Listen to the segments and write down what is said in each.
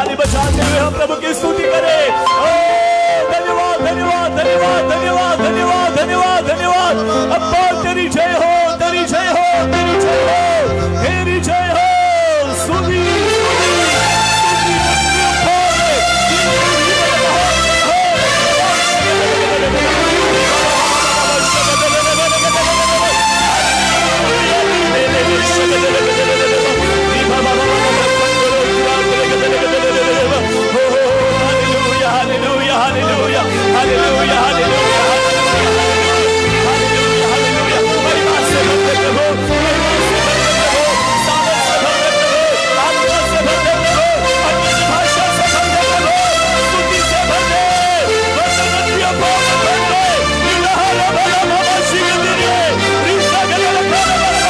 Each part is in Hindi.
ताली बजाते हुए हम प्रभु की स्तुति करें। धन्यवाद धन्यवाद धन्यवाद धन्यवाद धन्यवाद धन्यवाद धन्यवाद। अब्बा तेरी जय हो, तेरी जय हो, तेरी जय हो, तेरी जय हो। स्तुति Hallelujah, hallelujah, hallelujah, hallelujah, hallelujah, hallelujah. महिमा से भरते प्रभु, महिमा से भरते प्रभु, सामर्थ से भरते प्रभु, आत्मा से भरते प्रभु, अन्य भाषा से भरते प्रभु, स्तुति से भरते, वचनों को भरते, इलाहा बला बाबा शिवदिरे, रिश्ता के लिए खाना बना,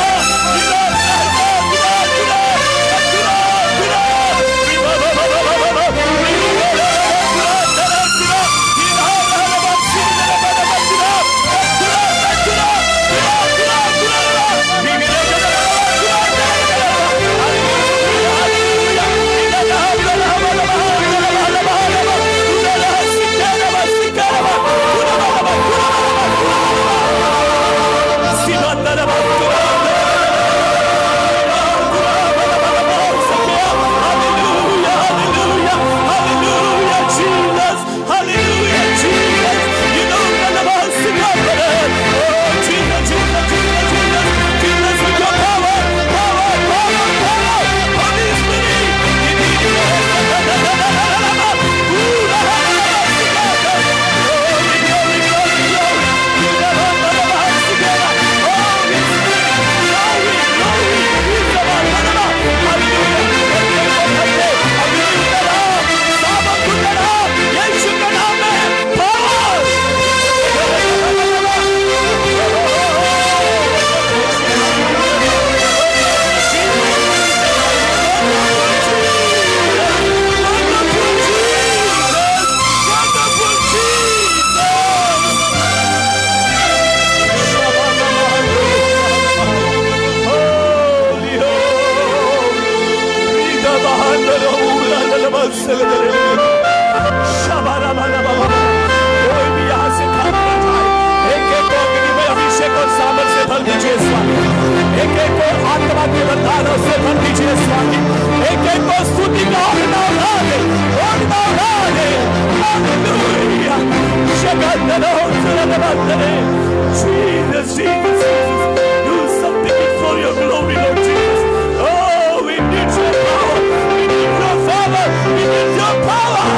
Jesus, Jesus, do something for your glory, Lord Jesus. Oh, we need your power, we need your power, we need your power.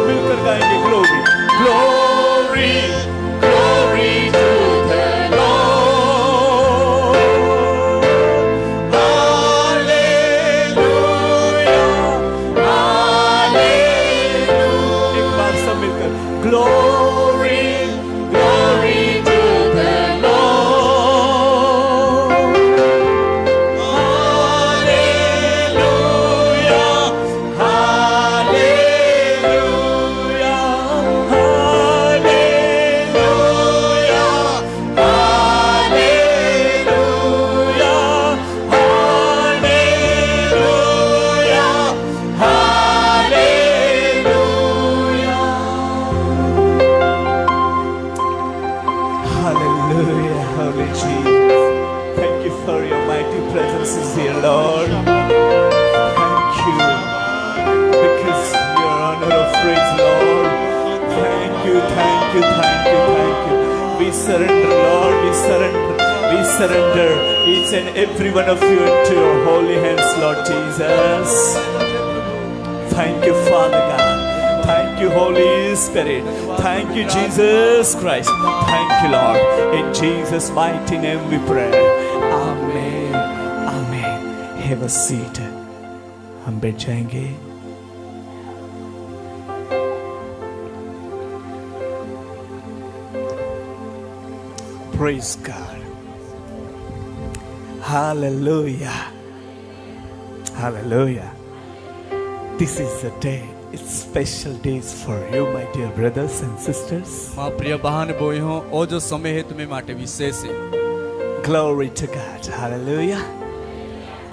मिलकर गाएंगे glory glory glory to the Lord hallelujah hallelujah एक बार सब मिलकर glory glory to the Lord hallelujah hallelujah hallelujah hallelujah hallelujah hallelujah Hallelujah, Holy Jesus. Thank you for your mighty presence is here, Lord. Thank you, because your honor of praise, Lord. Thank you, thank you, thank you, thank you. We surrender, Lord, we surrender each and every one of you into your holy hands, Lord Jesus. Thank you, Father God. Thank you, Holy Spirit. Thank you, Jesus Christ. Thank you, Lord. In Jesus' mighty name we pray. Amen. Amen. Have a seat. हम बैठ जाएंगे. Praise God. Hallelujah. Hallelujah. This is the day. It's special days for you, my dear brothers and sisters. मां प्रिय बहन भाइयों ओ जो समय है तुम्हें माटे विशेष है Glory to God. Hallelujah.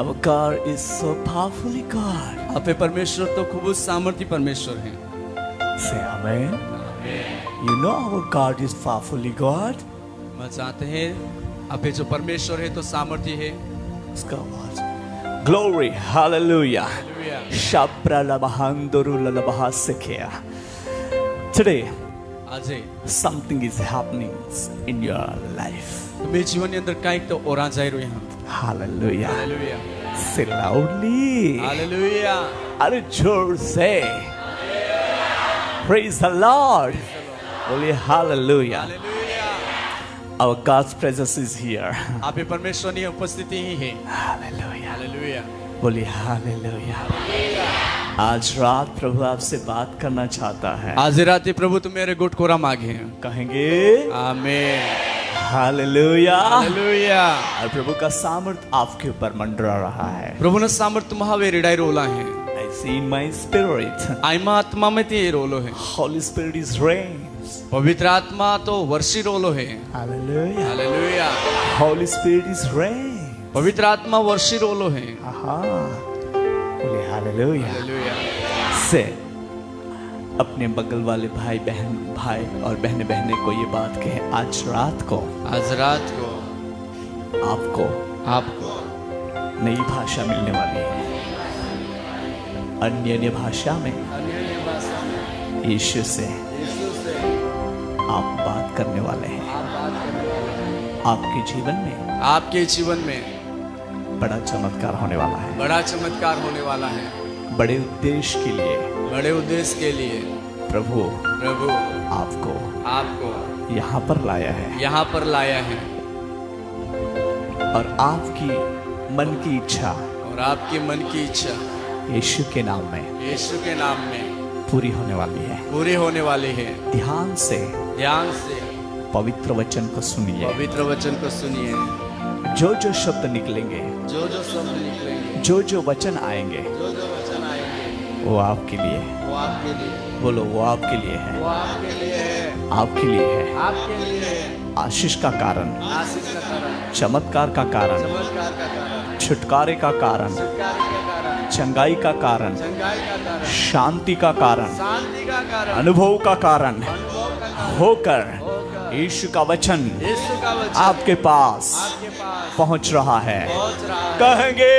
Our God is so powerfully God. आपे परमेश्वर तो खूब सामर्थी परमेश्वर हैं Say amen. You know our God is powerfully God. मैं चाहते हैं आपे जो परमेश्वर है तो सामर्थी है उसका आवाज. Glory. Hallelujah. Shapralabahandorulalabahasekea. Today, आज something is happening in your life. तुम्हें जीवन के अंदर काइक तो ओरा जाए रही हैं Hallelujah. Hallelujah Say loudly. Hallelujah अरे जोर से. Praise the Lord. Holy hallelujah. Hallelujah Our God's presence is here. आपे परमेश्वर की उपस्थिति ही है Hallelujah. हालेलुया बोलिए हालेलुया. आज रात प्रभु आपसे बात करना चाहता है. आज रात प्रभु तुम मेरे गुट कोरा मांगे हैं कहेंगे आमीन हालेलुया. हालेलुया और प्रभु का सामर्थ आपके ऊपर मंडरा रहा है. प्रभु ने सामर्थ तुम्हारे रिडाई रोला है I see in my spirit. आत्मा आत्मा में ते रोलो है Holy Spirit is reigns. पवित्र आत्मा तो वर्षी रोलो है Hallelujah. Hallelujah Holy Spirit is reigns. पवित्र आत्मा वर्षी रोलो है आहा. बोलिए हालेलुया. हालेलुया से अपने बगल वाले भाई और बहने को ये बात कहे. आज रात को आज रात को आपको आपको नई भाषा मिलने वाली है. अन्य भाषा में यीशु से आप बात करने वाले हैं. आपके जीवन में बड़ा चमत्कार होने वाला है. बड़ा चमत्कार होने वाला है बड़े उद्देश्य के लिए प्रभु आपको यहाँ पर लाया है. और आपकी मन की इच्छा यीशु के नाम में पूरी होने वाली है. ध्यान से पवित्र वचन को सुनिए. जो शब्द निकलेंगे जो वचन आएंगे वो आपके लिए. बोलो वो आपके लिए है. आपके लिए है. आशीष का कारण, चमत्कार का कारण, छुटकारे का कारण, चंगाई का कारण, शांति का कारण, अनुभव का कारण होकर यीशु का वचन आपके पास पहुंच रहा है. कहेंगे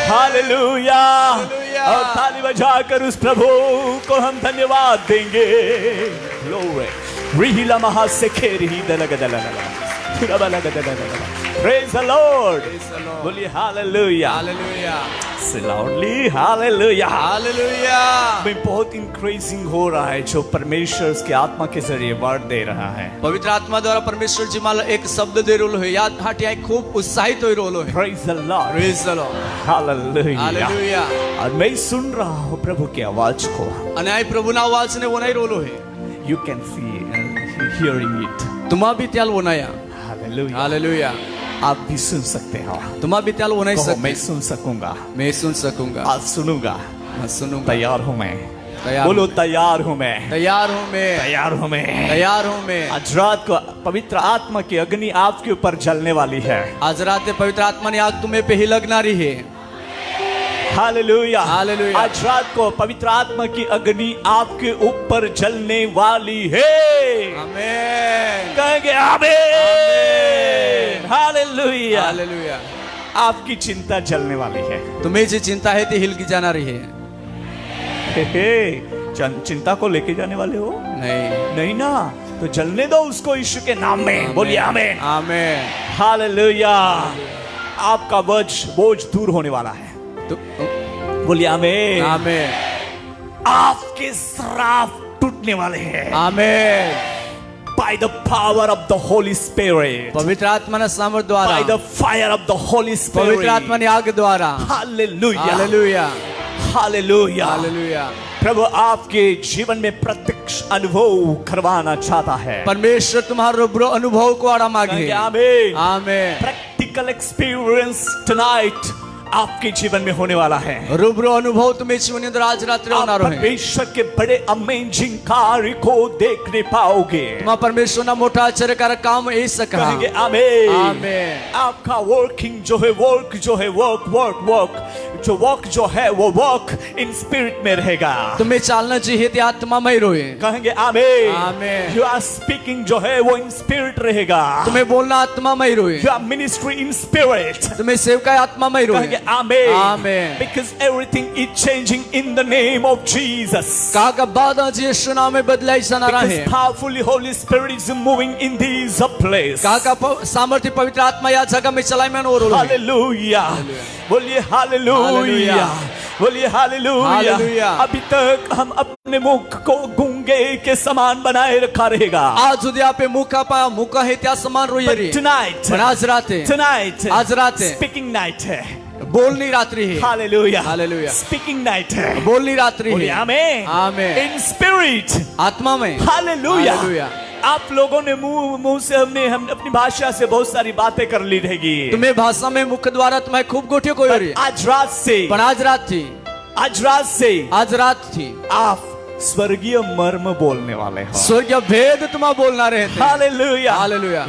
हालेलुया. और ताली बजाकर उस प्रभु को हम धन्यवाद देंगे. Glory. रिहिला महासेखेरी दलगदलला. Praise the Lord. Praise the Lord. बोलिए hallelujah. Hallelujah. Say loudly hallelujah. Hallelujah. में बहुत इंक्रीजिंग हो रहा है जो परमेश्वर के आत्मा के जरिए वर्ड दे रहा है. पवित्र आत्मा द्वारा परमेश्वर जी मला एक शब्द दे रोलो है याद हाटी आई खूब उत्साहित हो रोलो है. Praise the Lord. Praise the Lord. Hallelujah. Hallelujah. और मैं सुन रहा हूँ प्रभु की आवाज को. અને આ પ્રભુના અવાજને વનાઈ રોલો હે. You can see and hearing it. तुमा भी त्याल वनाया. हालेलुया. Hallelujah. आप भी सुन सकते हो. तुमा भी त्याल वनाई कहो, मैं सकते. सुन सकूंगा. मैं सुन सकूंगा. आज सुनूंगा. मैं सुनूंगा. तैयार हूँ मैं. तैयार बोलो हूं. तैयार हूँ मैं. तैयार हूँ मैं. तैयार हूँ मैं. तैयार हूँ मैं. आज रात को पवित्र आत्मा की अग्नि आपके ऊपर जलने वाली है. आज रात पवित्र आत्मा ने आग तुम्हें पे ही लगनारी है. हालेलुया. हालेलुया. आज रात को पवित्र आत्मा की अग्नि आपके ऊपर जलने वाली है. आमेन. कहेंगे आमीन. हालेलुया. हालेलुया. आपकी चिंता जलने वाली है. तुम्हें जो चिंता है ती हिल की जाना रही है. चिंता को लेके जाने वाले हो नहीं. नहीं ना, तो जलने दो उसको यीशु के नाम में. बोलिए आमीन. आमेन. हालेलुया. आपका बोझ दूर होने वाला है. तो बोलिए आमीन. आमेन. आपके श्राप टूटने वाले हैं. आमेन. By the power of the Holy Spirit. पवित्र आत्मा ना सामर्थ द्वारा. By the fire of the Holy Spirit. पवित्र आत्मा ने आग द्वारा. Hallelujah. हालेलुया. Hallelujah. हालेलुया. प्रभु आपके जीवन में प्रत्यक्ष अनुभव करवाना चाहता है. परमेश्वर तुम्हारा रूबरू अनुभव को आड़ा मांगे. आमीन. आमेन. Practical experience tonight आपके जीवन में होने वाला है. रूबरू अनुभव तुम्हें जीवन अंदर आज रात्रि होना आप रहे. परमेश्वर के बड़े अमेजिंग कार्य को देखने पाओगे. तुम्हारा परमेश्वर ना मोटा आश्चर्यकारक काम ऐ सका. कहेंगे आमीन. आमेन. आपका वर्किंग जो है वर्क जो है वो वर्क इन स्पिरिट में रहेगा. तुम्हें चालना चाहिए ते आत्मा में रोए. कहेंगे आमीन. आमेन. यू आर स्पीकिंग जो है वो इन स्पिरिट रहेगा. तुम्हें बोलना आत्मा में रोए. You are ministry in spirit. तुम्हें सेवका आत्मा में रोए. कहेंगे आमीन. आमेन. Because everything is changing in the name of Jesus. कहा का बाद आज यीशु नाम में बदलाई सना रहे. Because powerfully Holy Spirit is moving in this place. कहा का सामर्थ्य पवित्र आत्मा या जगह में चलाई में और हालेलुया. बोलिए हालेलुया. बोलिए हालेलुया. हालेलुया. अभी तक हम अपने मुख को गूंगे के समान बनाए रखा रहेगा. आज उद्या पे मुखा पाया मुखा है त्या समान रोये रे. Tonight. पण आज राते. Tonight. आज राते. Speaking night है. बोलनी रात्रि है. हालेलुया. हालेलुया. Speaking night है. बोलनी रात्रि बोलिए है. आमीन. आमेन. In spirit. आत्मा में. हालेलुया. हालेलुया. आप लोगों ने मुंह से हम अपनी भाषा से बहुत सारी बातें कर ली रहेगी. तुम्हें भाषा में मुख द्वारा तुम्हें खूब गोटियों को योरी. आज रात से. पण आज रात थी. आज रात से. आज रात थी. आप स्वर्गीय मर्म बोलने वाले हो. स्वर्गीय भेद तुम्हारा बोलना रहे थे. हालेलुया. हालेलुया.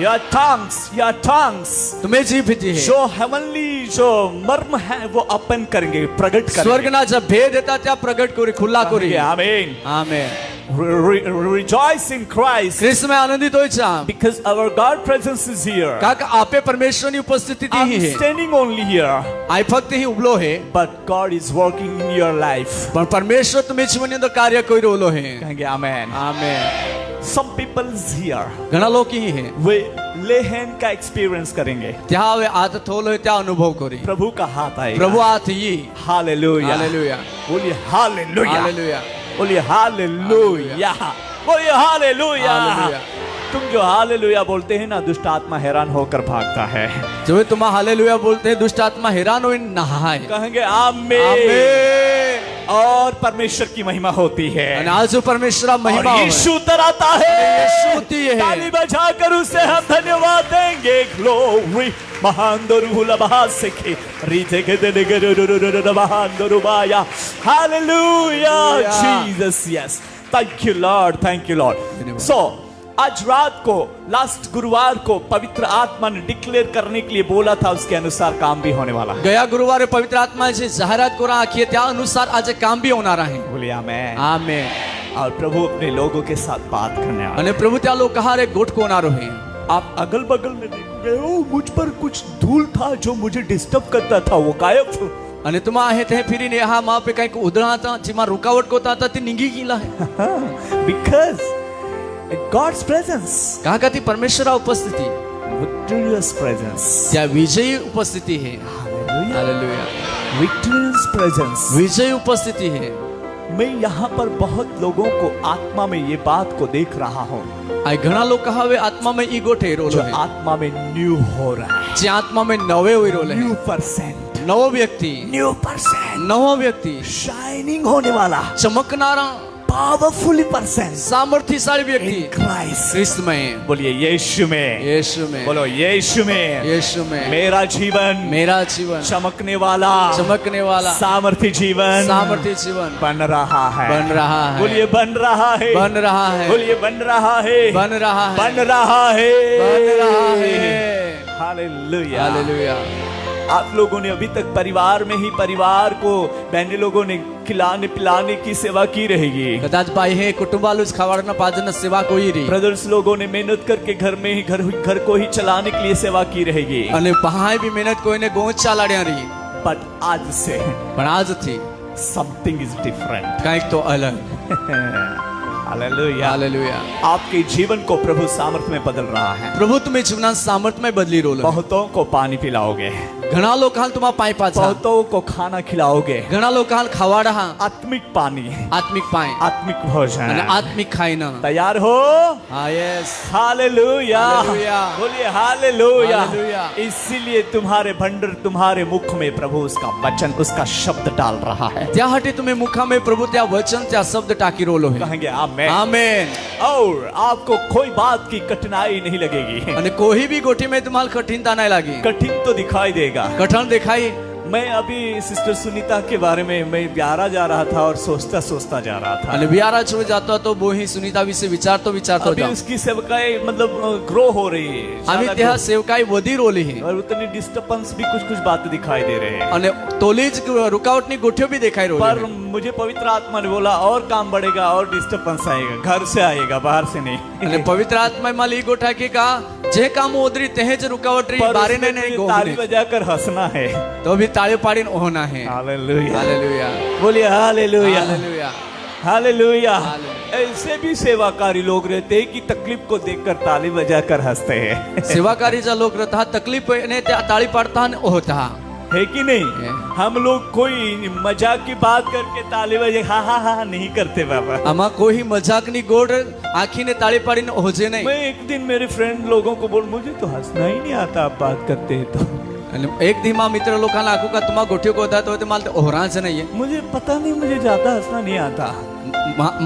your tongues तुम्हें जीभ थी. जो हेवनली जो मर्म है वो अपन करेंगे, प्रकट करेंगे. स्वर्ग ना जब भेद देता त्या प्रकट कोरी खुला कोरी. आमीन. आमेन. Rejoice in Christ. ख्रिस्त में आनंदित हो जा. Because our God presence is here. काका आपे परमेश्वर की उपस्थिति दी I'm है. standing only here. आई फक्त ही उबलो है. But God is working in your life. पर परमेश्वर तुम्हें जीवन अंदर कार्य कोई रोलो है. कहेंगे आमेन. आमेन. Some people here घना लोग ही है. वे ले हैंड का एक्सपीरियंस करेंगे. त्या वे आत थोलो त्या अनुभव करी. प्रभु का हाथ आएगा. प्रभु आत ही. हालेलुया. हालेलुया. बोलिए हालेलुया. हालेलुया. बोलिए हालेलुया. बोलिए हालेलुया. हालेलुया. तुम जो हालेलुया बोलते हैं ना, दुष्ट आत्मा हैरान होकर भागता है. जो तुम हालेलुया बोलते हैं दुष्ट आत्मा हैरान हो नहाए. कहेंगे आमीन. आमेन. और परमेश्वर की महिमा होती है. आज परमेश्वर महिमा और हो. यीशु तराता है. यीशु होती है. ताली बजाकर उसे हम धन्यवाद देंगे. ग्लोरी महांदोरुला बहासेके रीते के देने के महांदोरुबाया. Hallelujah. Jesus. Yes. Thank you Lord. Thank you Lord. So आज रात को लास्ट गुरुवार को पवित्र आत्मा ने डिक्लेयर करने के लिए बोला था, उसके अनुसार काम भी होने वाला है. गया गुरुवार पवित्र आत्मा जे जाहिरात को रखी त्या अनुसार आज काम भी होना रहे. बोलिए आमेन. आमेन. और प्रभु अपने लोगों के साथ बात करने आए. અને પ્રભુ ત્યાં લોકો હારે ગોઠ કોના રહે. आप अगल बगल में देखोगे, ओ मुझ पर कुछ धूल था जो मुझे डिस्टर्ब करता था, वो गायब. અને तुम आहे ते फिरीने हा मा पे કંઈક ઉધળા હતા જેમાં રૂકાવટ કોતા હતા તે નીંગી ગયેલા है. Because God's presence. કાકાથી પરમેશ્વર ઉપસ્થિતિ. victorious presence. ત્યાં વિજયી ઉપસ્થિતિ है। Hallelujah. हालेलुया। Victorious presence. विजयी उपस्थिति है। मैं यहाँ पर बहुत लोगों को आत्मा में ये बात को देख रहा हूँ આ ઘણા લોકો હવે આત્મામાં ઈ ગોઠે जो રોલો है। आत्मा में न्यू हो रहा है, જે આત્મામાં નવે હોય રોલે न्यू परसेंट, નવો વ્યક્તિ, न्यू परसेंट, નવો વ્યક્તિ, शाइनिंग होने वाला, ચમકનારા, पावरफुली परसेंट સામર્થ્યશાળી વ્યક્તિ इन क्राइस्ट। ख्रिस्त में, बोलिए यीशु में, यीशु में, बोलो यीशु में, यीशु में मेरा जीवन मेरा जीवन चमकने वाला, चमकने वाला, सामर्थ्य जीवन सामर्थ्य जीवन बन रहा है, बन रहा है, बोलिए बन रहा है, बन रहा है, बोलिए बन रहा है, बन रहा है, बन रहा है, बन रहा है। हालेलुया। हालेलुया। आप लोगों ने अभी तक परिवार में ही परिवार को बहने लोगों ने खिलाने पिलाने की सेवा की रहेगी, कदाच भाई है कुटुंबालू खावाड़ना पाजन सेवा कोई रही ब्रदर्स लोगों ने मेहनत करके घर में ही घर को ही चलाने के लिए सेवा की रहेगी, અને પહાય બી મહેનત કોઈને ગોંચ ચાલાડ્યા રહી बट आज से પણ આજથી समथिंग इज डिफरेंट। કંઈક તો અલગ। हालेलुया। हालेलुया। आपके जीवन को प्रभु सामर्थ में बदल रहा है, પ્રભુ તમે જીવના સામર્થ્યમાં બદલી રોલો। बहुतों को पानी पिलाओगे, ઘણા લોકો હાલ તમારા પાઈ પાછા, बहुतों को खाना खिलाओगे, ઘણા લોકો હાલ ખાવાડા હા, आत्मिक पानी, આત્મિક પાઈ आत्मिक भोजन। અને આત્મિક ખાઈને। तैयार हो? હા यस। Hallelujah, hallelujah. बोलिए हालेलुया। हालेलुया। इसीलिए तुम्हारे भंडार तुम्हारे मुख में प्रभु उसका वचन उसका शब्द डाल रहा है। ત્યાં હટી તમે મુખામે પ્રભુ ત્યાં વચન ત્યાં શબ્દ ટાકી રોલો है। कहेंगे आमेन। आमेन। और आपको कोई बात की कठिनाई नहीं लगेगी, અને કોઈ બી ગોઠી में तुम्हारे कठिनता नहीं लागी, कठिन तो दिखाई देगा। कठिन दिखाई। मैं अभी सिस्टर सुनीता के बारे में मैं ब्यारा जा रहा था और सोचता सोचता जा रहा था, અને બિયારા છોડી જાતો હતો બોહી સુનીતા વિશે વિચારતો વિચારતો अभी જાઉં। उसकी सेवकाई मतलब ग्रो हो रही है, આવી ज्यादा ત્યાં grow- સેવકાઈ વધી રોલી है और उतनी डिस्टर्बेंस भी कुछ कुछ बातें दिखाई दे रहे हैं, અને તોલી જ रुकावटની ગોઠીઓ भी देखाई रोली पर है। मुझे पवित्र आत्मा ने बोला और काम बढ़ेगा और डिस्टर्बेंस आएगा, घर से आएगा बाहर से नहीं। અને પવિત્ર આત્માએ માલી ઈ ગોઠા કે કા જે કામ ઓદરી તેહે જ रुकावट रही पर બારે उसमें ને નહીં तुझे ताली ગોહને बजाकर हंसना है। તો भी તાળી પાડીને ઓહના है। Hallelujah, hallelujah. बोलिए हालेलुया, हालेलुया। हालेलुया। हालेलुया। ऐसे भी सेवाकारी लोग रहते हैं कि तकलीफ को देखकर ताली बजाकर हंसते हैं, સેવાકારી જા લોક રહેતા તકલીફ ને ત્યાં તાળી પાડતા ને ઓહતા। है कि नहीं? है। हम लोग कोई मजाक की बात करके ताली बजे हाँ हाँ हाँ नहीं करते बाबा। આમાં કોઈ મજાકની ગોળ આખીને તાળી પાડીને ઓહજે નહીં। मैं एक दिन मेरे फ्रेंड लोगों को बोल मुझे तो हंसना ही नहीं आता आप बात करते हैं तो, અને એક ધીમા મિત્ર લોકોના આખું કા તમા ગોઠ્યો કોતા તો તે માલ ઓહરા જ નહીં मुझे पता नहीं मुझे ज्यादा हंसना नहीं आता,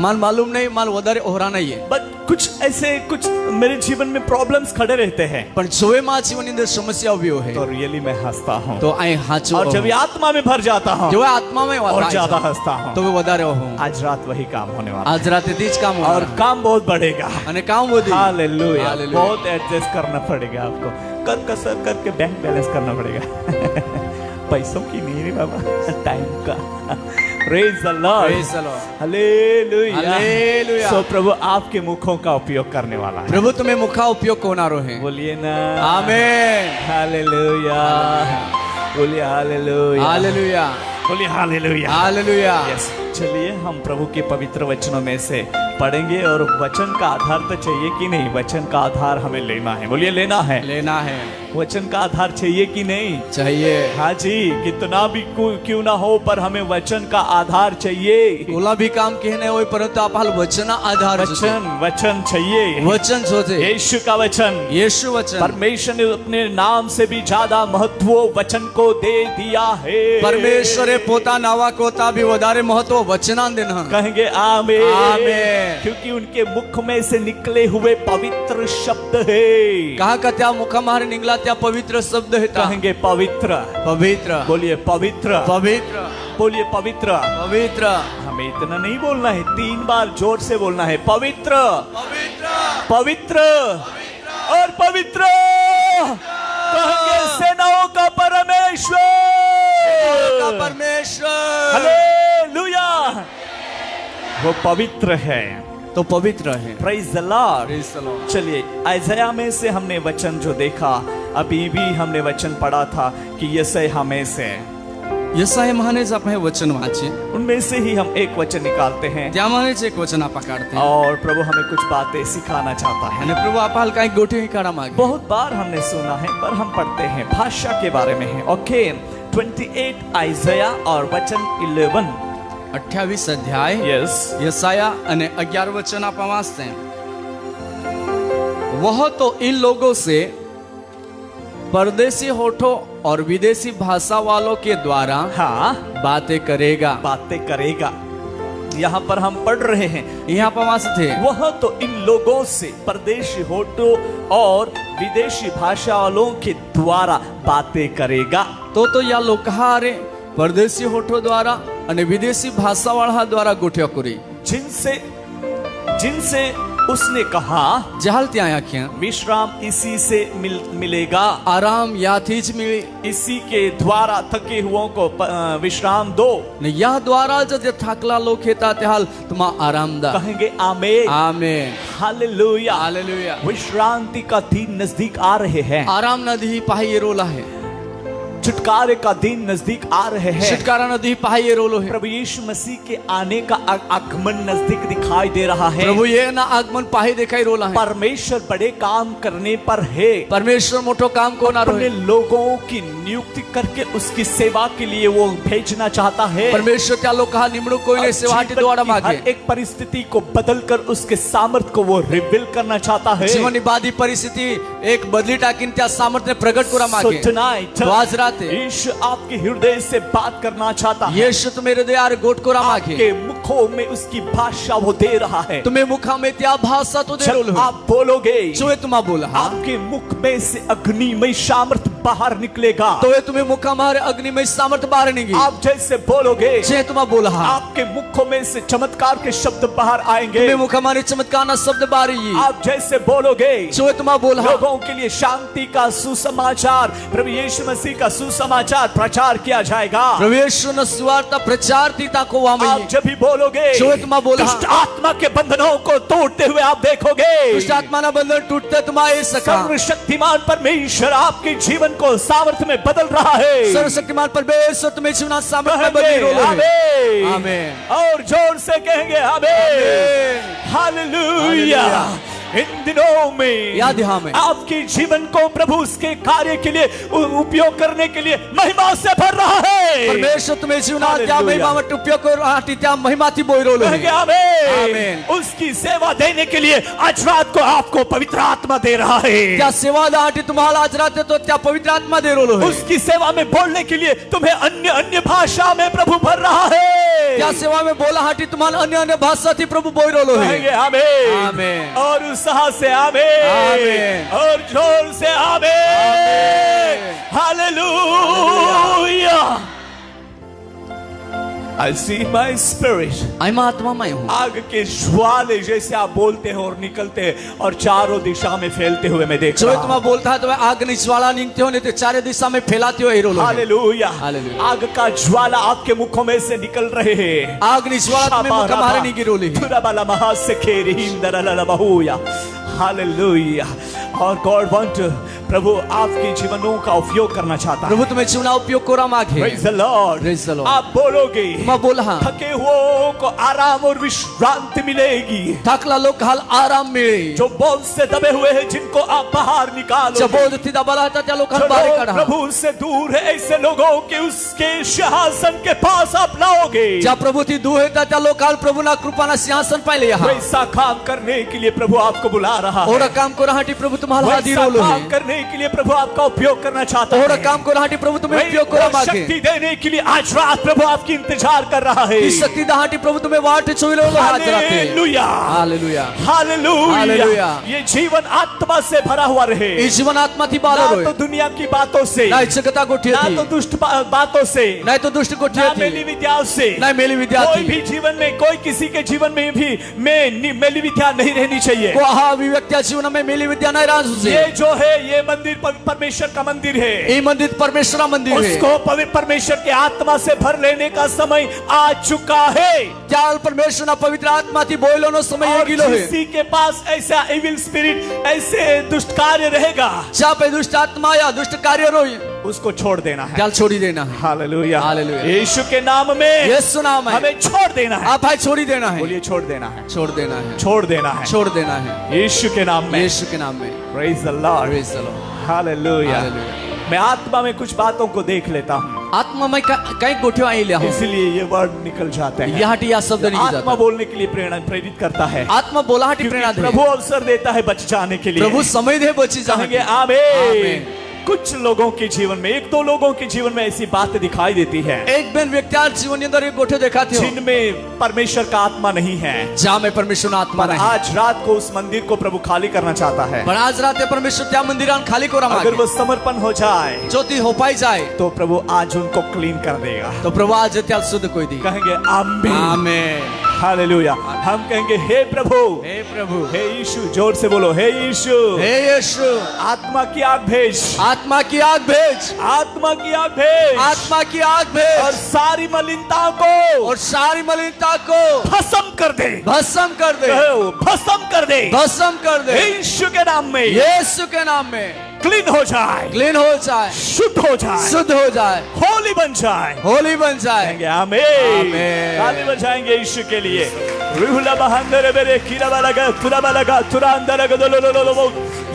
माल मालूम नहीं माल વધારે ઓહરા નહીં है। बट कुछ ऐसे कुछ मेरे जीवन में प्रॉब्लम्स खड़े रहते हैं પણ જોવે માં જીવનની અંદર સમસ્યા ઉભી હોય तो रियली मैं हंसता हूँ, તો અહીં હાચો और जब ये आत्मा में भर जाता हूँ જો આત્મામાં और થાય ज्यादा છે, हंसता हूँ। તો વધારે ઓહું। आज रात वही काम होने वाला આજ રાતે થી જ કામ है और હોવાના। काम बहुत बढ़ेगा। અને કામ વધી। Hallelujah, hallelujah. बहुत एडजस्ट करना पड़ेगा आपको, कर कसर करके बैंक बैलेंस करना पड़ेगा पैसों की नहीं रे बाबा, टाइम का। Praise the Lord, Praise the Lord। Hallelujah. Hallelujah. So प्रभु आपके मुखों का उपयोग करने वाला है, પ્રભુ તમે મુખા ઉપયોગ કોનારો હે। बोलिए ना આમેન। हालेलुया, बोलिए हालेलुया, हालेलुया। बोलिए हालेलुया, हालेलुया। यस। चलिए हम प्रभु के पवित्र वचनों में से पढ़ेंगे और वचन का आधार तो चाहिए कि नहीं, वचन का आधार हमें लेना है, बोलिए लेना है। लेना है। वचन का आधार चाहिए कि नहीं? चाहिए। हाँ जी, कितना भी क्यों ना हो पर हमें वचन का आधार चाहिए। ઓલા भी काम कहने હોય પરંતુ आप हाल वचन आधार वचन वचन चाहिए, वचन જોજે। यीशु का वचन, यीशु वचन। परमेश्वर ने अपने नाम से भी ज्यादा महत्व वचन को दे दिया है। પરમેશ્વરે પોતા નાવા કોતા भी વધારે महत्व वचनान देना। कहेंगे आमीन, आमीन। क्योंकि उनके मुख में से निकले हुए पवित्र शब्द है। कहा का त्या मुखा मारे निकला त्या पवित्र शब्द है। कहेंगे पवित्र, पवित्र। बोलिए पवित्र, पवित्र। बोलिए पवित्र। पवित्र। हमें इतना नहीं बोलना है, 3 बार जोर से बोलना है, पवित्र पवित्र। पवित्र और पवित्र। कहेंगे सेनाओं का परमेश्वर, का परमेश्वर। हालेलुया, वो पवित्र है, तो पवित्र है। Praise the Lord. Praise the Lord। चलिए आइज़ाया में से हमने वचन जो देखा, अभी भी हमने वचन पढ़ा था कि यशायाह में से यसाया महानेज आपण हे वचन वाचे उनमें से ही हम एक वचन निकालते हैं त्यामानेच एक वचन आपण काढते और प्रभु हमें कुछ बातें सिखाना चाहता है। आणि प्रभू आपल्याला काही गोष्टी काढा मागे बहुत बार हमने सुना है पर हम पढ़ते हैं भाषा के बारे में है। ओके 28 आइज़ाया और वचन 11 28 अध्याय यस यसाया અને 11 वचन आपण वाचते हैं। वह तो इन लोगों से परदेसी होठों और विदेशी भाषा वालों के द्वारा हाँ बातें करेगा। बातें करेगा। यहाँ पर हम पढ़ रहे हैं यहाँ पर वास थे वह तो इन लोगों से परदेशी होठों और विदेशी भाषा वालों के द्वारा बातें करेगा। तो या लोकहारे परदेशी होठों द्वारा અને વિદેશી ભાષાવાળા દ્વારા ગોઠ્યા કરી जिनसे उसने कहा जहाल ત્યાં આખ્યા विश्राम इसी से मिलेगा। आराम याથી જ मिली इसी के द्वारा थके हुओं को विश्राम दो ને યા દ્વારા જ જે થાકલા લોક હતા તે હાલ तुम्हा आराम दा कहेंगे आमीन आमीन हालेलुया हालेलुया। विश्रांति का दिन नजदीक आ रहे हैं। आराम नदी पाही रोला है छुटकारे का दिन नजदीक आ रहे हैं। छुटकारा नदी पाही रोलो है प्रभु यीशु मसीह के आने का आगमन नजदीक दिखाई दे रहा है। प्रभु ये ना आगमन पाही दिखाई रोला है। परमेश्वर बड़े काम करने पर है। परमेश्वर मोटो काम को ना रोहे लोगों की नियुक्ति करके उसकी सेवा के लिए वो भेजना चाहता है। परमेश्वर क्या लोग कहा निमणु कोई ने सेवा के द्वारा मांगे हर एक परिस्थिति को बदलकर उसके सामर्थ को वो रिवील करना चाहता है। जीवनी बादी परिस्थिति एक बदली टाकिन त्या सामर्थ ने प्रकट करा मांगे। So tonight, तो आज रात यीशु आपके हृदय से बात करना चाहता है। यीशु तुम्हें हृदय आर गोट को मांगे आपके मुखों में उसकी भाषा वो दे रहा है। तुम्हें मुखा में त्या भाषा तो दे रहा आप बोलोगे जो है तुम्हारा बोला आपके मुख में से अग्निमय सामर्थ बाहर निकलेगा। तो ये तुम्हें मुखा मारे अग्निमय सामर्थ बाहर निकलेगी। आप जैसे बोलोगे जे तुम्हारा बोला आपके मुखों में से चमत्कार के शब्द बाहर आएंगे। तुम्हें मुखा मारे चमत्कार ना शब्द बाहर ही आप जैसे बोलोगे जो है तुम्हारा बोला लोगों के लिए शांति का सुसमाचार प्रभु यीशु मसीह का सुसमाचार प्रचार किया जाएगा। प्रभु यीशु ने सुवार्ता प्रचार तीता को वामे आप जब भी बोलोगे जो है तुम्हारा बोला दुष्ट आत्मा के बंधनों को तोड़ते हुए आप देखोगे दुष्ट आत्मा ना बंधन टूटते तुम्हारे सका। सर्वशक्तिमान परमेश्वर आपके जीवन को सामर्थ्य में बदल रहा है। सर्वशक्तिमान परमेश्वर तुम्हें जीवन सामर्थ्य में बदल रहा है। आमीन और जोर से कहेंगे आमीन हालेलुया। इन दिनों में याद में आपके जीवन को प्रभु उसके कार्य के लिए उपयोग करने के लिए महिमा से भर रहा है। परमेश्वर तुम्हें जीवनात त्या महिमा में उपयोग कर रहा है त्या महिमा थी बोल रहा है। आमीन। उसकी सेवा देने के लिए आज रात को आपको पवित्र आत्मा दे रहा है। क्या सेवा दाटी तुम्हारा आज रात तो त्या पवित्र आत्मा दे रहा है। उसकी सेवा में बोलने के लिए तुम्हें अन्य अन्य भाषा में प्रभु भर रहा है। क्या सेवा में बोला हाटी तुम्हारा अन्य अन्य भाषा थी प्रभु बोल रहा है। आमीन आमीन और उत्साह से आमीन और जोर से आमीन hallelujah. I see my spirit मैं आत्मा में हूँ आग के ज्वाले जैसे आप बोलते हैं और निकलते हैं और चारों दिशा में फैलते हुए मैं देख रहा हूँ। तुम्हारा बोलता है तो आग नहीं ज्वाला निकलते हो नहीं तो चारों दिशा में फैलाते हो हीरो लोग। Hallelujah hallelujah. आग का ज्वाला आपके मुखों में से निकल रहे हैं। आग नहीं ज्वाला तुम्हें मुख मारे नहीं गिरोली हालेलुया। और गॉड वांट प्रभु आपके जीवनों का उपयोग करना चाहता है। प्रभु तुम्हें जीवन उपयोग करा मांगे। Praise the Lord praise the Lord. आप बोलोगे मैं बोला थके हुओं को आराम और विश्रांति मिलेगी। थकला लोग हाल आराम मिले जो बोझ से दबे हुए हैं जिनको आप बाहर निकालो। जब बोझ थी दबा था त्या लोग हाल बाहर काढ़ा। प्रभु से दूर है ऐसे लोगों के उसके सिंहासन के पास आप लाओगे। जब प्रभु थी दूर है त्या लोग हाल प्रभु ना कृपा ना सिंहासन पाले यहाँ। वैसा काम करने के लिए प्रभु आपको बुला रहा है। और काम को रहाटी प्रभु तुम्हारा हाजिर हो काम करने के लिए प्रभु आपका उपयोग करना चाहता है। और काम को रहाटी प्रभु तुम्हें उपयोग करा मांगे। शक्ति देने के लिए आज रात प्रभु आपकी इंतजार कर रहा है। इस शक्ति दाहटी प्रभु तुम्हें वाट छोड़ लो आज रात। Hallelujah hallelujah hallelujah. ये जीवन आत्मा से भरा हुआ रहे। इस जीवन आत्मा थी बालर ना तो दुनिया की बातों से ना इच्छकता कोठी ना तो दुष्ट बातों से ना तो दुष्ट कोठी ना मेली विद्या से ना मेली विद्या कोई भी जीवन में कोई किसी के जीवन में भी मेली विद्या नहीं रहनी चाहिए। को हाँ व्यक्ति जीवन में मेली विद्या नहीं रहनी चाहिए। ये जो है ये मंदिर परमेश्वर का मंदिर है। ये मंदिर परमेश्वर का मंदिर है। उसको पवित्र परमेश्वर के आत्मा से भर लेने का समय आ चुका है। क्या परमेश्वर ना पवित्र आत्मा थी बोलो नो समय गिलो है। किसी के पास ऐसा इविल स्पिरिट ऐसे दुष्ट कार्य रहेगा जहाँ पे दुष्ट आत्मा या दुष्ट कार्य रोई उसको छोड़ देना है। त्याला छोड़ी देना है। Hallelujah, hallelujah. यीशु के नाम में यीशु नाम है हमें छोड़ देना है। आप भाई छोड़ी देना है। बोलिए छोड़ देना है, छोड़ देना है, छोड़ देना है, छोड़ देना है यीशु के नाम में। यीशु के नाम में। Praise the Lord, Praise the Lord. Hallelujah. Hallelujah. मैं आत्मा में कुछ बातों को देख लेता हूँ, आत्मा में कई गोठियों आई लिया हूं, इसलिए ये वर्ड निकल जाते हैं। यहाँ या शब्द नहीं आत्मा जाता। बोलने के लिए प्रेरित करता है, आत्मा बोलाहटी क्योंकि प्रेरणा दे। प्रभु अवसर देता है बच जाने के लिए। प्रभु समय दे बची कहेंगे जाएंगे। आमीन। कुछ लोगों के जीवन में, एक दो लोगों के जीवन में ऐसी बातें दिखाई देती है एक बेन व्यक्ति जीवन के अंदर एक गोठे देखा थे जिनमें परमेश्वर का आत्मा नहीं है। जहाँ में परमेश्वर का आत्मा पर नहीं। आज रात को उस मंदिर को प्रभु खाली करना चाहता है। पर आज रात में परमेश्वर त्या मंदिरान खाली को रमा अगर वो समर्पण हो जाए ज्योति हो पाई जाए तो प्रभु आज उनको क्लीन कर देगा। तो प्रभु आज त्या शुद्ध कोई दी। कहेंगे आमीन, आमीन। हालेलुया। हम कहेंगे हे प्रभु, हे प्रभु, हे यीशु, जोर से बोलो हे यीशु, हे यीशु, आत्मा की आग भेज, आत्मा की आग भेज, आत्मा की आग भेज, आत्मा की आग और भेज, सारी मलिनता को और सारी मलिनता को भस्म कर दे, भस्म कर दे, भस्म कर दे, भस्म कर दे। यीशु के नाम में, यीशु के नाम में क्लीन हो जाए, क्लीन हो जाए, शुद्ध हो जाए, शुद्ध हो जाए, होली बन जाए, होली बन जाए। कहेंगे आमीन। आमीन। ताली बजाएंगे यीशु के लिए। रूहुला बहंदर बेरे कीरा लगा तुरा अंदर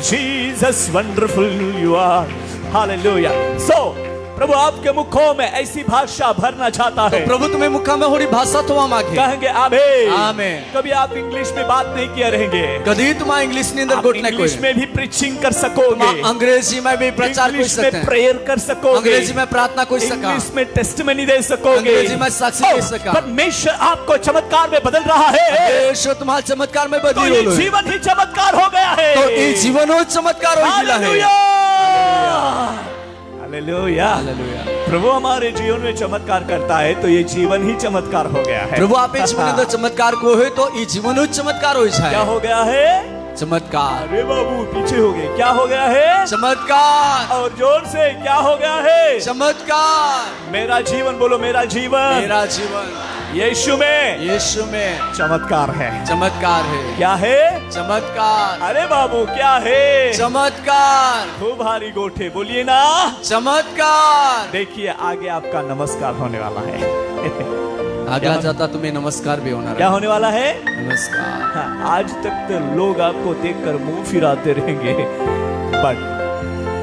Jesus wonderful you are. Hallelujah. So प्रभु आपके मुखों में ऐसी भाषा भरना चाहता है। तो प्रभु तुम्हें मुखा में होरी भाषा तो मांगे। कहेंगे आमीन। आमीन। कभी आप इंग्लिश में बात नहीं किया रहेंगे, कभी तुम इंग्लिश ने अंदर आप गोटने इंग्लिश में भी प्रीचिंग कर सकोगे, अंग्रेजी में भी प्रचार कर इंग्लिश सकते में हैं, प्रेयर कर सकोगे, अंग्रेजी में प्रार्थना कर सका, इंग्लिश में टेस्टिमनी दे सकोगे, अंग्रेजी में साक्षी दे सका। परमेश्वर आपको चमत्कार में बदल रहा है। परमेश्वर तुम्हारे चमत्कार में तो बदली ये हो जीवन ही चमत्कार हो गया है। तो ये जीवन हो चमत्कार हो गया है। हालेलुया। हालेलुया। प्रभु हमारे जीवन में चमत्कार करता है तो ये जीवन ही चमत्कार हो गया है। प्रभु आप जीवन अंदर चमत्कार को है तो ये जीवन हो चमत्कार हो जाए। क्या हो गया है? चमत्कार। अरे बाबू पीछे हो गए। क्या हो गया है? चमत्कार। और जोर से क्या हो गया है? चमत्कार। मेरा जीवन बोलो, मेरा जीवन, मेरा जीवन यीशु में चमत्कार है। चमत्कार है। क्या है? चमत्कार। अरे बाबू क्या है? चमत्कार। खूब भारी गोठे बोलिए ना। चमत्कार। देखिए आगे आपका नमस्कार होने वाला है। अगला जाता तुम्हें नमस्कार भी होना। क्या होने वाला है? नमस्कार। हाँ, आज तक तो लोग आपको देखकर मुंह फिराते रहेंगे, बट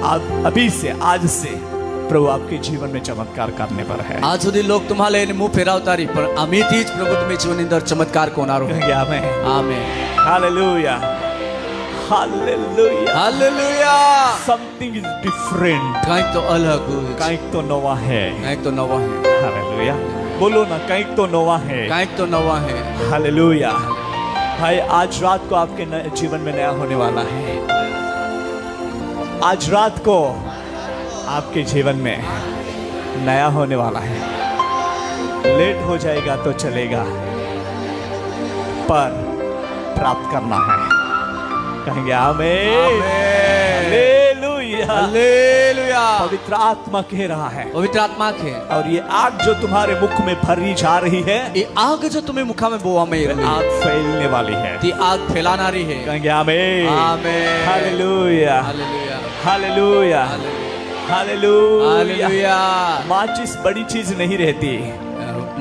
आप अभी से, आज से प्रभु आपके जीवन में चमत्कार करने पर है। आज सुधी लोग तुम्हारे मुंह फेरावतारी पर अमी थी प्रभु तुम्हें जीवन अंदर चमत्कार को नारो कहेंगे आमीन। आमीन। Hallelujah, hallelujah, hallelujah. Something is different. कहीं तो अलग हो, कहीं तो नवा है। कहीं तो नवा है। हालेलुया। बोलो ना, कहीं तो नवा है। कहीं तो नवा है। हालेलुया। भाई आज रात को आपके जीवन में नया होने वाला है। आज रात को आपके जीवन में नया होने वाला है। लेट हो जाएगा तो चलेगा, पर प्राप्त करना है। कहेंगे आमीन। Hallelujah, hallelujah. पवित्र आत्मा कह रहा है, पवित्र आत्मा के और ये आग जो तुम्हारे मुख में भरी जा रही है, ये आग जो तुम्हें मुखा में बोआ में आग फैलने वाली है। ये आग फैलाना रही है। कहेंगे आमीन। आमीन। Hallelujah, hallelujah. Hallelujah, hallelujah. Hallelujah. माचिस बड़ी चीज नहीं रहती,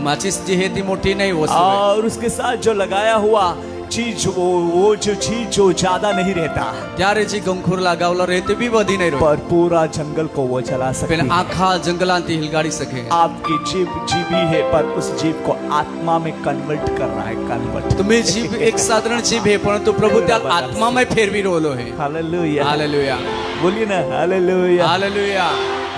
माचिस जी है ती मोटी नहीं वो और उसके साथ जो लगाया हुआ चीज, वो जो चीज जो ज्यादा नहीं रहता, त्यारे जी गंखुर लगावला रहते भी बधी नहीं पर पूरा जंगल को वो जला सकती है। है। आखा जंगलांती हिलगाड़ी सके। आपकी जीव जीवी है, पर उस जीव को आत्मा में कन्वर्ट कर रहा है। कन्वर्ट। तुम्हें जीव एक साधारण जीव है, परंतु प्रभु त्या आत्मा में फेरवी रोलो है। Hallelujah, hallelujah. बोलिए ना हालेलुया। हालेलुया।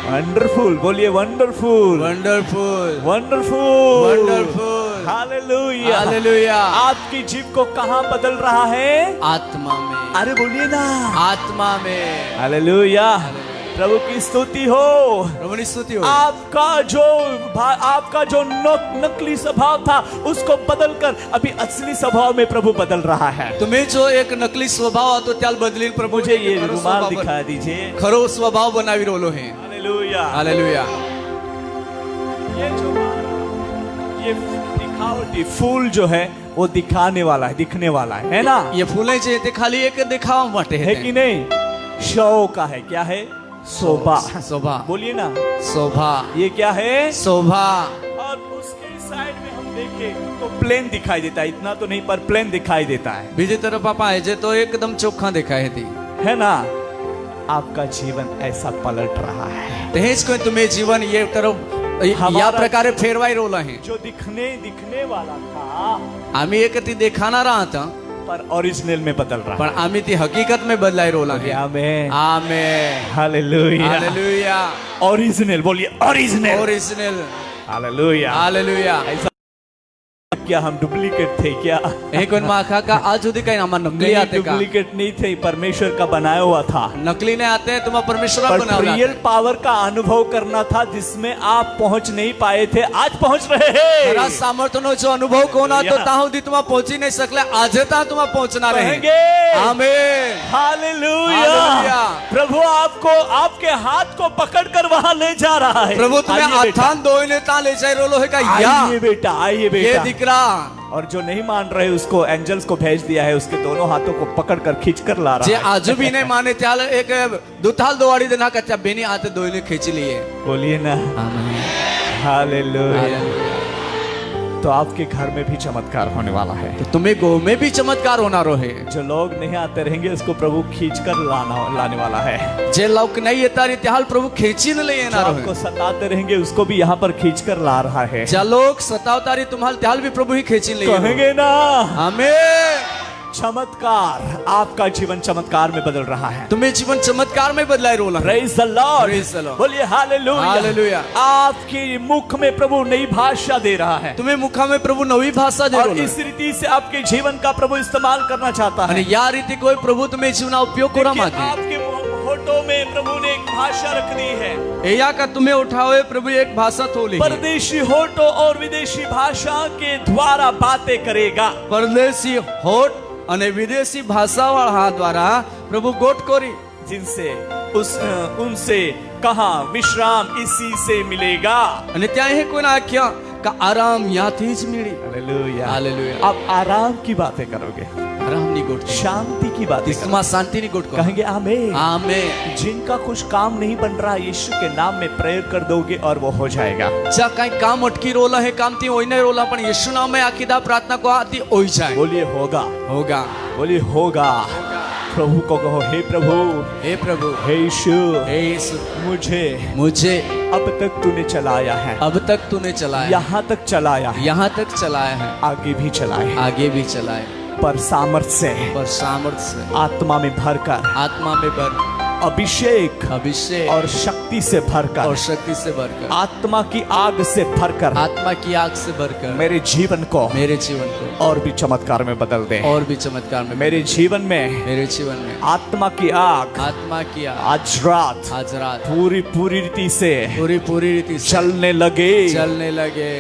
वंडरफुल बोलिए, wonderful, wonderful, wonderful, wonderful. Hallelujah, hallelujah. आपकी जीव को कहाँ बदल रहा है? आत्मा में। अरे बोलिए ना, आत्मा में। हालेलुया। प्रभु की स्तुति हो। प्रभु की स्तुति हो। आपका जो नकली स्वभाव था उसको बदलकर अभी असली स्वभाव में प्रभु बदल रहा है। तुम्हें जो एक नकली स्वभाव तो त्याल बदली प्रभु मुझे ये रुमाल दिखा दीजिए। खरो स्वभाव बनावी रोलो है। Hallelujah, hallelujah. ये जो ये दिखावटी फूल जो है वो दिखाने वाला है, दिखने वाला है ना? ये फूलें जो खाली एक दिखावा मटे है कि नहीं? शो का है। क्या है? शोभा। शोभा। बोलिए ना, शोभा। ये क्या है? शोभा। और उसके साइड में हम देखें तो प्लेन दिखाई देता है, इतना तो नहीं पर प्लेन दिखाई देता है। बीजी तरफ आप आए जे तो एकदम चोखा दिखाई थी, है ना? आपका जीवन ऐसा पलट रहा है। तेज को तुम्हें जीवन ये तरफ या हमारा प्रकारे फेरवाई रोल है जो दिखने वाला था, आम्ही एक ती देखाना रहा था पर ओरिजिनल में बदल रहा पण आम्ही ती हकीकत में बदलाई रोल है। आमेन, आमेन, हालेलुया, हालेलुया। ओरिजिनल बोलिए, ओरिजिनल, ओरिजिनल, हालेलुया, हालेलुया। ऐसा क्या हम डुप्लीकेट थे क्या? एक कोण माखा का आज સુધી કઈ આમાં નકલી આતે का? डुप्लीकेट नहीं थे, परमेश्वर का बनाया हुआ था। नकली नहीं आते हैं, तुम्हें परमेश्वर पर बनाया रियल पावर का अनुभव करना था जिसमें आप पहुंच नहीं पाए थे, आज पहुंच रहे हैं। खरा सामर्थ्यનો जो अनुभव कोना तो ता સુધી तुम्हें पहुंची नहीं सकले, આજે ता तुम्हें पहुंचना रहेंगे। आमीन, हालेलुया। हालेलुया। प्रभु आपको आपके हाथ को पकड़कर वहां ले जा रहा है। प्रभु तुम्हें आइए बेटा, आथान दोइने ता ले जाई रोलो है का या आइए बेटा, आइए ये बेटा। दिकरा। और जो नहीं मान रहे उसको एंजल्स को भेज दिया है, उसके दोनों हाथों को पकड़कर खींचकर ला जे रहा है। आजू भी नहीं माने त्याल एक दुताल दोवाड़ी देना कच्चा बेनी आते दोइने खींच लिए। बोलिए ना, आमीन, हालेलुया। हालेलुया। तो आपके घर में भी चमत्कार होने वाला है। तो तुम्हें गो में भी चमत्कार होना रोहे। जो लोग नहीं आते रहेंगे उसको प्रभु खींचकर लाने वाला है। जे लोग नहीं येता रे त्याल प्रभु खींची न ले जो येणार आपको सताते रहेंगे उसको भी यहाँ पर खींचकर ला रहा है। जे लोग सतावता रे तुम्हाल त्याल भी प्रभु ही खींची ले कहेंगे ना, आमीन। चमत्कार, आपका जीवन चमत्कार में बदल रहा है। तुम्हें जीवन चमत्कार में बदलाई रोला। Praise the Lord। Praise the Lord। बोलिए हालेलुया। हालेलुया। आपके मुख में प्रभु नई भाषा दे रहा है तुम्हें मुखा में प्रभु नवी भाषा दे और रोला। इस रीति से आपके जीवन का प्रभु इस्तेमाल करना चाहता है। आणि या रीति कोई प्रभु तुम्हें जीवना उपयोग करा देखिए, मागे। आपके होठों में प्रभु ने एक भाषा रख दी है। एया का तुम्हें उठावे प्रभु एक भाषा थोली। परदेशी होठों और विदेशी भाषा के द्वारा बातें करेगा। परदेशी होठ અને વિદેશી ભાષાવાળા દ્વારા પ્રભુ ગોટ કરી जिनसे उनसे कहा विश्राम इसी से मिलेगा। અને ત્યાં એ કોઈના આખ્યા का आराम याથી જ मिली। Hallelujah, hallelujah. आप आराम की बातें करोगे, आरामनी गोट शांति की बातें तिस्मा शांतिनी गोट कहेंगे। आमीन, आमीन। जिनका कुछ काम नहीं बन रहा, यीशु के नाम में प्रेयर कर दोगे और वो हो जाएगा। जा काई काम अटकी रोला है काम ती ओई नहीं रोला पण यीशु नाम में आकीदा प्रार्थना को आती ओई जाए। बोलिए होगा, होगा, बोलिए होगा। प्रभु को कहो, हे प्रभु, हे प्रभु, हे यीशु, हे यीशु, मुझे अब तक तूने चलाया है, अब तक तूने चलाया, यहाँ तक चलाया है, यहाँ तक चलाया है, आगे भी चलाए, आगे भी चलाए, पर सामर्थ्य से, पर सामर्थ्य से, आत्मा में भरकर, आत्मा में भर, अभिषेक अभिषेक और शक्ति से भरकर, और शक्ति से भरकर, आत्मा की आग से भरकर, आत्मा की आग से भरकर मेरे जीवन को और भी चमत्कार में बदल दे। और भी चमत्कार में मेरे जीवन में, मेरे जीवन में आत्मा की आग, आत्मा की आग आज रात पूरी रीति से रीति से चलने लगे।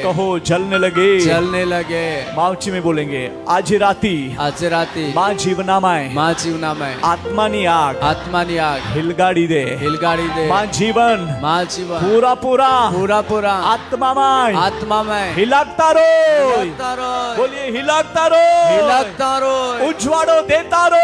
कहो जलने लगे। मावची में बोलेंगे, आज राती माँ जीवनामय आत्मानी आग हिलगाड़ी दे माँ जीवन पूरा आत्मा में हिलाकता रो। बोलिए हिलाकता रो, उज्वाड़ो देता रो।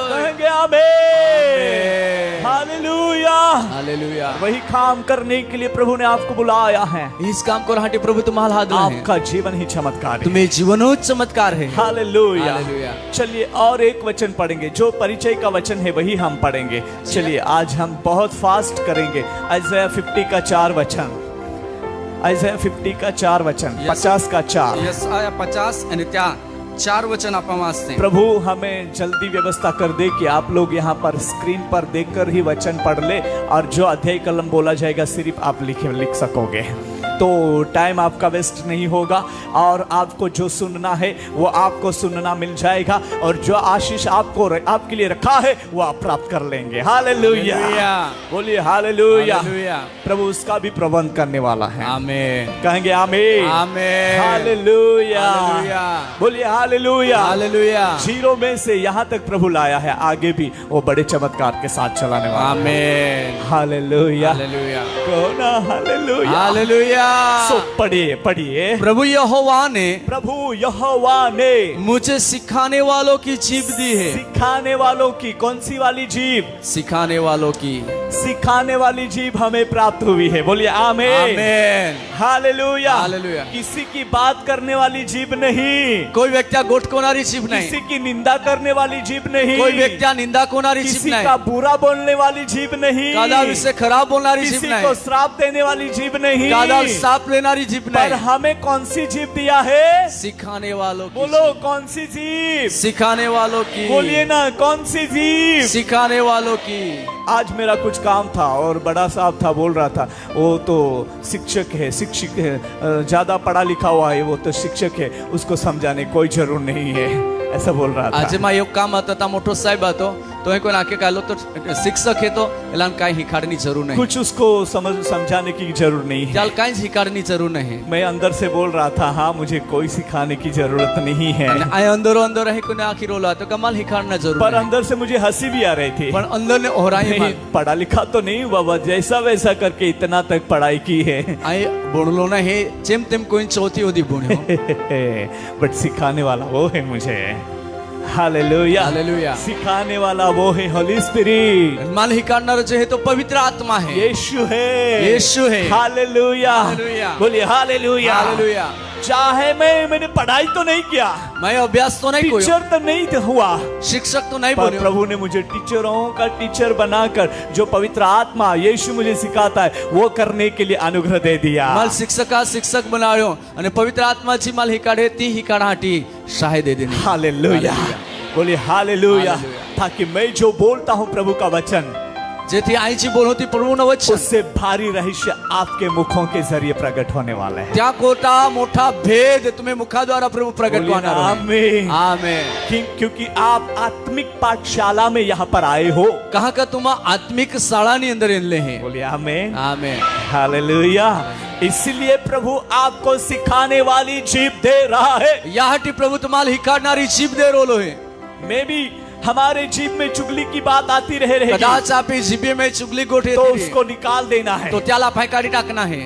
कहेंगे आमीन, हालेलुया। हालेलुया। वही काम करने के लिए प्रभु ने आपको बुलाया है। इस काम को राहटी प्रभु तुम्हारा हाथ में है। आपका जीवन ही चमत्कार है। तुम्हें जीवनो चमत्कार है। हालेलुया। हालेलुया। चलिए और एक वचन पढ़ेंगे, जो परिचय का वचन है वही हम पढ़ेंगे। चलिए आज हम बहुत फास्ट करेंगे। Isaiah 50 का 4 वचन, Isaiah 50 का 4 वचन, 50 का 4। यशाया 50 અને ત્યાં 4 वचन आपा वास्ते। प्रभु हमें जल्दी व्यवस्था कर दे कि आप लोग यहाँ पर स्क्रीन पर देखकर ही वचन पढ़ ले, और जो अध्याय कलम बोला जाएगा सिर्फ आप लिख सकोगे, तो टाइम आपका वेस्ट नहीं होगा और आपको जो सुनना है वो आपको सुनना मिल जाएगा, और जो आशीष आपके लिए रखा है वो आप प्राप्त कर लेंगे। हालेलुया। बोलिए हालेलुया। प्रभु उसका भी प्रबंध करने वाला है। आमीन। कहेंगे आमीन, आमीन। हालेलुया। बोलिए हालेलुया। हालेलुया। जीरो में से यहाँ तक प्रभु लाया है, आगे भी वो बड़े चमत्कार के साथ चलाने वाला। आमीन। हालेलुया। हालेलुया। कहो ना हालेलुया। हालेलुया। सो पढ़िए पढ़िए। प्रभु यहोवा ने प्रभु यहोवा ने मुझे सिखाने वालों की जीभ दी है। सिखाने वालों की, कौन सी वाली जीभ? सिखाने वालों की, सिखाने वाली जीभ हमें प्राप्त हुई है। बोलिए आमीन आमेन, हालेलुया। हालेलुया। किसी की बात करने वाली जीभ नहीं, कोई व्यक्ति गोट कोनारी जीभ नहीं, किसी की निंदा करने वाली जीभ नहीं, कोई व्यक्ति निंदा कोनारी जीभ किसी नहीं, का बुरा बोलने वाली जीभ नहीं, कादा विषय खराब बोलनारी जीभ किसी नहीं, को श्राप देने वाली जीभ नहीं, कादा साप लेनारी जीभ पर नहीं। हमें कौन सी जीभ दिया है? सिखाने वालों की, बोलो कौन सी जीभ? सिखाने वालों की, बोलिए ना कौन सी जीभ? सिखाने वालों की। आज मेरा कुछ काम था और बड़ा साहब था, बोल रहा था वो तो शिक्षक है, शिक्षक है, ज्यादा पढ़ा लिखा हुआ है, वो तो शिक्षक है, उसको समझाने कोई जरूर नहीं है, ऐसा बोल रहा था। આજે માં એક કામ હતો, તા મોટો સાહેબ હતો, તો એ કોઈ નાકે કાલો તો શિક્ષક હે તો એલાન કાઈ હિખાડની જરૂર નહીં, कुछ उसको समझाने की जरूर नहीं है। ચાલ કાઈ જ હિખાડની જરૂર નહીં। मैं अंदर से बोल रहा था हाँ मुझे कोई सिखाने की जरूरत नहीं है, અને આ અંદરો અંદર રહે કોને આખી રોલા તો કમાલ હિખાડના જરૂર पर નહીં। अंदर से मुझे हंसी भी आ रही थी। પણ અંદર ने ઓહરાઈ नहीं, માં पढ़ा लिखा तो नहीं बाबा, जैसा वैसा करके इतना तक पढ़ाई की है આ ભણલો ના હે જેમ તેમ કોઈ ચોથી ઓધી ભણ્યો। बट सिखाने वाला वो है मुझे। Hallelujah, hallelujah. सिखाने वाला वो है होली स्पिरिट, માલ હિખાડનારો જે હે તો પવિત્ર આત્મા હે, यीशु है, यीशु है। Hallelujah, hallelujah. बोलिए हालेलुया। हालेलुया। चाहे मैंने पढ़ाई तो नहीं किया, मैं अभ्यास तो नहीं कोई, टीचर तो नहीं हुआ, शिक्षक तो नहीं पर बनो, प्रभु ने मुझे टीचरों का टीचर बनाकर जो पवित्र आत्मा यीशु मुझे सिखाता है वो करने के लिए अनुग्रह दे दिया। માલ શિક્ષકા શિક્ષક બનાવ્યો અને પવિત્ર આત્માજી માલ હિકાડે તી હિકાડાટી સહાય દે દેની। हालेलुया, बोलिए हालेलुया। हालेलुया। ताकि मैं जो बोलता हूँ प्रभु का वचन, જેથી આઈची બોલોતી પ્રભુનો વચન, उससे भारी रहस्य आपके मुखों के जरिए प्रकट होने वाला है। ત્યાં કોટા મોટા ભેદ તમે મુખા દ્વારા પ્રભુ પ્રગટ बोलिए ना કરવાના રહે। आमीन। आमेन। क्योंकि आप आत्मिक पाठशाला में यहाँ पर आए हो। कहा का तुम आत्मिक शाळाની અંદર એનલે હે। बोलिए आमीन, आमेन, हालेलुया। इसलिए प्रभु आपको सिखाने वाली जीभ दे रहा है। याहटी प्रभु तुम्हाल हिकाडनारी जीभ दे रोलो है। मैं भी हमारे जीभ में चुगली की बात आती रहेगी कदाच आपी जीभे में चुगली गोठे तो उसको निकाल देना है। तो त्याला फायकाडी टाकना है,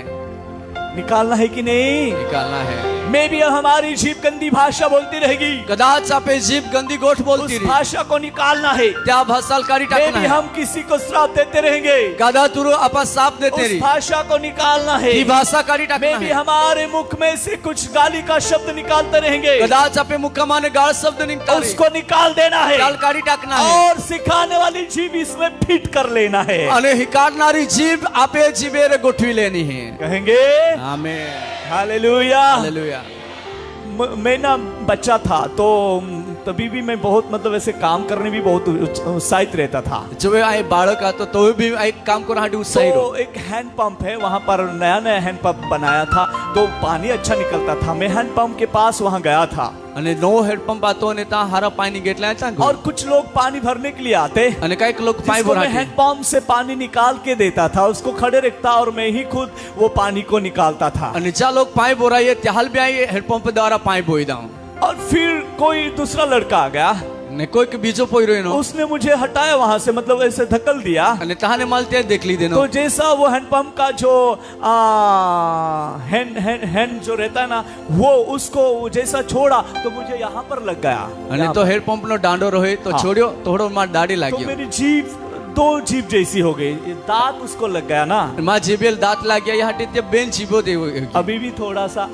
निकालना है कि नहीं? निकालना है। मैं भी हमारी जीभ गंदी भाषा बोलती रहेगी, कदाच आपे जीभ गंदी गोठ बोलती उस रही, भाषा को निकालना है। त्या भाषाल काडी मैं टाकना भी है। हम किसी को श्राप देते रहेंगे, कदा तुरु आपा साप देते उस रही, भाषा को निकालना है। की भाषा काडी टाकना मैं भी है। हमारे मुख में से कुछ गाली का शब्द निकालते रहेंगे, कदाच आपे मुक्कामाने गाळ शब्द निघता रही, उसको निकाल देना है गाळ काडी टाकना है। और सिखाने वाली जीभ इसमें फिट कर लेना है। અને हिकाडनारी जीभ आपे जीभे रे गोठवी लेनी है। कहेंगे आमेन, हालेलुया। हालेलुया। मैं ना बच्चा था तो तभी भी मैं बहुत मतलब ऐसे काम करने भी बहुत उत्साहित रहता था। जो आए बाळक आता तो भी एक काम को राहटी उत्साही तो रो। एक हैंड पंप है वहां पर, नया नया हैंड पंप बनाया था तो पानी अच्छा निकलता था। मैं हैंड पंप के पास वहां गया था અને નો હેડપંપ આતો ને તા હારા પાણી ગેટલા હતા और कुछ लोग पानी भरने के लिए आते, અને કઈક લોક પાઈ जिसको मैं ભરાતી हैंड पंप से पानी निकाल के देता था, उसको खड़े रखता और मैं ही खुद वो पानी को निकालता था। અને જ્યાં લોક પાઈ બોરાઈએ ત્યાલ બી આઈ હેડપંપ દ્વારા પાઈ બોઈ દાઉં और फिर कोई दूसरा लड़का आ गया, ને કોઈક બીજો પોઈરો એનો उसने मुझे हटाया वहां से, मतलब ऐसे धक्कल दिया। અને તાને માલ ત્યાં દેખ લી દેનો तो जैसा वो हैंडपंप का जो हैंड जो रहता है ना, वो उसको जैसा छोड़ा तो मुझे यहाँ पर लग गया। અને તો હેડપંપ નો દાંડો રહે તો हाँ। છોડ્યો થોડો માર દાડી तो લાગ્યો मेरी जीभ दो जीभ जैसी हो गई, दांत उसको लग गया ना। માર જીભેલ દાંત લાગ્યા યા હટી તે બેન જીભો દેવો अभी भी थोड़ा सा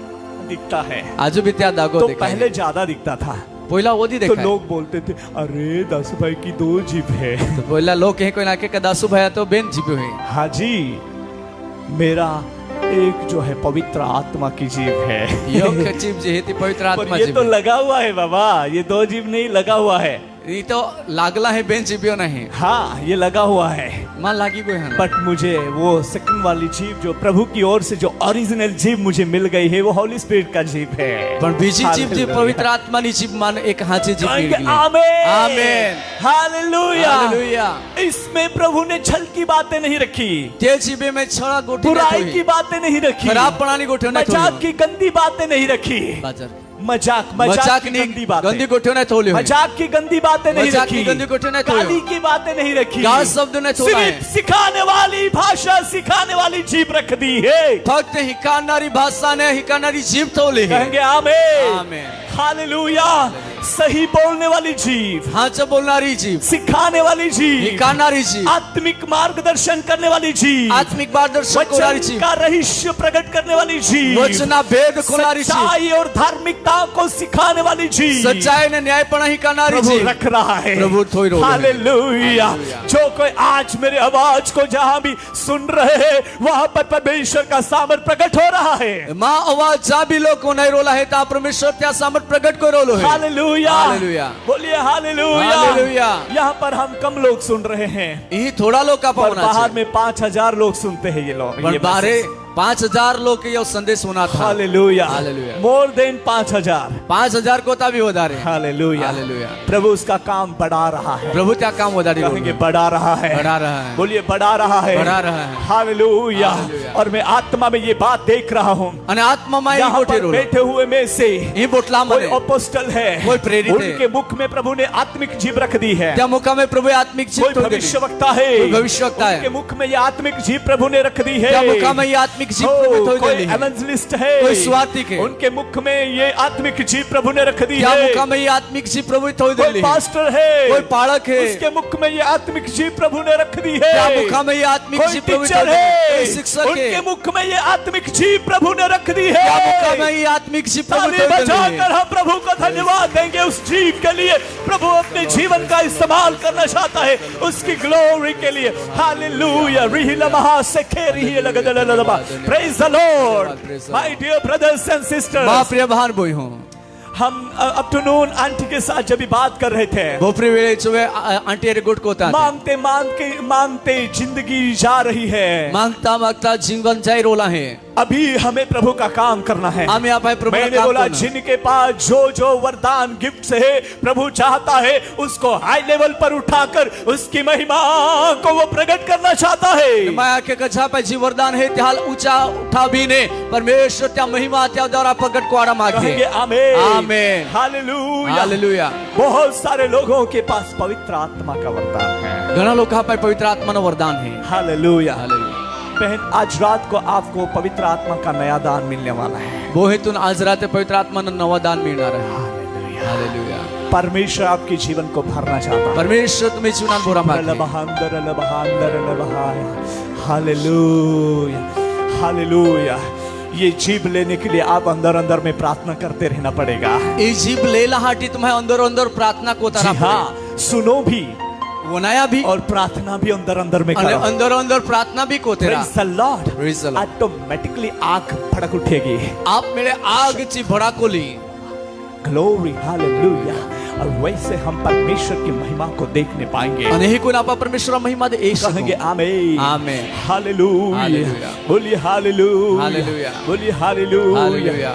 दिखता है, આજુ બી ત્યાં દાગો तो દેખાય पहले ज्यादा दिखता था। પોઈલા ઓધી तो દેખાય लोग बोलते थे अरे दासू भाई की दो जीभ है। તો પોઈલા લોક કહે કોઈ નાકે કે દાસુ ભાઈ તો બેન જીભો હે। हाँ जी, मेरा एक जो है पवित्र आत्मा की जीभ है। योग जीभ जे हेती पवित्र पर आत्मा ये जीभ तो लगा हुआ है बाबा, ये दो जीभ नहीं लगा हुआ है। ये तो लागला है बेन जीभ्यो नहीं हाँ ये लगा हुआ है, मां लागी कोई हन बट मुझे वो सेकंड वाली जीभ जो प्रभु की ओर से जो ओरिजिनल जीभ मुझे मिल गई है वो होली स्पिरिट का जीभ है। पण बीजी जीभ जी हालेलुया। पवित्र आत्मा नी जीभ मान एक हाची जीभ मिल गई। आमेन आमेन, हालेलुया। हालेलुया। इसमें प्रभु ने छल की बातें नहीं रखी, ते जीभे में छळा गोठी बुराई नहीं की बातें नहीं रखी, खराबपणानी गोठी नहीं मजाक की गंदी बातें नहीं रखी। बाजार मजाक मजाक की नहीं गंदी बातें, गंदी गोठियों ने थोली मजाक की गंदी बातें नहीं मजाक की रखी, गंदी गोठियों ने थोली गाली की बातें नहीं रखी, गाल शब्द ने थोला है, सिर्फ सिखाने वाली भाषा, सिखाने वाली जीभ रख दी है। फक्त हिकानारी भाषा ने हिकानारी जीभ थोली है। कहेंगे आमीन, आमीन, हालेलुया। सही बोलने वाली जीभ, हाँ बोलनारी जीभ, सिखाने वाली जीभ, हिकानारी जीभ, आत्मिक मार्गदर्शन करने वाली जीभ, आत्मिक मार्गदर्शन करने वचन जीभ, का रहस्य प्रकट करने वाली जीभ, वचना भेद खोलारी जीभ, सच्चाई और धार्मिकता को सिखाने वाली जीभ, सच्चाई ने न्यायपना हिकानारी प्रभु जीभ रख रहा है। प्रभु थोई रो हालेलुया। जो कोई आज मेरे आवाज को जहां भी सुन रहे हैं वहां पर परमेश्वर का सामर्थ प्रकट हो रहा है। माँ आवाज जा भी लोग को नहीं रोला है ता परमेश्वर त्या सामर्थ प्रकट को रोलो है। हालेलुया, हालेलुया, बोलिए हालेलुया। हालेलुया। यहाँ पर हम कम लोग सुन रहे हैं, यही थोड़ा लोग का पर पावना बाहर में 5000 लोग सुनते हैं ये लोग, ये बारे 5000 लोग के ये संदेश सुना था। Hallelujah, hallelujah. मोर देन 5000 5000 को ता भी वधारे। Hallelujah, hallelujah. प्रभु उसका काम बढ़ा रहा है। प्रभु क्या काम वधारी कहेंगे बढ़ा रहा है, बढ़ा रहा है, बोलिए बढ़ा रहा है, बढ़ा रहा है। हालेलुया। हालेलुया। और मैं आत्मा में ये बात देख रहा हूँ, अने आत्मा में यहाँ गोटे पर रोलो बैठे हुए में से ये बोटला कोई मने अपोस्टल है, कोई प्रेरित है, उनके मुख में प्रभु ने आत्मिक जीभ रख दी है। त्या मुका में प्रभु आत्मिक जीभ कोई तो भविष्यवक्ता है, कोई भविष्यवक्ता है, उनके मुख में ये आत्मिक जीभ प्रभु ने रख दी है। त्या मुका में ये आत्मिक जीभ प्रभु तो कोई दे दी एवेंजलिस्ट है, कोई स्वार्थिक है, उनके मुख में ये आत्मिक जीभ प्रभु ने रख दी त्या है। मुका में ये आत्मिक जीभ प्रभु तो दे कोई दी पास्टर है, कोई पालक है, उसके मुख में ये आत्मिक जीभ प्रभु ने रख दी है। त्या मुका में ये आत्मिक कोई जीभ प्रभु तो टीचर दे दी है, कोई शिक्षक उनके है, मुख में ये आत्मिक जीभ प्रभु ने रख दी है। त्या मुका में ये आत्मिक जीभ प्रभु ताली तो दे दी बजाकर हम प्रभु को धन्यवाद देंगे उस जीव के लिए। प्रभु अपने जीवन का इस्तेमाल करना चाहता है उसकी ग्लोरी के लिए। Hallelujah. Praise the Lord my dear brothers and sisters. मां प्रिय बहन बोई हूं, हम आफ्टरनून आंटी के साथ जब भी बात कर रहे थे, बोपरी वेळे चुवे आंटी अरे गुट कोता मांगते मांगते जिंदगी जा रही है, मांगता मांगता जीवन जाई रोला है। अभी हमें प्रभु का काम करना है। हम यहाँ पे प्रभु का मैंने काम बोला करना। जिनके पास जो जो वरदान गिफ्ट है प्रभु चाहता है उसको हाई लेवल पर उठाकर उसकी महिमा को वो प्रकट करना चाहता है। माया के कछा पे जी वरदान है त्याल ऊंचा उठा भी ने परमेश्वर त्या महिमा त्या द्वारा प्रकट को आड़ा मांगे। कहेंगे आमीन, आमीन, हालेलुया, हालेलुया। बहुत सारे लोगों के पास पवित्र आत्मा का वरदान है। घना लोग पे पवित्र आत्मा नो वरदान है। हालेलुया। हालेलुया। बहन, आज रात को आपको पवित्र आत्मा का नया दान मिलने वाला है। वो हेतुन आज रात पवित्र आत्मा नो नवा दान मिलणार है। हालेलुया। हालेलुया। परमेश्वर आपके जीवन को भरना चाहता है। परमेश्वर तुम्हें जीवन भरा मांगे। Hallelujah, hallelujah. ये जीभ लेने के लिए आप अंदर अंदर में प्रार्थना करते रहना पड़ेगा। ये जीभ लेला हाटी तुम्हें अंदर अंदर प्रार्थना को तारा। हाँ, सुनो भी, वनाया भी और प्रार्थना भी अंदर अंदर में करो। अंदर अंदर प्रार्थना भी को तेरा। Praise the Lord। Praise the Lord। Automatically आग भड़क उठेगी। आप मेरे आग ची भड़ाकोली। Glory, hallelujah. और वैसे हम परमेश्वर की महिमा को देखने पाएंगे। अनेही कोण आपा परमेश्वर महिमा दे एक कहेंगे आमीन, आमीन, हालेलुया, हालेलुया। बोलिए हालेलुया, हालेलुया, बोलिए हालेलुया, हालेलुया,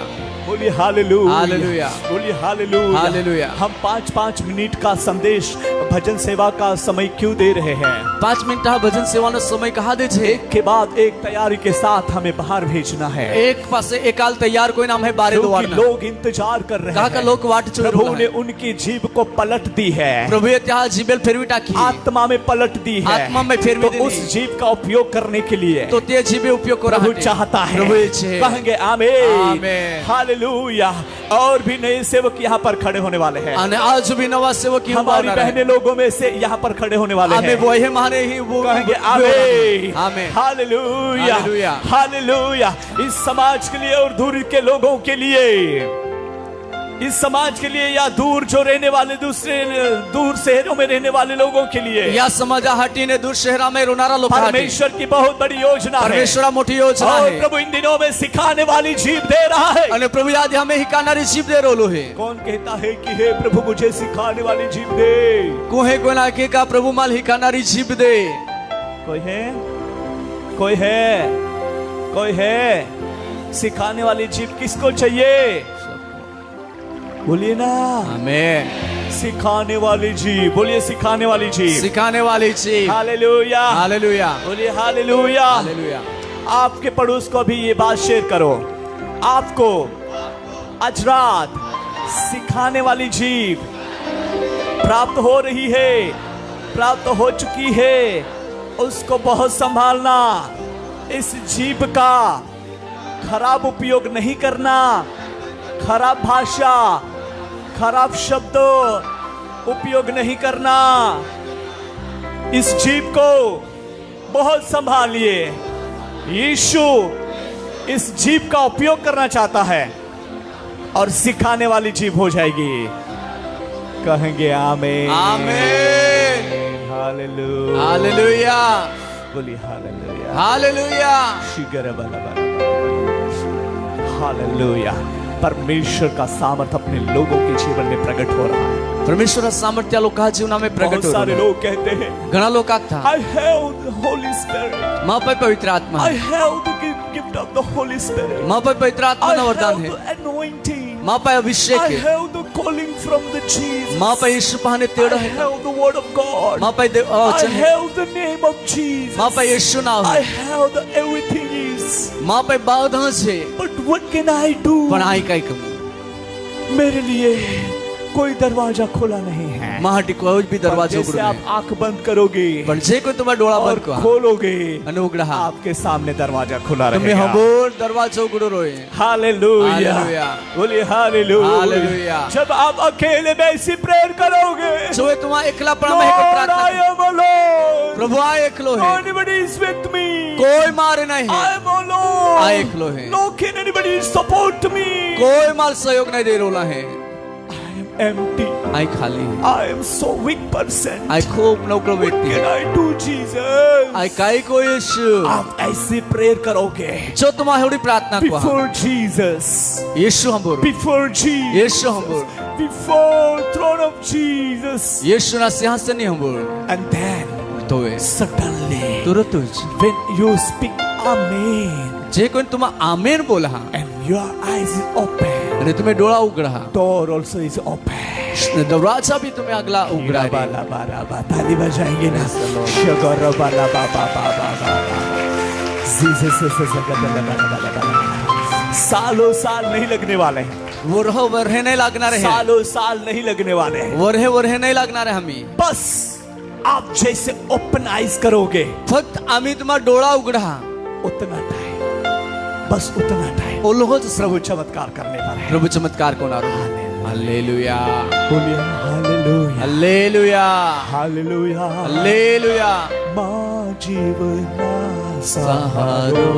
बोलिए हालेलुया, हालेलुया, बोलिए हालेलुया, हालेलुया। हम 5-5 मिनट का संदेश भजन सेवा का समय क्यों दे रहे हैं? 5 मिनट हा भजन सेवा नो समय कहा दे छे। एक के बाद एक तैयारी के साथ हमें बाहर भेजना है। एक पासे एकाल तैयार कोई नाम है बारे क्योंकि द्वार लोग इंतजार कर रहे कहा का हैं। लोग वाट चोर प्रभु ने उनकी जीभ को पलट दी है। प्रभु ये त्या जीबेल फेरवी टाकी आत्मा में पलट दी है। आत्मा में फेरवी तो दी। उस जीभ का उपयोग करने के लिए तो ते जीबे उपयोग को प्रभु रहा चाहता है। प्रभु इच्छे कहेंगे आमीन, आमीन, हालेलुया। और भी नए सेवक यहाँ पर खड़े होने वाले हैं। अने आज भी नवा सेवक की हमारी बहनें लोगों में से यहाँ पर खड़े होने वाले हमें हैं। वो है माने ही वो कहेंगे आमीन, आमीन, हालेलुया, हालेलुया, हालेलुया। इस समाज के लिए और दूर के लोगों के लिए, इस समाज के लिए या दूर जो रहने वाले दूर शहरों में रहने वाले लोगों के लिए, या समाजा हाटी ने दूर शहरा में रोनारा लोग परमेश्वर की बहुत बड़ी योजना है। परमेश्वर मोटी योजना और है। प्रभु इन दिनों में सिखाने वाली जीभ दे रहा है। अने प्रभु याद हमें हिकानारी जीभ दे रोलो है। कौन कहता है कि हे प्रभु मुझे सिखाने वाली जीभ दे? कोहे कोना के का प्रभु माल हिकानारी जीभ दे। कोई है, कोई है, कोई है? सिखाने वाली जीभ किसको चाहिए? बोलिए ना, आमीन। सिखाने वाली जीभ, बोलिए सिखाने वाली जीभ, सिखाने वाली जीभ। हालेलुया, हालेलुया, बोलिए हालेलुया, हालेलुया। आपके पड़ोस को भी ये बात शेयर करो। आपको आज रात सिखाने वाली जीभ प्राप्त हो रही है, प्राप्त हो चुकी है, उसको बहुत संभालना। इस जीभ का खराब उपयोग नहीं करना, खराब भाषा, खराब शब्द उपयोग नहीं करना। इस जीभ को बहुत संभालिए। यीशु इस जीभ का उपयोग करना चाहता है और सिखाने वाली जीभ हो जाएगी। कहेंगे आमीन आमीन। Hallelujah hallelujah. बोलिए हालेलुया हालेलुया। हालेलुया। परमेश्वर का सामर्थ अपने लोगों के जीवन में प्रकट हो रहा है। परमेश्वर सामर्थ्य लोका जीवनामध्ये प्रकट बहुत हो सारे लोग कहते हैं घणा लोक था I have the Holy Spirit. मां पर पवित्र आत्मा I have the gift of the Holy Spirit. मां पर पवित्र आत्मा I का वरदान have है, the anointing. मां पर अभिषेक I है, have the calling from the Jesus. मां पर यीशु पाहने I तेड़ है, have the word of God. मां पर I वचन है, have the name of Jesus. मां पर यीशु नाम I है, have the everything is. मां पर बाधा है। But what can I do? पण आई काय करू? मेरे लिए कोई दरवाजा खुला नहीं है। महाटी कोई भी दरवाजा जैसे उघडू आप नये, आंख बंद करोगे पण जे कोई तुम्हारा डोळा और बंद करा खोलोगे आणि उघडा आपके सामने दरवाजा खुला तुम्ही रहेगा। हमोर दरवाजा उघडू रोय। Hallelujah hallelujah. बोलिए हालेलुया। हालेलुया। जब आप अकेले में ऐसी प्रेयर करोगे जो तुम्हा एकला पण में Lord, प्रार्थना I am alone. प्रभु आ एकलो है, Nobody is with me. कोई मारे नहीं I है, am alone. आ एकलो है, No can anybody support me. कोई माल सहयोग नहीं दे रोला है, I am empty. आई खाली है, I am so weak person. आई खूब नौकर What व्यक्ति can है, I do, Jesus? आई काई को यीशु आप ऐसे प्रेयर करोगे जो तुम्हारी एवढी प्रार्थना को before Jesus. यीशु हम बोल Before Jesus. यीशु हम बोल Before throne of Jesus. यीशु ना सिंहासन हम बोल And then तो वे suddenly तुरंत when you speak Amen जे कोण तुम्हा आमेन बोला and your eyes is open, आणि तुम्ही डोळा उघडा, door also is open. दरवाजा भी तुम्हें अगला उघडा है। बाला बाला बा ताली बजाएंगे ना। शगर बाला बा बा बा बा बा सालों साल नहीं लगने वाले हैं, वरहे नहीं लागणार है, सालों साल नहीं लगने वाले हैं। वरहे नहीं लागणार है हमी। बस आप जैसे ओपन आईज करोगे फक्त आम्ही तुम्हाला डोळा उघडा, उतना टाइम, बस उतना टाइम ओलोच प्रभु चमत्कार करने पर है। प्रभु चमत्कार कोणार। हालेलुया बोलिए हालेलुया हालेलुया हालेलुया हालेलुया। माँ जीवना सहारो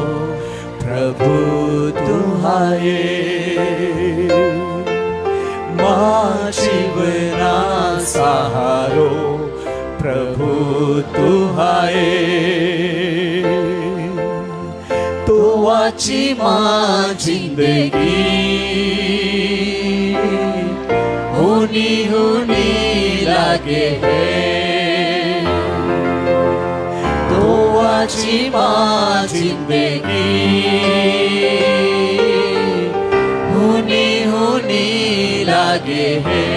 प्रभु तुम्हारे, माँ जीवना सहारो प्रभु तुम्हारे। तो वाची माँ जिंदगी होनी होनी लागे है, तो वाची माँ जिंदगी होनी होनी लागे है।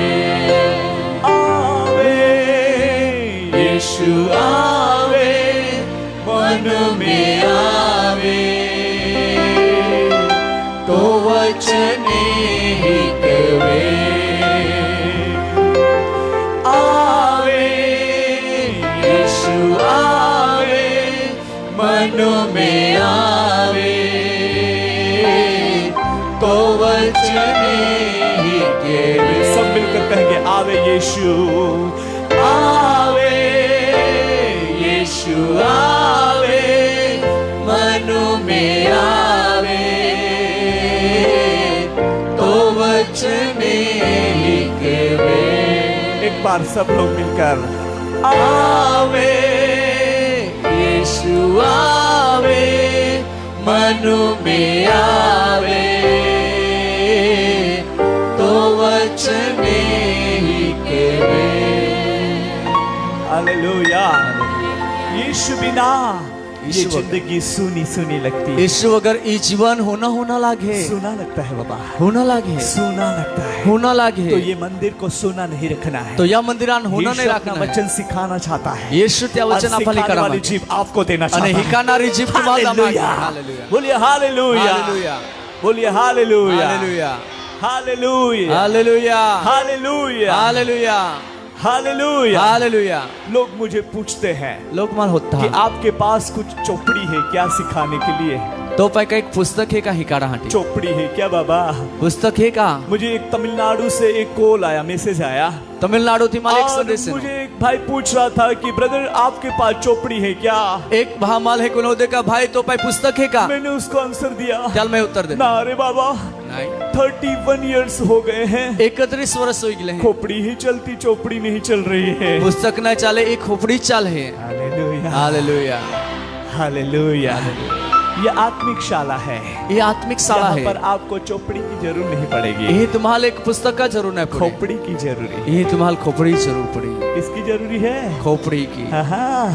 आवे यीशु आवे मन में आवे, तो वचन ही कवे। आवे यीशु आवे मन में आवे, तो वचन ही कवे। सब मिलकर कहेंगे आवे यीशु आवे यीशु आवे मन में आवे, तो वचन ही कवे। एक बार सब लोग मिलकर आवे यीशु आवे मन में आवे, तो वचन ही कवे। हालेलुया। यीशु बिना ये जिंदगी सुनी सुनी लगती है। यीशु अगर ई जीवन होना लागे, सुना लगता है बाबा, होना लागे, सुना लगता है, होना लागे, तो ये मंदिर को सुना नहीं रखना है। तो या मंदिरान होना नहीं यीशु अपना रखना है। वचन सिखाना चाहता है। यीशु त्या वचन और आपली सिखाने वाली करा जीव आपको देना चाहता आणि है। हिकाणारी जीभ तुम्हाला हालेलुया। हालेलुया बोलिए हालेलुया हालेलुया बोलिए hallelujah hallelujah hallelujah hallelujah hallelujah hallelujah hallelujah hallelujah. लोग मुझे पूछते हैं लोकमान होता कि आपके पास कुछ चोपड़ी है क्या सिखाने के लिए? तो पैका एक पुस्तक है का हिकाड़ा हाटी चोपड़ी है क्या बाबा? पुस्तक है का? मुझे एक तमिलनाडु से एक कॉल आया, मैसेज आया। तमिलनाडु थी मालिक और संदेश मुझे एक भाई पूछ रहा था कि ब्रदर आपके पास चोपड़ी है क्या? एक भामाल है कोनो देखा भाई तो पाई पुस्तक है का? मैंने उसको आंसर दिया, चल मैं उत्तर दे ना रे बाबा, नहीं 31 इयर्स हो गए हैं, 31 वर्ष हो गए हैं, खोपड़ी ही चलती चोपड़ी नहीं चल रही है। पुस्तक न चले एक खोपड़ी चल है। Hallelujah hallelujah hallelujah. ये आत्मिक शाला है, ये आत्मिक शाला यहाँ है। पर आपको चोपड़ी की जरूर नहीं पड़ेगी, ये तुम्हारे एक पुस्तक का जरूर नहीं पड़े, खोपड़ी की जरूरी है। ये तुम्हारे खोपड़ी जरूर पड़ी, किसकी जरूरी है? खोपड़ी की। हाँ,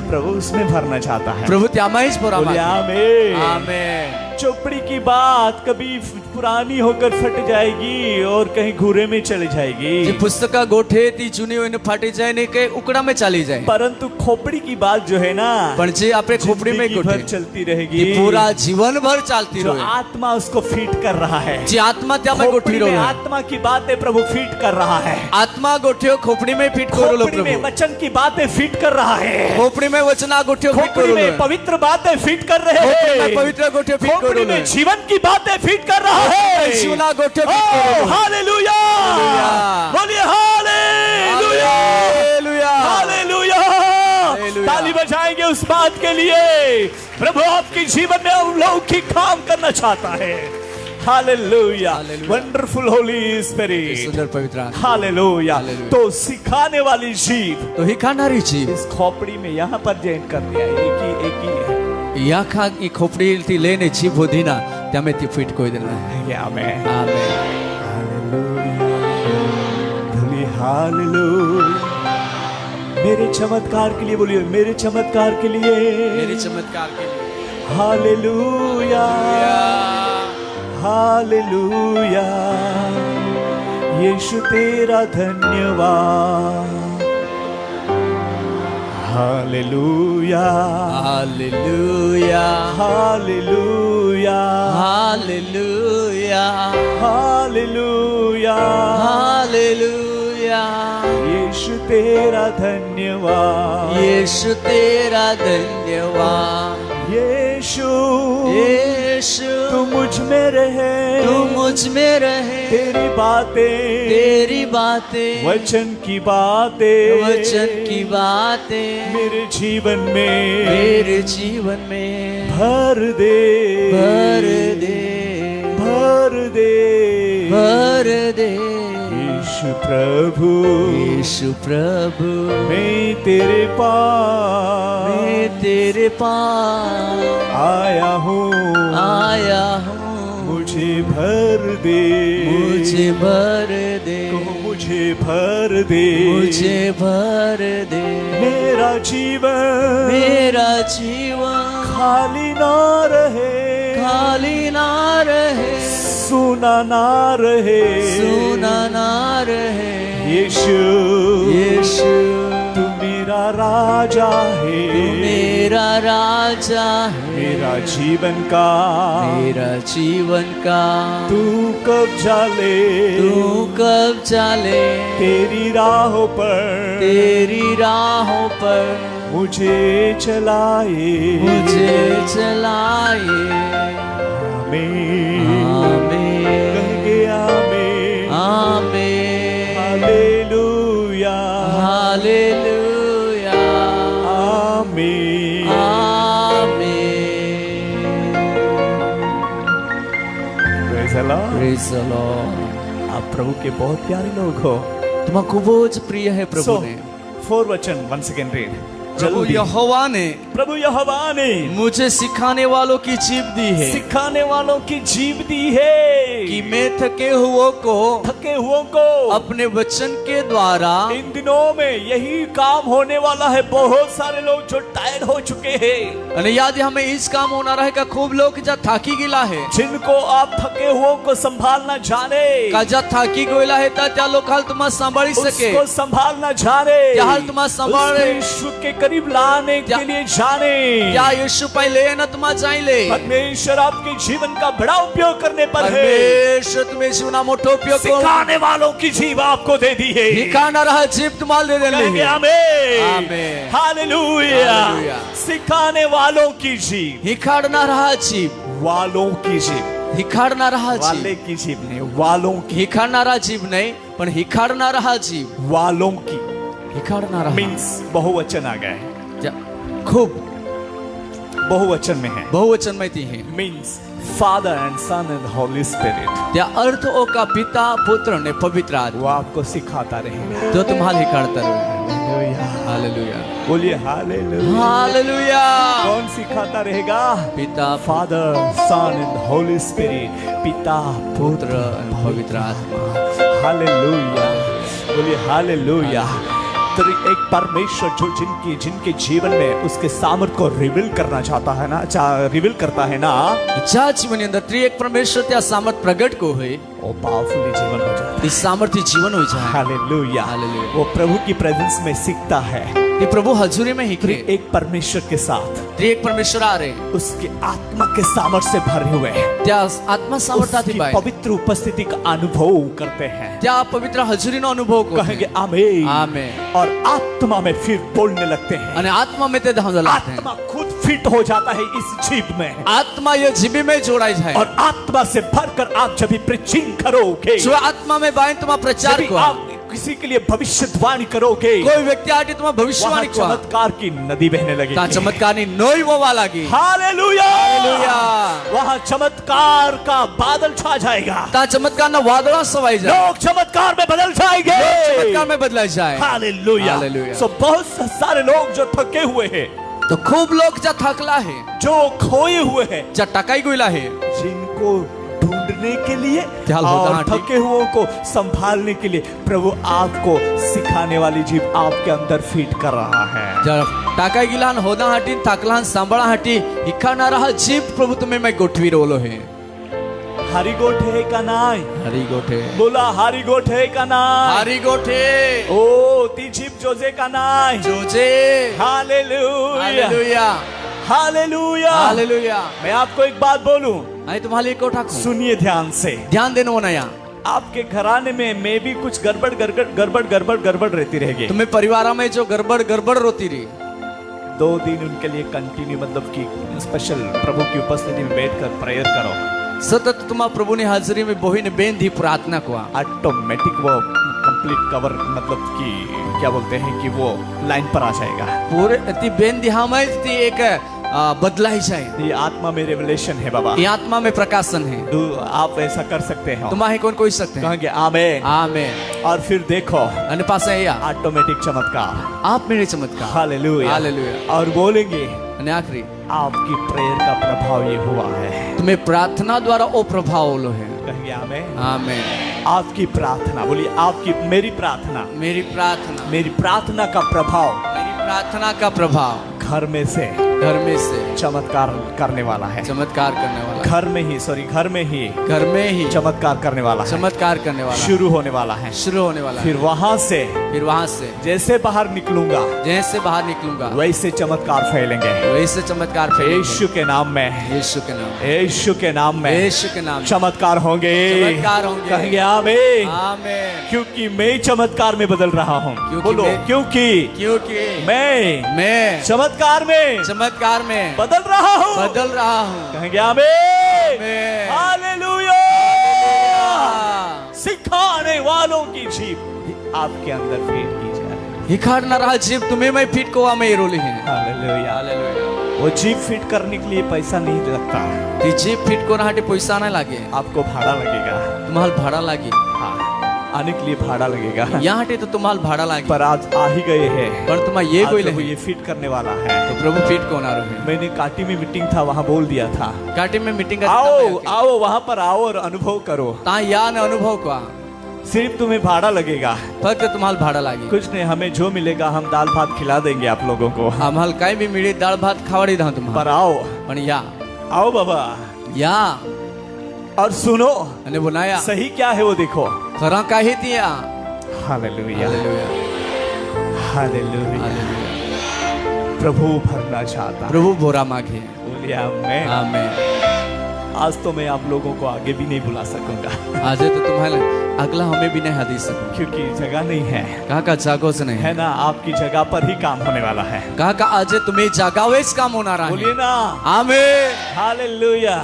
प्रभु उसमें भरना चाहता है। प्रभु त्यामाइज पर बोलिए आमीन। आमीन। चोपड़ी की बात कभी पुरानी होकर फट जाएगी और कहीं घूरे में चली જે जाएगी, પુસ્તકા ગોઠે તી જૂની હોય ને ફાટી જાય ને કે ઉકડા में ચાલી જાય, परंतु खोपड़ी की बात जो है ना, પણ જે આપણે खोपड़ी में जिंदगी भर ગોઠે चलती ये रहेगी। पूरा जीवन भर चालती जो रहे। आत्मा उसको फीट कर रहा है, जे आत्मा त्या में गोठी खोपड़ी में रहो, आत्मा की बातें प्रभु फीट कर रहा है, आत्मा गोठियो खोपड़ी में फिट करो लो खोपड़ी में प्रभु, वचन की बातें फीट कर रहा है, खोपड़ी में वचना गोठियो फिट खोपड़ी करो में लो, पवित्र बातें फीट कर रहे खोपड़ी में हैं, पवित्र गोठियो फिट खोपड़ी करो लो, में जीवन की बातें फिट कर रहा है। शिवना गोठियो फिट करो लो। Hallelujah hallelujah. बोलिए हालेलुया हालेलुया हालेलुया। हालेलुया। ताली बजाएंगे उस बात के लिए, प्रभु आपके जीवन में अलौकिक काम करना चाहता है। Hallelujah hallelujah. Wonderful Holi spirit. सुंदर पवित्र आत्मा। हालेलुया। हालेलुया। तो सिखाने वाली जीव तो ही खानारी जीव इस खोपड़ी में यहाँ पर जॉइन कर दिया, एक ही है। या खा ई खोपड़ी थी लेने जीव होदीना त्यामे ती फिट कोई देना आमेन आमीन। हालेलुया। मेरे चमत्कार के लिए बोलिए, मेरे चमत्कार के लिए, मेरे चमत्कार के लिए हालेलुया हालेलुया। यीशु तेरा धन्यवाद। Hallelujah hallelujah hallelujah hallelujah hallelujah. Hallelujah. Yeshu तेरा धन्यवाद। यीशु तेरा धन्यवाद। यीशु यीशु तू मुझ में रहे, तू मुझ में रहे, तेरी बातें, तेरी बातें, वचन की बातें, वचन की बातें मेरे जीवन में, मेरे जीवन में भर दे भर दे भर दे भर दे। यीशु प्रभु यीशु प्रभु मैं तेरे पास मैं तेरे पास आया हूँ, आया हूँ, मुझे भर दे, मुझे भर दे, मुझे भर दे, मुझे भर दे। मेरा जीवन, मेरा जीवन खाली ना रहे, खाली ना रहे, सुना ना रहे, सुना ना रहे। यीशु यीशु तू मेरा राजा है, तू मेरा राजा है, मेरा जीवन का, मेरा जीवन का तू कब्जा ले, तू कब चले तेरी राहों पर, तेरी राहों पर मुझे चलाए, मुझे चलाए। आमीन आमीन कह गया आमीन। आमीन हालेलुया हालेलुया आमीन। आमीन। Praise the Lord। Praise the Lord। आप प्रभु के बहुत प्यारे लोग हो। तुम्हारा खूब प्रिय है प्रभु So, ने। 4 वचन 1 सेकेंड रीड। प्रभु यहोवा ने प्रभु यहोवा ने मुझे सिखाने वालों की जीभ दी है, सिखाने वालों की जीव दी है कि मैं थके हुओं को थके हुओं को अपने वचन के द्वारा। इन दिनों में यही काम होने वाला है। बहुत सारे लोग जो टायर्ड हो चुके हैं, અને યાદ હમે ઈજ કામ હોનારા હે કા ખૂબ લોગ જા થાકી ગયેલા હે, जिनको आप थके हुओं को संभालना जाने, કા જા થાકી ગયેલા હે તા त्या लोग हाल तुम्हा संभाળી सके, उसको संभालना जाने, त्या हाल तुम्हा संभाळे, उसको यीशु के करीब लाने के लिए जाने, त्या यीशु पहिले न तुम्हा जाइले। परमेश्वर आपके जीवन का बड़ा उपयोग करने पर है। परमेश्वर तुम्हें जीवना मोठो उपयोग करो सिखाने वालों की जीव आपको दे दी है हिकाडणारा जीव तुम्हाला दे कहेंगे दिली आमेन आमेन हालेलुया हालेलुया। सिखाने वालों की जीव हिकाडणारा जीव वालों की जीव हिकाडणारा वाले जीव की जीव नहीं वालों की हिकाडणारा जीव नाही पण हिकाडणारा जीव वालों की हिकाडणारा मीन्स बहुवचन आ गया है ज्या- खूप बहुवचन में है बहुवचन माहिती है means Father and Son and Holy Spirit त्या अर्थ ओ का पिता पुत्र ने पवित्र आत्मा वो आपको सिखाता रहेगा तो तुम्हाला हिकाडता रहेगा हालेलुया बोलिए हालेलुया हालेलुया कौन सिखाता रहेगा पिता Father Son and Holy Spirit पिता पुत्र आणि पवित्र आत्मा हालेलुया बोलिए हालेलुया तो एक परमेश्वर जो जिनके जीवन में उसके सामर्थ को रिवील करना चाहता है ना रिवील करता है ना ज्या जीवनी अंदर त्रिएक परमेश्वर त्या सामर्थ प्रगट को हुई वो पावरफुली जीवन हो जाता ती सामर्थ्य जीवन हो है जाए हालेलुया हालेलुया। वो प्रभु की प्रेजेंस में सीखता है ते प्रभु हजूरी में हिकरे एक परमेश्वर के साथ त्रिएक परमेश्वर आ रहे उसके आत्मा के सामर्थ्य से भरे हुए त्या आत्मा सामर्थ्याથી उसकी बाहेर पवित्र उपस्थिति का अनुभव करते हैं त्या पवित्र हजुरीનો अनुभव को कहेंगे आमीन आमेन और आत्मा में फिर बोलने लगते हैं અને આત્મા में ते धावने लगते हैं आत्मा खुद फिट हो जाता है इस जीव में आत्मा ये जीवी में जोड़ाई जाए और आत्मा से भरकर आप जब भी प्रीचिंग करोगे जो आत्मा में बाहेर तुम्हा प्रचार जब को आप किसी के लिए भविष्यवाणी करोगे कोई व्यक्ति आटे तुम्हा वहाँ भविष्यवाणी को चमत्कार की नदी बहने ता लगेगी चमत्कारनी नोई वोवा लागी हालेलुया हालेलुया वहाँ चमत्कार का बादल छा जाएगा ता चमत्कारना वादळा सवाई जाए लोग चमत्कार में बदल जाएंगे चमत्कार में बदलाई जाए हालेलुया हालेलुया। सो बहुत सारे लोग जो थके हुए हैं तो खूप लोक ज्या थकला है जो खोए हुए हैं ज्या टाकाई गेला है जिनको ढूंढने के लिए ध्यान और होता है, ठीक। थके हुओं को संभालने के लिए प्रभु आपको सिखाने वाली जीव आपके अंदर फीड कर रहा है ज्या टाकाई गेला आणि होदाहाटी थकला सांभाळाहाटी हिखाणारा हा जीव प्रभु तुम्ही मैं गोठवी रोलो है हरी गोठे है का नाय हरी गोठे बोला हरी गोठे है का नाय हरी गोठे ओ ती जीव जोजे का नाय Jose hallelujah hallelujah hallelujah hallelujah मैं आपको एक बात बोलूं आणि तुम्हाला एक कोठा सुनिए ध्यान से ध्यान देणं होना या आपके घराने में भी कुछ गड़बड़ रहती रहेगी तुम्हें परिवार में जो गड़बड़ रोती रही 2 दिन उनके लिए कंटिन्यू मतलब कि स्पेशल प्रभु की उपस्थिति में बैठकर प्रेयर करो सतत तुम्हा प्रभुनी हाजरी में बोहीने बेन दी प्रार्थना को ऑटोमेटिक वो कंप्लीट कवर मतलब कि क्या बोलते हैं कि वो लाइन पर आ जाएगा पूरे ती बेन दिहामय ती एक बदलाई जाए ये आत्मा में रेवलेशन है बाबा ये आत्मा में प्रकाशन है आप ऐसा कर सकते हो तुम्हारे कौन कोई सकते हैं कहेंगे आमेन आमेन और फिर देखो અને પાસે અહીંયા ऑटोमेटिक चमत्कार आप मेरे चमत्कार हालेलुया हालेलुया और बोलेंगे અને आखरी आपकी प्रेयर का प्रभाव ये हुआ है तुम्हें प्रार्थना द्वारा ओ प्रभाव होलो है कहेंगे आमेन आमेन आपकी प्रार्थना बोलिए आपकी मेरी प्रार्थना मेरी प्रार्थना का प्रभाव मेरी प्रार्थना का प्रभाव घर में से घर में से चमत्कार करने वाला है चमत्कार करने वाला घर में ही चमत्कार करने वाला है चमत्कार करने वाला शुरू होने वाला है शुरू होने वाला फिर वहां से जैसे बाहर निकलूंगा जैसे बाहर निकलूंगा वैसे चमत्कार फैलेंगे वैसे चमत्कार यीशु के नाम में यीशु के नाम यीशु के नाम में यीशु के नाम चमत्कार होंगे कहेंगे आमीन आमीन क्योंकि मैं चमत्कार में बदल रहा हूँ बोलो क्योंकि मैं चमत्कार में बदल रहा हूँ कहेंगे आमीन हालेलुया सिखाने वालों की जीव आपके अंदर फीड की जाए हिखाडणारा जीव तुम्हें मैं फिट को में रोली है हालेलुया वो जीव फिट करने के लिए पैसा नहीं लगता ती जीव फिट को राहटे पैसा नहीं लागे आपको भाड़ा लगेगा तुम्हाला भाड़ा लागे हाँ आने के लिए भाड़ा लगेगा यहाँ तो तुम्हाला भाड़ा लागे पर आज आ ही गए हैं पर तुम्हारा ये कोई ये फिट करने वाला है तो प्रभु फिट कौन आ रहे हैं मैंने काटी में मीटिंग था वहाँ बोल दिया था काटी में मीटिंग आओ वहाँ पर आओ और अनुभव करो ता या ने अनुभव को सिर्फ तुम्हें भाड़ा लगेगा फक्त तुम्हाला भाड़ा लागे कुछ नहीं हमें जो मिलेगा हम दाल भात खिला देंगे आप लोगों को आम्हाला काय भी मिळे दाल भात खावाडी दा तुम्हाला पर आओ पण या आओ बाबा या और सुनो અને बनाया सही क्या है वो देखो खरा काही तिया हालेलुया हालेलुया हालेलुया प्रभु भरना चाहता प्रभु बोरा मागे बोलिए आमेन आमेन आज तो मैं आप लोगों को आगे भी नहीं बुला सकूंगा, आज तो तुम्हाला अगला हमें भी नहीं हदी सकू क्योंकि जगह नहीं है। काका जागोच नाही है ना, आपकी जगह पर ही काम होने वाला है। काका आज तुम्ही जागावेच काम होणार आहे। बोलिए ना आमेन, हालेलुया,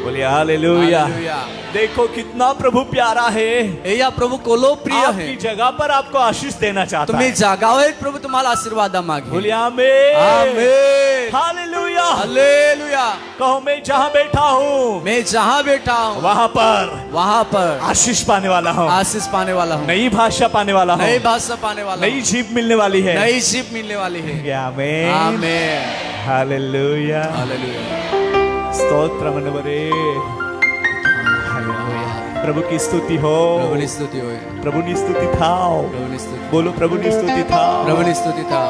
बोलिए हालेलुया। हालेलुया। देखो कितना प्रभु प्यारा है, या प्रभु कोलो प्रिय है। आपकी जगह पर आपको आशीष देना चाहता तुम्ही है। जागावे प्रभु तुम्हाला आशीर्वाद मागे। बोलिए आमेन, आमेन, हालेलुया, हालेलुया। कहो मैं जहाँ बैठा हूँ, मैं जहाँ बैठा हूँ वहाँ पर आशीष पाने वाला हूँ, आशीष पाने वाला हूँ, नई भाषा पाने वाला हूँ, नई भाषा पाने वाला, नई जीप मिलने वाली है, नई जीप मिलने वाली है। आमेन, आमेन, हालेलुया, हालेलुया। स्तोत्र मनवरे, प्रभु की स्तुति हो, प्रभु की स्तुति होय, प्रभु की स्तुति थाओ, प्रभु की स्तुति, बोलो प्रभु की स्तुति थाओ, प्रभु की स्तुति था,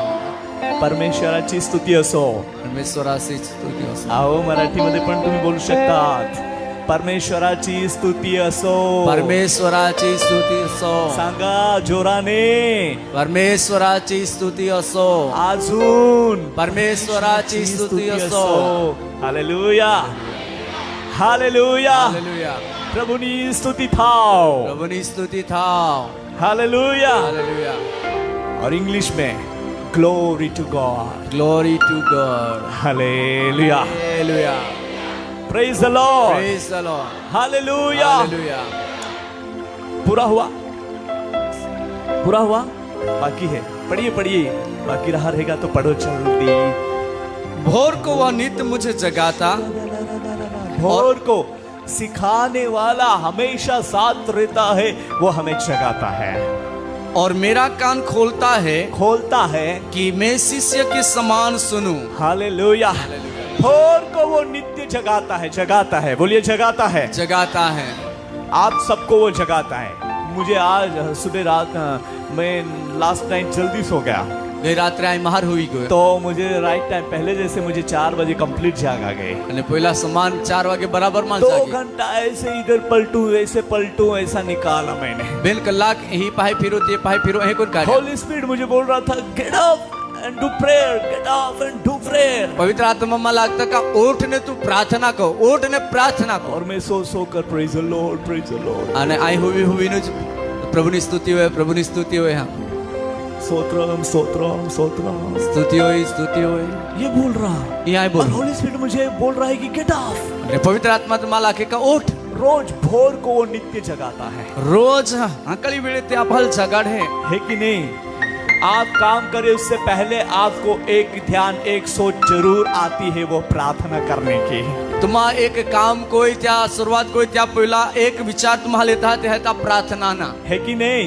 परमेश्वराची स्तुती असो। परमेश्वराची स्तुती असो। आओ मराठीमध्ये पण तुम्ही बोलू शकतात, परमेश्वराची स्तुती असो, परमेश्वराची स्तुती असो, सांगा जोराने, परमेश्वराची स्तुती असो, अजून परमेश्वराची स्तुती असो। Hallelujah, hallelujah, hallelujah. प्रभुनी स्तुति थाओ, प्रभुनी स्तुति था। हालेलुया। हालेलुया। और इंग्लिश में glory to God, glory to God, hallelujah, hallelujah. Praise the Lord, praise the Lord, hallelujah. Hallelujah. पूरा हुआ, पूरा हुआ, बाकी है, पढ़िए पढ़िए, बाकी रहा रहेगा तो पढ़ो जल्दी। भोर को वह नित्य मुझे जगाता, भोर को सिखाने वाला हमेशा साथ रहता है, वो हमें जगाता है और मेरा कान खोलता है कि मैं शिष्य के समान सुनूं। हालेलुया। भोर को वो नित्य जगाता है, जगाता है, बोलिए जगाता है, जगाता है। आप सबको वो जगाता है। मुझे आज सुबह रात मैं लास्ट नाइट जल्दी सो गया, गई रात्र आई महार हुई गयो, तो मुझे राइट टाइम पहले जैसे मुझे 4 बजे कंप्लीट जाग आ गए, અને પહેલા સમાન 4 વાગે बराबर માં 2 જાગી। घंटा ऐसे इधर पलटू वैसे पलटू, ऐसा निकाला मैंने। बेन कलाक ही पाहे फिरो ते पाहे फिरो हे कोण कार्य। होली स्पिरिट मुझे बोल रहा था get up and do prayer, get up and do prayer. पवित्र आत्मा में लागता का उठ ने तू प्रार्थना को, उठ ने प्रार्थना को। और मैं सो कर praise the Lord, praise the Lord, અને आई हुई नु प्रभुनी स्तुति होय, प्रभुनी स्तुति होय। हां, स्तोत्रम स्तोत्रम स्तोत्रम, स्तुति होय, स्तुति होय, ये बोल रहा। ये आई और बोल। होली स्पिरिट मुझे बोल रहा है कि गेट अप। અને पवित्र आत्मा तो माला के का उठ। रोज भोर को वो नित्य जगाता है रोज आकड़ी वेळे ते आपल जगाड है कि नहीं? आप काम करें उससे पहले आपको एक ध्यान, एक सोच जरूर आती है, वो प्रार्थना करने की। तुम्हा एक काम कोई त्या सुरुवात कोई त्या पहिला एक विचार तुम्हाला येता ते है ता प्रार्थना ना, है कि नहीं?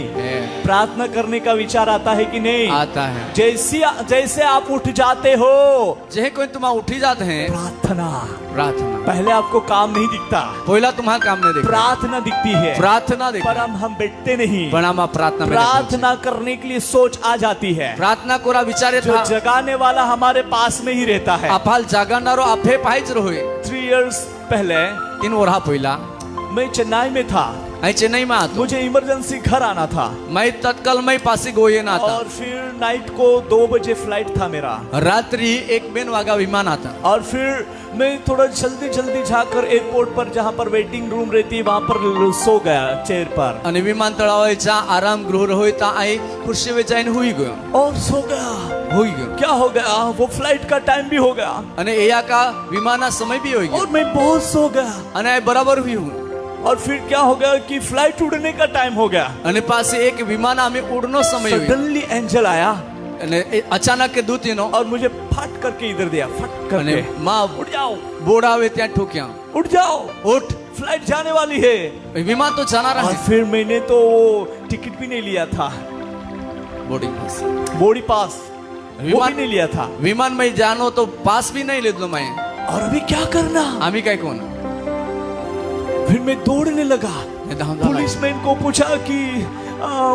प्रार्थना करने का विचार आता है कि नहीं? आता है। जैसे आप उठ जाते हो, जे कोई तुम्हा उठी जाते हैं, प्रार्थना, प्रार्थना पहले आपको काम नहीं दिखता, पहिला तुम्हाला काम नहीं दिखता, प्रार्थना दिखती है, प्रार्थना दिखता, पर हम बैठते नहीं, पण आम्हा प्रार्थना में प्रार्थना करने के लिए सोच आ जाती है। प्रार्थना कोरा विचार जो था, जगाने वाला हमारे पास में ही रहता है। आपाल जागणारो आपे पाहिज रहोय। 3 इयर्स पहले 3 वर्षा पहिला मैं चेन्नई में था, आई चेन्नई में आता, मुझे इमरजेंसी घर आना था, मैं तत्काल मैं पासी गोये ना आता, और फिर नाइट को 2 बजे फ्लाइट था मेरा, रात्रि 1 वागा विमान आता, और फिर मैं थोड़ा जल्दी जाकर एयरपोर्ट पर जहाँ पर वेटिंग रूम रहती है वहां पर सो गया चेयर पर, અને વિમાનતળાવच्या आराम गृह रहोय ता आई कुर्सी पे जाइन हुई गयो, और सो गया। हुई गयो। क्या हो गया? वो फ्लाइट का टाइम भी हो गया, અને एया का विमाना समय भी होई गयो, और मैं बहुत सो गया। અને आई बराबर हुई हूँ। और फिर क्या हो गया कि फ्लाइट उड़ने का टाइम हो गया, અને पासे एक विमान आमे उड़नो समय हुई, सडनली एंजल आया અને अचानक के दूत नो और मुझे फट करके इधर दिया, फट અને करके, मां उठ जाओ, बोड़ावे त्या ठोक्या, उठ जाओ, उठ, फ्लाइट जाने वाली है। विमान तो जाना रहा और है। फिर मैंने तो टिकट भी नहीं लिया था, बोर्डिंग पास, बोर्डिंग पास वो भी विमान नहीं लिया था। विमान में जानो तो पास भी नहीं लेदलो मैं। और अभी क्या करना? आम्ही काय कोण फिर मैं दौड़ने लगा, पुलिसमैन को पूछा कि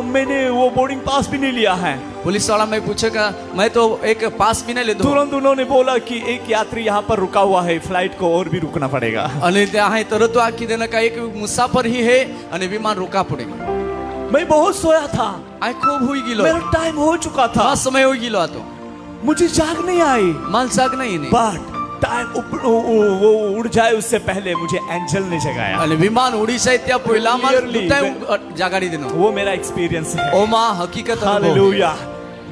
मैंने वो बोर्डिंग पास भी नहीं लिया है। पुलिस वाला मैं पूछेगा, मैं तो एक पास भी नहीं ले दो। तुरंत उन्होंने बोला कि एक यात्री यहाँ पर रुका हुआ है, फ्लाइट को और भी रुकना पड़ेगा। અને ત્યાં आहे तरत आखी देना का एक मुसाफर ही है અને विमान रुका पड़ेगा। मैं बहुत सोया था, आई खूब हुई गिलो, मेरा टाइम हो चुका था, समय हो गिलो आतो, मुझे जाग नहीं आई। माल जाग नहीं बट टाइम वो उड़ जाए उससे पहले मुझे एंजल ने जगाया। અને વિમાન ઉડી જાય ત્યાં પહેલા માં Clearly. દૂતાએ જાગાડી દેનો वो मेरा एक्सपीरियंस है। ઓમાં હકીકત અનુભવ हालेलुया।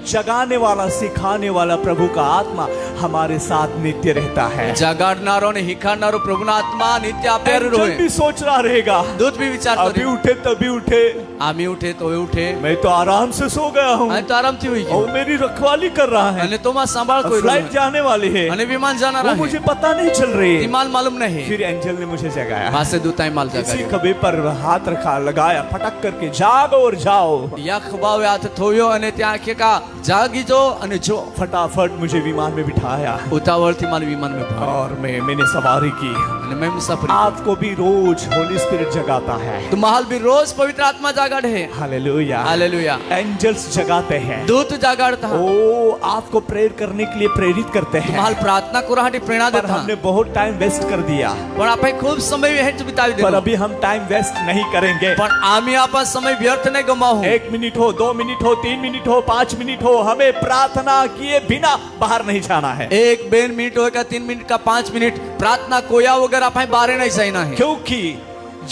जगाने वाला सिखाने वाला प्रभु का आत्मा हमारे साथ नित्य रहता है। જગાડનારો ને હિખાડનારો પ્રભુના આત્મા નિત્ય આપેર एंजल રહે भी सोच रहा रहेगा, દૂત भी विचार अभी કરે उठे तभी उठे, આમી ઉઠે તો એ ઉઠે मैं तो आराम से सो गया हूँ અને તો આરામથી હોઈ ગયો और मेरी रखवाली कर रहा है। અને તો માં સંભાળ કોઈ फ्लाइट રહ્યો जाने वाली है, અને વિમાન જાનારા वो હે मुझे पता नहीं चल रही है। વિમાન માલુમ નહીં फिर एंजल ने मुझे जगाया, પાસે દૂતાએ માલ किसी જગાડ્યો खभे पर हाथ रखा, लगाया, फटक करके जागो और जाओ। યા ખભાવે હાથ થોયો અને ત્યાં કે જાગી જો અને જો फटाफट मुझे विमान में बिठाया ઉતાવળથી મારે વિમાન में ભરો और मैंने सवारी की। અને મેં મુસાફરી आपको भी रोज होली स्पिरिट जगाता है। તો મહાલ भी रोज पवित्र आत्मा जागाड़े है हालेलुया। हालेलुया एंजल्स जगाते हैं, दूत जागाड़ता है ओ आपको प्रेयर करने के लिए प्रेरित करते हैं। મહાલ પ્રાર્થના કરાહાટી પ્રેરણા पर દેતા हमने बहुत टाइम वेस्ट कर दिया, પણ આપણે ખૂબ સમય હેઠ बिताવી पर દેનો अभी हम टाइम वेस्ट नहीं करेंगे। પણ આમી આપા સમય વ્યર્થ નહીં ગમાવું 1 मिनट हो, 2 मिनट हो, 3 मिनट हो, 5 मिनट हो, हमें प्रार्थना किए बिना बाहर नहीं जाना है। 1-2 मिनट होगा 3 मिनट का 5 मिनट प्रार्थना कोया वगैरह आप बारे नहीं सही ना है क्योंकि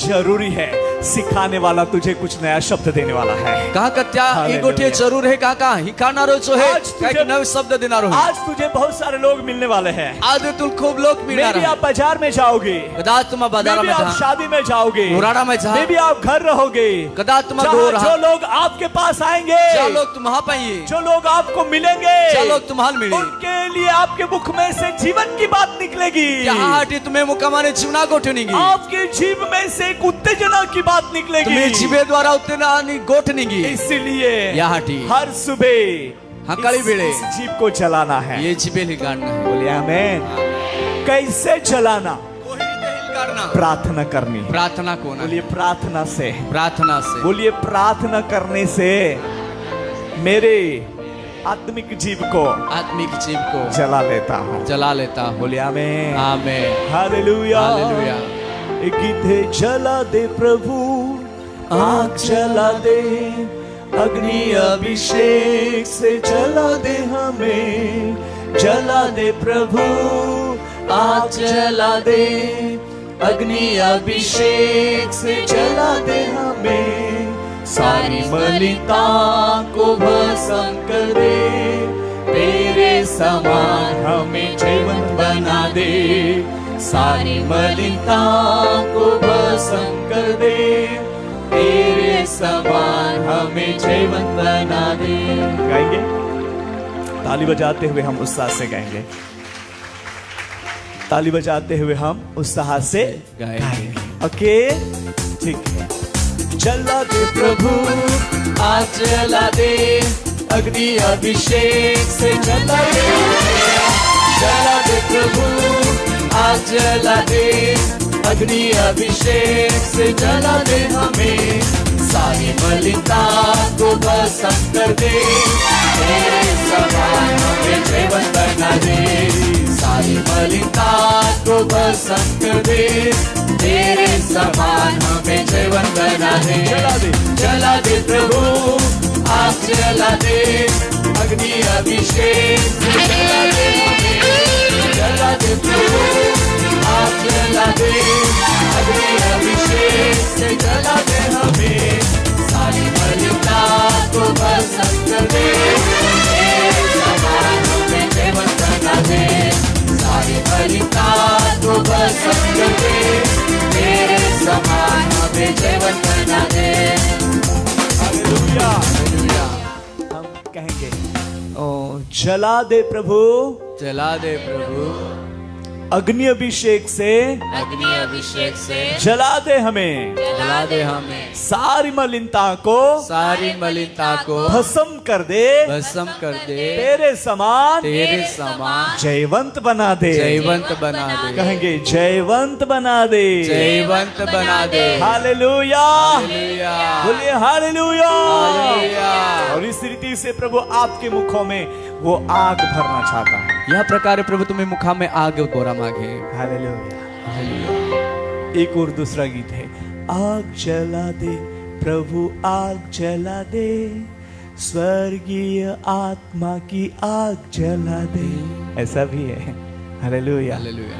जरूरी है, सिखाने वाला तुझे कुछ नया शब्द देने वाला है। कहा का त्या ई गोठे जरूर है कहा हिखानारो जो है आज तुझे- एक नव शब्द देनारो है आज तुझे बहुत सारे लोग मिलने वाले हैं। आज तुल खूब लोग मिलना मे भी रहे आप बाजार में जाओगे, कदाच तुम मे बाजार भी में आप जा शादी में जाओगे, मुराड़ा में जा मे भी आप घर रहोगे, कदाच तुम जहाँ दो जो रहा लोग आपके पास आएंगे, जा लोग तुम्हां पाइए जो लोग आपको मिलेंगे, जा लोग तुम्हां मिले उनके लिए आपके मुख में से जीवन की बात निकलेगी। यहाँ हाटी तुम्हें मुकामाने जीवना गोठनेगी आपके जीव में से एक उत्तेजना की बात निकलेगी। तुम्हें जीवे द्वारा उत्तेजना गोठनेगी इसीलिए यहाँ हाटी हर सुबह हकाली बेड़े इस जीव को चलाना है। ये जीवे हिलगाड़ना है बोलिए आमीन। कैसे चलाना? कोई रीते हिलगाड़ना प्रार्थना करनी। प्रार्थना को ना बोलिए प्रार्थना से। प्रार्थना से बोलिए प्रार्थना करने से मेरे आत्मिक जीव को आत्मिक जीव को जला लेता हूँ। जला लेता हूँ बोलिए आमीन। आमीन हालेलुया। हालेलुया एक गीत है, जला दे प्रभु आग जला दे, अग्नि अभिषेक से जला दे हमें, जला दे प्रभु आग जला दे, अग्नि अभिषेक से जला दे हमें, सारी मलिनता को भस्म कर दे, तेरे समान हमें जीवंत बना दे, सारी मलिनता को भस्म कर दे, तेरे समान हमें जीवंत बना दे। गाएंगे, ताली बजाते हुए हम उत्साह से गाएंगे, ताली बजाते हुए हम उत्साह से गाएंगे। ओके ठीक है। जला दे प्रभु आज जला दे, अग्नि अभिषेक से जला दे, जला दे प्रभु आज जला दे, अग्नि अभिषेक से जला दे हमें, सारी मलिनता को भस्म कर दे, तेरे समान हमें जीवन बना दे, सारी मलिनता को भस्म कर दे, तेरे समान हमें जीवन बना दे। जला दे प्रभु आग जला दे, अग्नि अभिषेक से जला दे हमें, जला दे प्रभु आग जला दे, अग्नि अभिषेक से जला दे हमें, सारी मलिनता को भस्म कर दे, तेरे समान हमें जीवन बना दे, सारी मलिनता को भस्म कर दे, तेरे समान हमें जीवन बना दे। हालेलुया। हम कहेंगे ओ जला दे प्रभु, जला दे प्रभु अग्नि अभिषेक से, अग्नि अभिषेक से जला दे हमें, जला दे हमें, सारी मलिनता को सारी मलिनता को भस्म कर दे, भस्म कर दे, तेरे समान तेरे समान जयवंत बना दे। जयवंत बना दे, कहेंगे जयवंत बना दे। जयवंत बना दे। हालेलुया। हालेलुया बोलिए हालेलुया। हालेलुया। और इस रीति से प्रभु आपके मुखों में वो आग भरना चाहता है। यह प्रकार प्रभु तुम्हें मुखा में आग गोरा मांगे। हालेलुया। एक और दूसरा गीत है, आग जला दे प्रभु आग जला दे, स्वर्गीय आत्मा की आग जला दे। ऐसा भी है, हालेलुया। हालेलुया।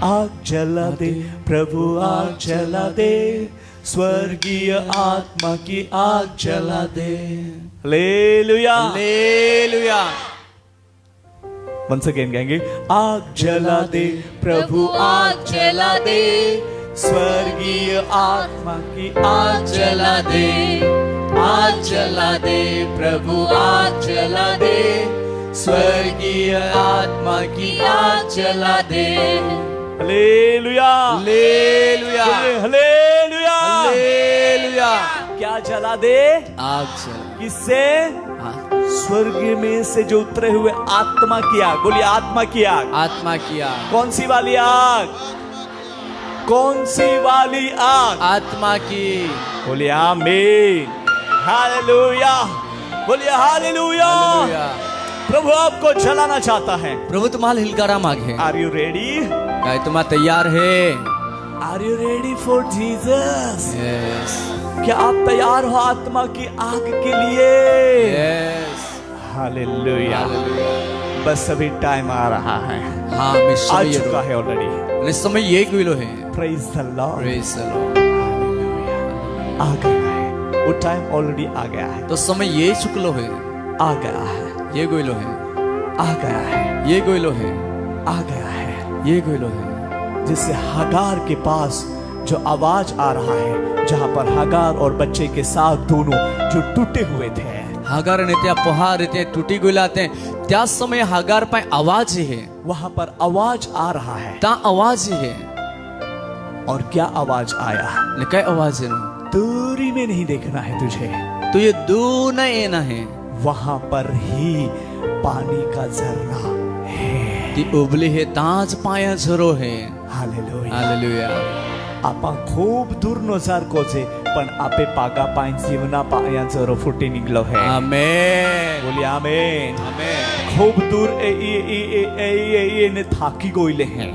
आग जला दे प्रभु, आग जला दे, स्वर्गीय आत्मा की आग जला दे। हालेलुया। हालेलुया। वंस अगेन गाएंगे, आग जला दे प्रभु, आग जला दे, स्वर्गीय आत्मा की आग जला दे, आग जला दे प्रभु, आग जला दे, स्वर्गीय आत्मा की आग जला दे। हालेलुया। हालेलुया। हालेलुया। हालेलुया। क्या जला दे? आग जला। किससे? आग। स्वर्ग में से जो उतरे हुए आत्मा की आग। बोलिए आत्मा की आग। आत्मा की आग। कौन सी वाली आग? कौन सी वाली आग? आत्मा की। बोलिए आमीन। हालेलुया। बोलिए हालेलुया। हालेलुया। प्रभु आपको जलाना चाहता है। प्रभु तुम्हाला हिलकारा मागे। Are you ready? काय तुम्हा तैयार है? Are you ready for Jesus? Yes. क्या आप तैयार हो आत्मा की आग के लिए? यस। हालेलुया। हालेलुया। बस अभी टाइम आ रहा है, हाँ आ मिशन चुका है ऑलरेडी। ये समय ये किलो है। Praise the Lord. Praise the Lord. आ गया है, वो टाइम ऑलरेडी आ गया है, तो समय ये चुकलो है। आ गया है, ये गोइलो है। आ गया है, ये गोइलो है। आ गया है। ये गोइलो है। जिससे हगार के पास जो आवाज आ रहा है, जहां पर हगार और बच्चे के साथ दोनों जो टूटे हुए थे, हागार ने त्या पोहा रहते टूटी गुलाते त्या समय हागार पाए आवाज है। वहां पर आवाज आ रहा है। ता आवाज है। और क्या आवाज आया? ने काय आवाज है? दूरी में नहीं देखना है तुझे, तो ये दूर न येना है, वहां पर ही पानी का झरना है। ती उबली है ताज पाया झरो है। हालेलुया। हालेलुया। आपण खूप दूर नजार कोचे, पण आपे पागा पाय जीवना पाया जरो फुटी निघलो है। आमेन। बोलिए आमेन। आमेन। खूप दूर ने थाकी गोइले हैं,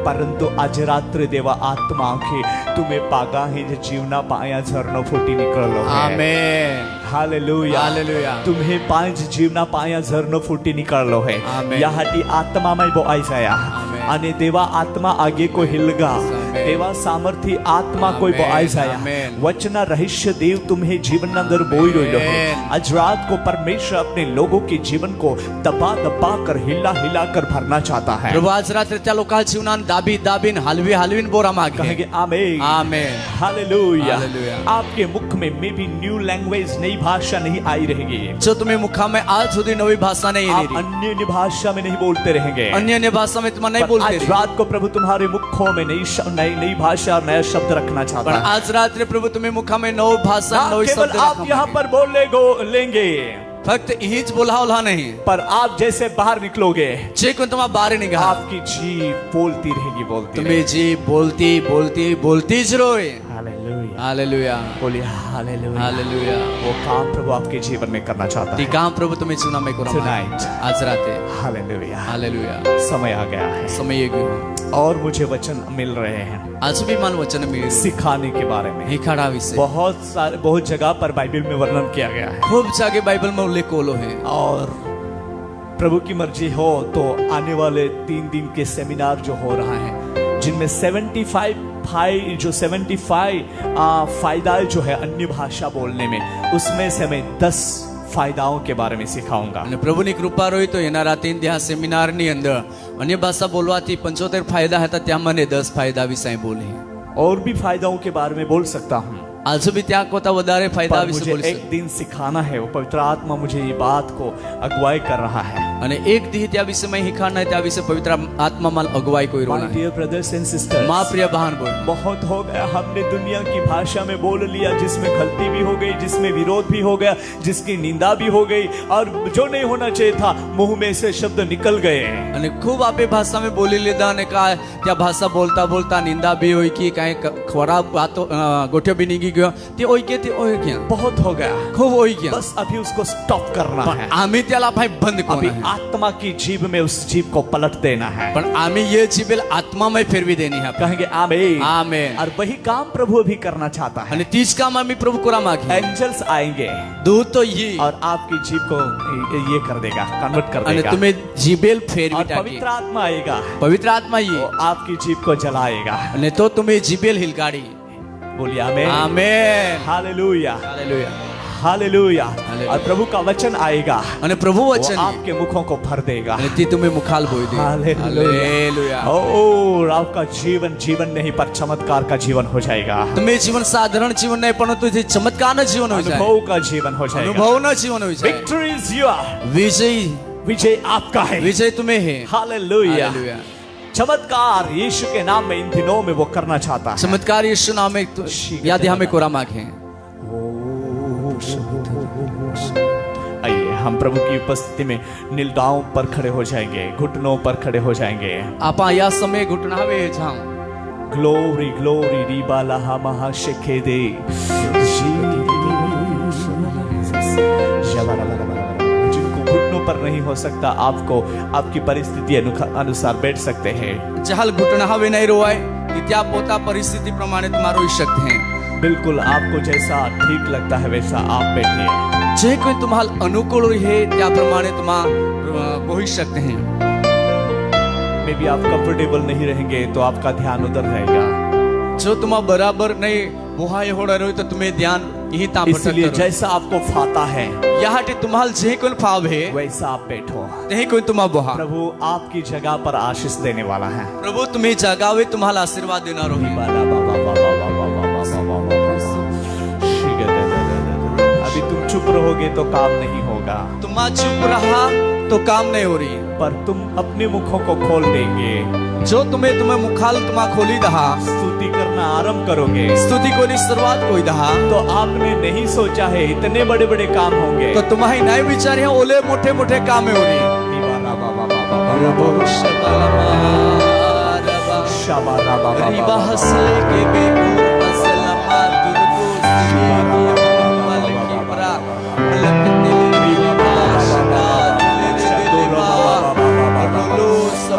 परंतु आज रात्र देवा आत्मा आखे तुम्हें पागा है जे जीवना पाया झरनो फुटी निकळलो है। आमेन। हालेलुया। हालेलुया। तुम्हें पांच जीवना पाया झरनो फुटी निकाळलो है। आमेन। यासाठी आत्मा में बोआयचा आमेन। आणि देवा आत्मा आगे को हिलगा, आमेन। देवा सामर्थी आत्मा कोई आमेन। बोआयचा आमेन। वचना रहस्य देव तुम्हें जीवन अंदर बोई रोइलो है। आमेन। आज रात को परमेश्वर अपने लोगों के जीवन को दबा दबा कर हिला हिला कर भरना चाहता है। प्रभु आज रात्री त्या लोका जीवनान दाबी दाबीन हलवी हलवीन बोरा मागे कहेंगे आमेन। आमेन। हालेलुया। हालेलुया। आपके मुख में मे भी न्यू लैंग्वेज, नई भाषा नहीं आई रहेगी। जो तुम्हें मुखा में आज सुधी नवी भाषा नहीं आप येरी, अन्य भाषा में नहीं बोलते रहेंगे। अन्य भाषा में तुम नहीं पर बोलते आज रही। रात को प्रभु तुम्हारे मुखों में नई भाषा और नया शब्द रखना चाहता पर है। आज रात्री प्रभु तुम्हें मुखा में नव भाषा ना नवी केवल शब्द आप यहाँ पर लेंगे, फक्त हीच बोलावला नहीं, पर आप जैसे बाहर निकलोगे, जे कोण तुम्हा बाहेर निघा आपकी जीभ बोलती रहेगी, बोलती तुम्ही जी बोलती बोलती बोलतीच रोय। हालेलुया। हालेलुया। बोलिए हालेलुया। हालेलुया। वो काम प्रभु आपके जीवन में करना चाहता ती है। काम प्रभु तुम्ही चुना में करो Tonight. आज राते। हालेलुया। हालेलुया। समय आ गया है समय ये गयो और मुझे वचन मिल रहे हैं आज भी मान वचन मिळे सिखाने के बारे में। हे खडा विषय बहुत जगह पर बाइबल में वर्णन किया गया है, खूब जागे बाइबल में उल्लेख कोलो है। और प्रभु की मर्जी हो तो आने वाले 3 दिन के सेमिनार जो हो रहा है, जिनमें 75 फायदा जो है अन्य भाषा बोलने में, उसमें से मैं 10 फायदाओं के बारे में सिखाऊंगा। અને પ્રભુની કૃપા રહી તો એના 3 દિવસ સેમિનારની અંદર અન્ય ભાષા બોલવાથી 75 फायदा હતા, ત્યાં મને 10 फायदा વિશે બોલે। और भी फायदाओं के बारे में बोल सकता हूँ, आज भी ત્યાં કોતા વધારે फायदा पर વિશે मुझे બોલી एक दिन सिखाना है। वो पवित्र आत्मा मुझे ये बात को अगुवाई कर रहा है। અને એક દી ત્યાં વિશે મેં હિખાના ત્યાં વિશે પવિત્ર આત્મા માલ અગવાઈ કોઈ My Rona dear brothers and sisters, मां प्रिय बहन बोल बहुत हो गया, हमने दुनिया की भाषा में बोल लिया, जिसमें गलती भी हो गई, जिसमें विरोध भी हो गया, जिसकी निंदा भी हो गई, और जो नहीं होना चाहिए था मुंह में से शब्द निकल गए। અને ખૂબ આપે ભાષા में બોલી લીધા અને કા ત્યાં ભાષા બોલતા બોલતા નિંદા भी होई कि કાંઈ ખરાબ વાતો ગોઠ્યો भी નીગી निघी गयो ते ओके बहुत हो गया, खूप ओके बस अभी उसको स्टॉप करना है। आम्ही त्याला भाई बंद अभी करू आत्मा की जीभ में उस जीभ को पलट देना है। पण आम्ही ये जिबेल आत्मामय फिरवी देणी है कहेंगे आमीन। आमेन और वही काम प्रभु भी करना चाहता है। आणि तीच काम आम्ही प्रभु कोरा मागे एंजल्स आएंगे दूत तो ये और आपकी जीभ को ये कर देगा, कन्वर्ट कर आणि देगा। तुम्ही जिबेल फेरवी और टाकी पवित्र आत्मा आएगा, पवित्र आत्मा ये वो आपकी जीभ को जलाएगा। आणि तो तुम्ही जिबेल हिलगाडी बोलिए आमीन। Amen hallelujah, hallelujah hallelujah. Hallelujah. और प्रभु का वचन आएगा, आणि प्रभु वो वचन आपके मुखों को भर देगा। आणि ती तुम्ही मुखाल बोई दे हालेलुया और आपका जीवन जीवन नहीं पर चमत्कार का जीवन हो जाएगा। तुम्ही जीवन साधारण जीवन नाही परंतु ते चमत्कार जीवन हो जाए अनुभव का जीवन हो जाएगा। अनुभव न जीवन हो जाए विक्ट्री इज योर, विजयी विजय आपका है। विजय तुम्हें है हालेलुया। हालेलुया चमत्कार यीशु के नाम में इन दिनों में वो करना चाहता है। चमत्कार यीशु नाम में याद हमें कोरा मागे आइए हम प्रभु की उपस्थिति में नीलगांव पर खड़े हो जाएंगे, घुटनों पर खड़े हो जाएंगे। आपण या समय घुटनावे जाऊ ग्लोरी ग्लोरी रीबा लहा महा शेखे दे। जिनको घुटनों पर नहीं हो सकता, आपको आपकी परिस्थिति अनुसार बैठ सकते हैं। जहाल घुटनावे नहीं रोवाय त्या पोता परिस्थिति प्रमाणे तुम्हारो ही सकते हैं। बिल्कुल आपको जैसा ठीक लगता है वैसा आप बैठिए। जे कोई तुम्हाला अनुकूल है त्याप्रमाणे तुम्हा बोही सकते हैं। मे बी आप कंफर्टेबल नहीं रहेंगे तो आपका ध्यान उधर रहेगा। जो तुम्हा बराबर नहीं बोहाय हो रहे हो तो तुम्हें ध्यान यही ताम इसलिए जैसा आपको फाता है यहाँ तुम्हाला जे कोई फाव है वैसा आप बैठो। नहीं कोई तुम्हा बोहा प्रभु आपकी जगह पर आशीष देने वाला है। प्रभु तुम्हें जगावे तुम्हाला आशीर्वाद देना रोही। अभी तुम चुप रहोगे तो काम नहीं होगा, तुम्हा चुप रहा तो काम नहीं हो रही, पर तुम अपने मुखों को खोल देंगे। जो तुम्हें मुखाल तुम्हा खोली दहा स्तुति करना आरंभ करोगे, स्तुति को शुरुआत कोई दहा तो आपने नहीं सोचा है इतने बड़े बड़े काम होंगे, तो तुम्हारी नहीं विचार है ओले मोटे मोटे काम हो रही।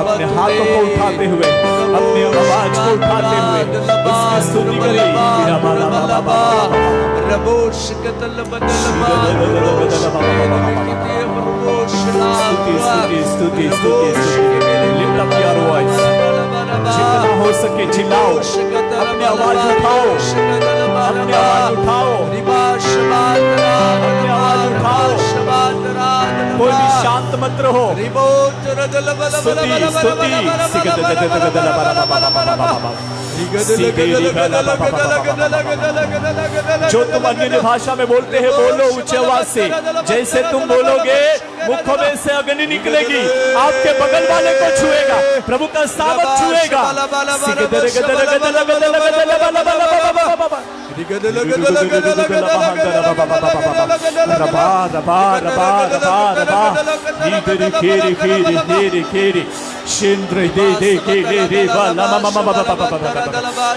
अपने हाथों को उठाते हुए, अपने आवाज को उठाते हुए उसकी स्तुति करें। स्तुति लिफ्ट अप योर वॉइस, जितना हो सके चिल्लाओ, अपनी आवाज उठाओ, अपनी आवाज उठाओ, अपनी आवाज उठाओ। कोई भी शांत मत रहो। स्तुति स्तुति जो तुम अन्य भाषा में बोलते हैं बोलो ऊंचे आवाज से। जैसे तुम बोलोगे मुखों में से अग्नि निकलेगी, आपके बगल वाले को छुएगा, प्रभु का सामर्थ छुएगा।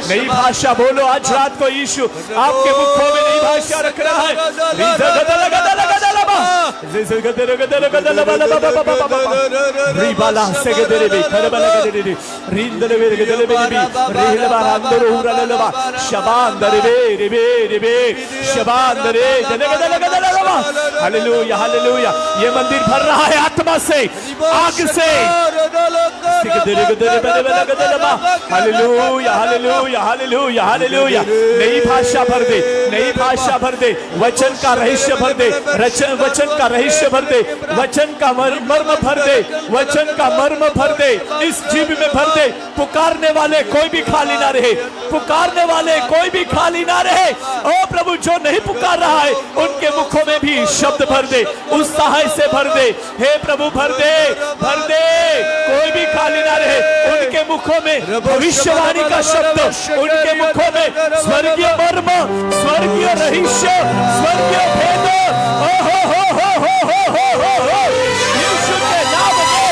नई भाषा बोलो। आज रात को यीशु आपके मुखों में नई भाषा रख रहा है। Hallelujah hallelujah. ये मंदिर भर रहा है आत्मा से, आग से। Hallelujah hallelujah hallelujah hallelujah. नई भाषा भर दे, नई भाषा भर दे, वचन का रहस्य भर दे, वचन का रहस्य भर दे, वचन का मर्म भर दे, वचन का मर्म भर दे, इस जीव में भर दे। पुकारने वाले कोई भी खाली ना रहे, पुकारने वाले कोई भी खाली ना रहे। ओ प्रभु, जो नहीं पुकार रहा है उनके मुखों में भी शब्द भर दे, उत्साह से भर दे। हे प्रभु भर दे, भर दे, कोई भी खाली ना रहे। उनके मुखों में भविष्यवाणी का शब्द, उनके मुखों में स्वर्गीय मर्म, स्वर्गीय रहस्य, स्वर्गीय भेद। हो यीशु के नाम में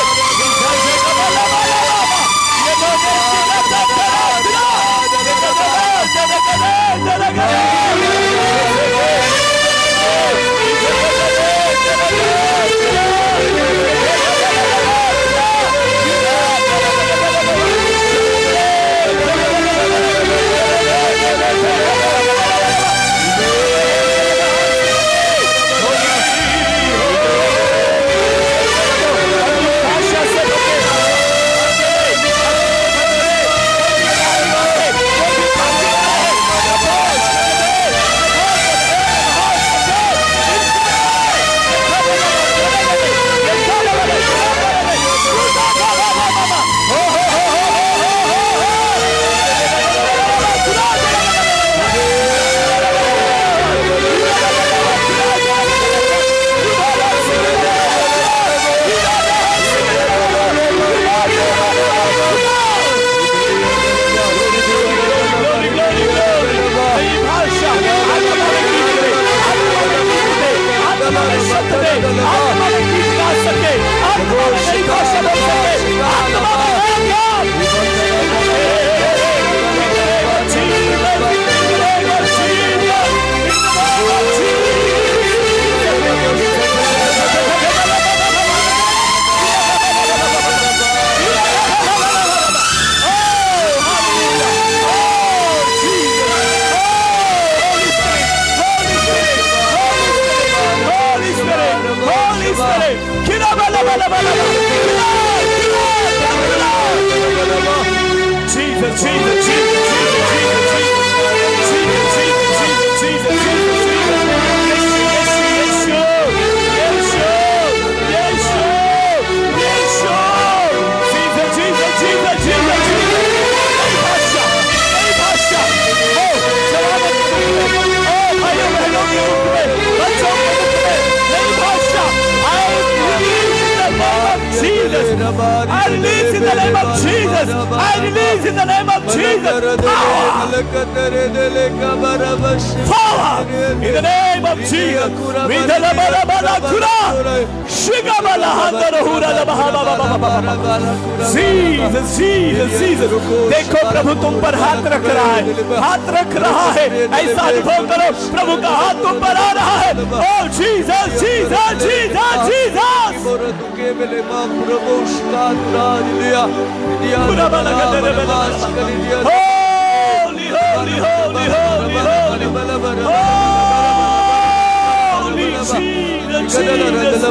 I release in the name of Jesus. I release in the name of Jesus. Power in the name of Jesus. Jesus, Jesus, Jesus. देखो प्रभु तुम पर हाथ रख रहा है, हाथ रख रहा है। ऐसा अनुभव करो प्रभु का हाथ तुम पर आ रहा है। Oh Jesus, Jesus, Jesus, Jesus. Holy, holy, holy, holy, holy. Holy Jesus, Jesus.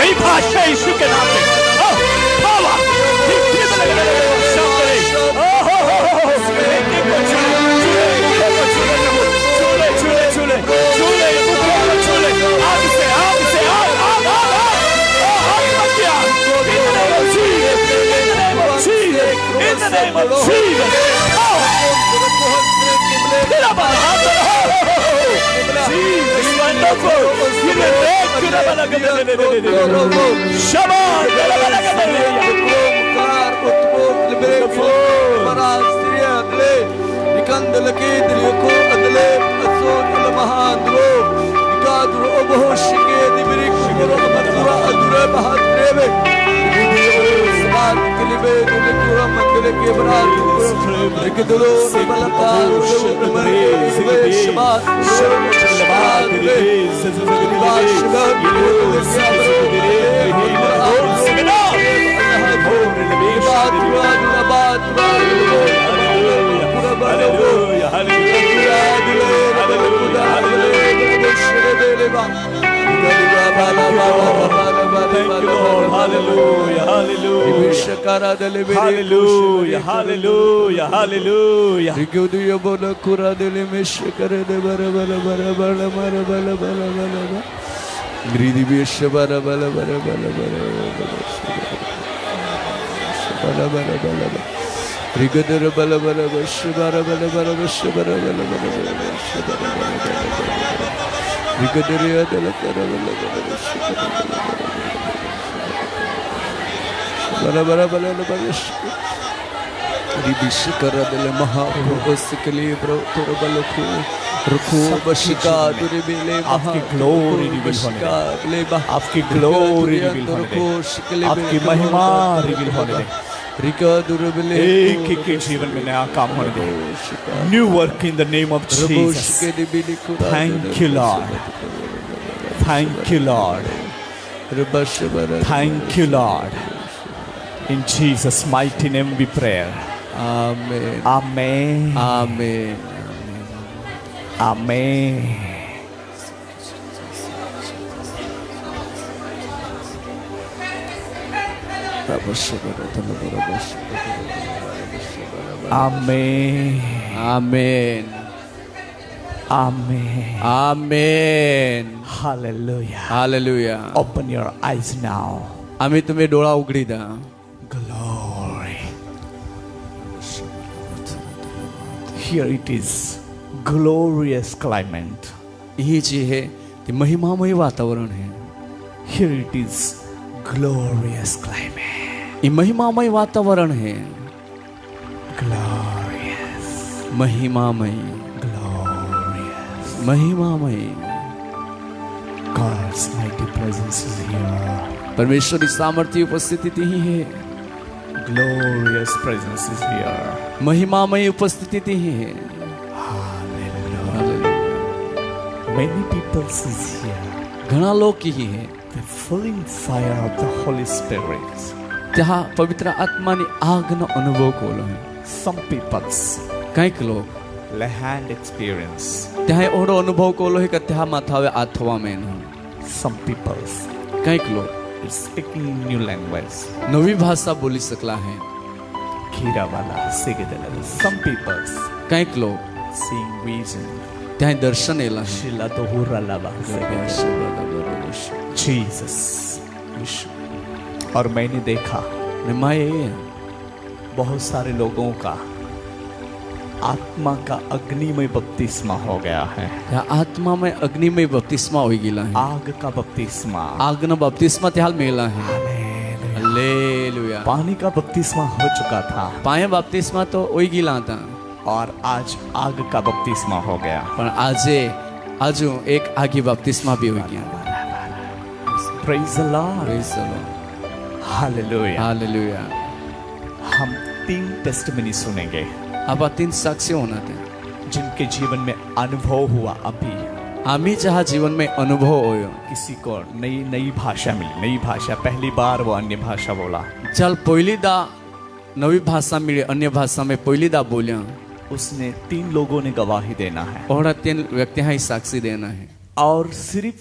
नई भाषा यीशु के नाम पे power In the name of Jesus. Jesus, wonderful. Thank you, Lord. Hallelujah. Hallelujah. Hallelujah. Hallelujah. Hallelujah. आपकी ग्लोरी रिवील होने दे, आपकी ग्लोरी रिवील होने दे, आपकी महिमा रिवील होने दे, एक जीवन में नया काम होने दे. New work in the name of Jesus. Thank you Lord. Thank you Lord. Thank you Lord. In Jesus' mighty name we pray. Amen. Amen. Amen. Amen. Amen. Amen. Amen. Amen. Hallelujah. Hallelujah. Open your eyes now. आम्ही तुम्ही डोळा उघडी द्या. Glory. Here it is. Glorious climate. ही जी है ती महिमामय वातावरण है. Here it is. Glorious climate. ये महिमामय वातावरण है. Glorious. महिमामय. Glorious. महिमामय. God's mighty presence is here. परमेश्वर की सामर्थ्य उपस्थिति ही है. Glorious presence is here. महिमामय उपस्थिति ही है. Hallelujah. Many people is here. घणा लोक ही है. The falling fire of the Holy Spirit. त्या पवित्र आत्मानी આગનો અનુભવ કોલો है. Some people's કંઈક લોક land experience. ત્યાં એવડો અનુભવ કોલો है કે ત્યાં માથાવે આથવા મેન. Some people's કંઈક લોક speaking new language. નવી ભાષા બોલી શકલા है. Kiravala, Sigidala. Some peoples કંઈક લોક seeing vision. ત્યાં દર્શન એલા છે. Shila Tohura Lava. Jesus. और मैंने देखा ને માં એ बहुत सारे लोगों का आत्मा का अग्निमय बपतिस्मा हो गया है। ત્યાં આત્મામાં અગ્નિમય બપ્તિસ્મા હોઈ ગયેલા છે. आग का बपतिस्मा, આગનો બપ્તિસ્મા ત્યાં હાલ મેલા છે. હાલેલુયા. पानी का बपतिस्मा हो चुका था પાયા બપ્તિસ્મા તો હોઈ ગયેલા હતા, और आज आग का बपतिस्मा हो गया। પણ આજે આજુ એક આગી બપ્તિસ્મા બી હોઈ ગયા. Praise the Lord. Praise the Lord. Hallelujah. Hallelujah. हम 3 टेस्टिमनी सुनेंगे આવા 3 સાક્ષી હોના તે जिनके जीवन में अनुभव हुआ। अभी आम्ही जहा जीवन में अनुभव होयो किसी को नई नई भाषा मिली, नई भाषा, पहली बार वो अन्य भाषा बोला। चल पहिलीदा नवी भाषा मिली, अन्य भाषा में पहिलीदा बोल्या, उसने 3 लोगों ने गवाही देना है और 3 व्यक्ति ही साक्षी देना है। और सिर्फ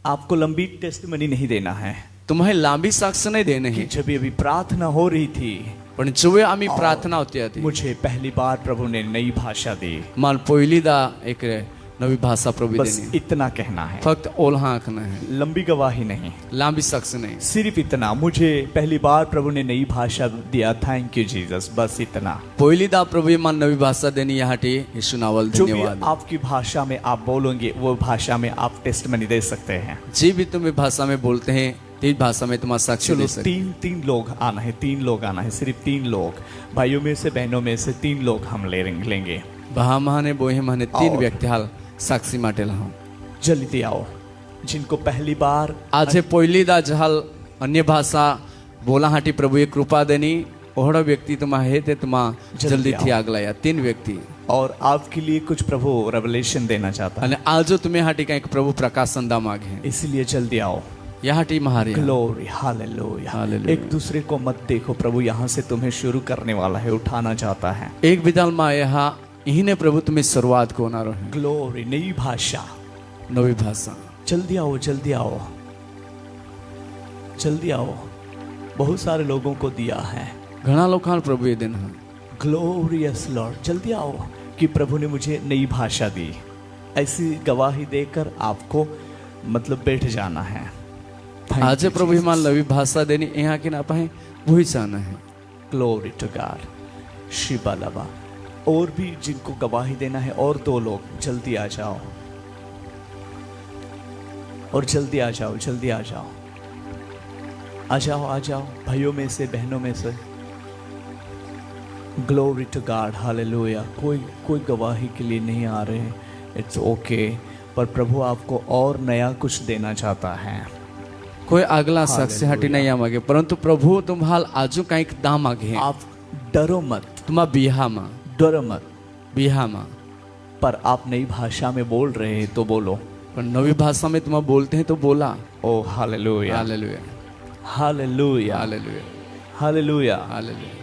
आपको लंबी टेस्टिमनी नहीं देना है तुम्हें लांबी साक्ष्य नहीं देने कि हैं, जब अभी प्रार्थना हो रही थी पण जेव्हा आम्ही प्रार्थना होती હતી मुझे पहली बार प्रभु ने नई भाषा दी। माल पहिलीदा एक नवी भाषा प्रभु बस देनी, इतना कहना है, फक्त ओल्हा आखना है, लंबी गवाही नहीं, लांबी साक्ष्य नहीं, सिर्फ इतना, मुझे पहली बार प्रभु ने नई भाषा दिया, थैंक यू जीसस, बस इतना। पहिलीदा प्रभु माल नवी भाषा देनी यासाठी यीशु नावाल जो भी धन्यवाद। आपकी भाषा में आप बोलोगे वो भाषा में आप टेस्टमनी दे सकते हैं। जी भी तुम्हें भाषा में बोलते हैं तीन भाषा में तुम्हारा साक्ष्य चलो दे सकते हैं। 3 लोग आना है, 3 लोग आना है, सिर्फ 3 लोग, भाइयों में से बहनों में से 3 लोग हम लेंगे। बहामाने बोहेमाने 3 और- व्यक्ति हाल साक्षी माटे लाओ। जल्दी आओ, जिनको पहली बार આજે पहिलीदा जहाल अन्य भाषा बोला हाटी प्रभु एक कृपा देनी ओहड़ा व्यक्ति तुम्हा हे ते तुम्हा जल्दी थी आग लाया 3 व्यक्ति और आपके लिए कुछ प्रभु रेवलेशन देना चाहता है, અને આજો तुम्हें हाटी का एक प्रभु प्रकाश संदा मागे इसलिए जल्दी आओ। या हाटी महारी ग्लोरी, हालेलुया। हालेलुया। एक दूसरे को मत देखो, प्रभु यहाँ से तुम्हें शुरू करने वाला है, उठाना चाहता है। एक विदाल मा यहाँ इन्हें प्रभु तुम्हें शुरुआत को ना रहे ग्लोरी, नई भाषा, नवी भाषा। जल्दी आओ, जल्दी आओ, जल्दी आओ। बहुत सारे लोगों को दिया है। घना लोग प्रभु ये दिन है ग्लोरियस लॉर्ड, जल्दी आओ कि प्रभु ने मुझे नई भाषा दी। ऐसी गवाही देकर आपको मतलब बैठ जाना है। Thank આજે you, प्रभु Jesus. हिमाल नवी भाषा देनी यहाँ की ना पाए वही जाना है। Glory to God. शिबा लबा। और भी जिनको गवाही देना है, और 2 लोग, जल्दी आ जाओ, और जल्दी आ जाओ, जल्दी आ जाओ, आ जाओ, आ जाओ, भाइयों में से, बहनों में से। Glory to God, hallelujah. कोई गवाही के लिए नहीं आ रहे हैं, इट्स ओके, पर प्रभु आपको और नया कुछ देना चाहता है। कोई अगला साक्ष्य हटी नहीं आ मागे, परंतु प्रभु तुम हाल आजू कहीं दाम मागे हैं। आप डरो मत, तुम्हा बिहा मा डरो मत, बिहा मा पर आप नई भाषा में बोल रहे हैं तो बोलो। पर नवी भाषा में तुम बोलते हैं तो बोला। Oh hallelujah, hallelujah hallelujah, hallelujah hallelujah. Hallelujah.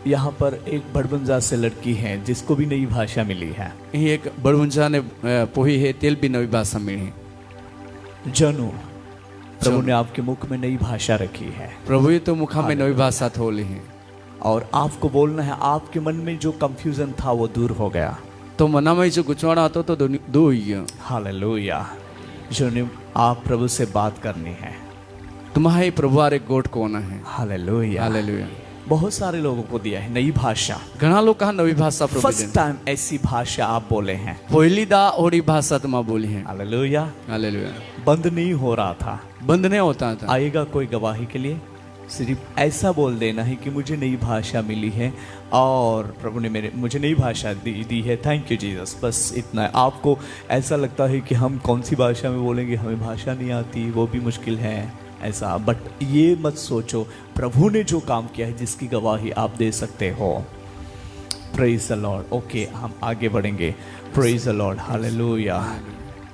यहाँ पर एक बड़बंजा से लड़की है जिसको भी नई भाषा मिली है। यही एक बड़मुंजा ने पोही है तेल भी नवी भाषा मिली। जनू, प्रभु ने आपके मुख में नई भाषा रखी है, प्रभु ये तो मुखा में नवी भाषा थोली है और आपको बोलना है। आपके मन में जो कंफ्यूजन था वो दूर हो गया। तो मना में जो गुचवाड़ा आता तो दो ही गया। हालेलुया। जो ने आप प्रभु से बात करनी है। तुम्हारे प्रभु आरे गोट कोना है। Hallelujah, hallelujah. बहुत सारे लोगों को दिया है नई भाषा। घना लोग कहा नवी भाषा प्रभु फर्स्ट देन टाइम ऐसी भाषा आप बोले हैं। पहिली दा ओडी भाषा तुम बोली है। हालेलुया। हालेलुया। बंद नहीं हो रहा था, बंद नहीं होता था। आएगा कोई गवाही के लिए, सिर्फ ऐसा बोल देना है कि मुझे नई भाषा मिली है और प्रभु ने मुझे नई भाषा दी है, थैंक यू जीसस। बस इतना है। आपको ऐसा लगता है कि हम कौन सी भाषा में बोलेंगे, हमें भाषा नहीं आती, वो भी मुश्किल है ऐसा, बट ये मत सोचो, प्रभु ने जो काम किया है जिसकी गवाही आप दे सकते हो। Praise the Lord. ओके, हम आगे बढ़ेंगे। Praise the Lord, hallelujah.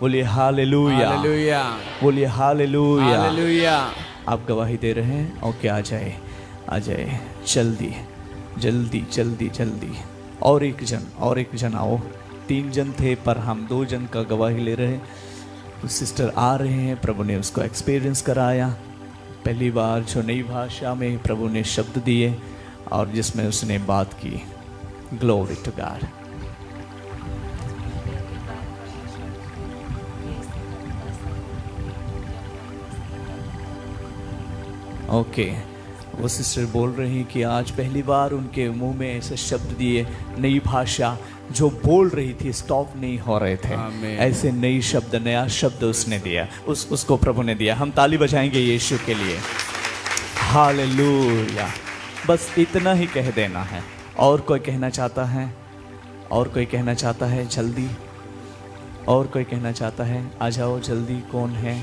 बोलिए हालेलुया, हालेलुया। बोलिए हालेलुया। हालेलुया। आप गवाही दे रहे हैं। ओके, आ जाए, आ जाए, जल्दी जल्दी जल्दी जल्दी। और एक जन आओ। 3 जन थे पर हम 2 जन का गवाही ले रहे हैं। तो सिस्टर आ रहे हैं, प्रभु ने उसको एक्सपीरियंस कराया। पहली बार जो नई भाषा में प्रभु ने शब्द दिए, और जिसमें उसने बात की। Glory to God. ओके, वो सिस्टर बोल रही कि आज पहली बार उनके मुंह में ऐसे शब्द दिए, नई भाषा जो बोल रही थी स्टॉप नहीं हो रहे थे, आमीन। ऐसे नई शब्द, नया शब्द उसने दिया, उसको प्रभु ने दिया। हम ताली बजाएंगे यीशु के लिए। हालेलुया। बस इतना ही कह देना है। और कोई कहना चाहता है? और कोई कहना चाहता है? जल्दी। और कोई कहना चाहता है? आ जाओ जल्दी। कौन है?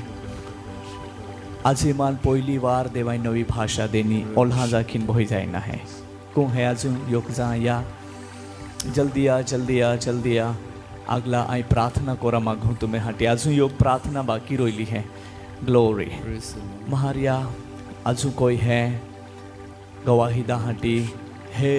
આજે માલ પહેલી વાર દેવાય નવી ભાષા દેની ઓલ્हा જાખીન બોઈ જાય ના હે કોણ હે આજુ યોગજા યા જલ્દી આ જલ્દી આ જલ્દી આ આગલા આઈ પ્રાર્થના કોરા માગું તમે હાટી આજુ योग प्रार्थना बाकी रोईली है। ग्लोरी महारिया આજુ કોઈ હે गवाही दा हाटी हे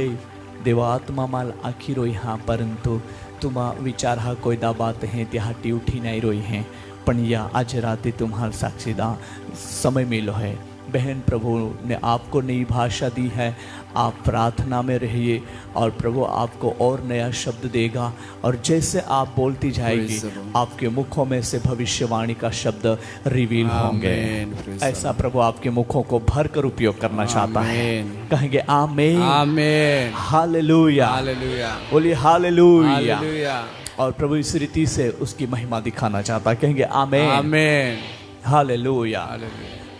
देवा आत्मा माल आखी रोई हाँ परंतु तुमा विचार हा कोई दा बात है त्या हाटी उठी नहीं रोई है पण या आज रात तुम्हारा साक्षीदा समय मिलो है। बहन, प्रभु ने आपको नई भाषा दी है। आप प्रार्थना में रहिए और प्रभु आपको और नया शब्द देगा और जैसे आप बोलती जाएगी आपके मुखों में से भविष्यवाणी का शब्द रिवील होंगे। ऐसा प्रभु आपके मुखों को भर कर उपयोग करना चाहता है। कहेंगे आमीन आमीन हालेलुया हालेलुया। बोलिए हालेलुया। और प्रभु इस रीति से उसकी महिमा दिखाना चाहता है। कहेंगे आमीन आमीन हालेलुया।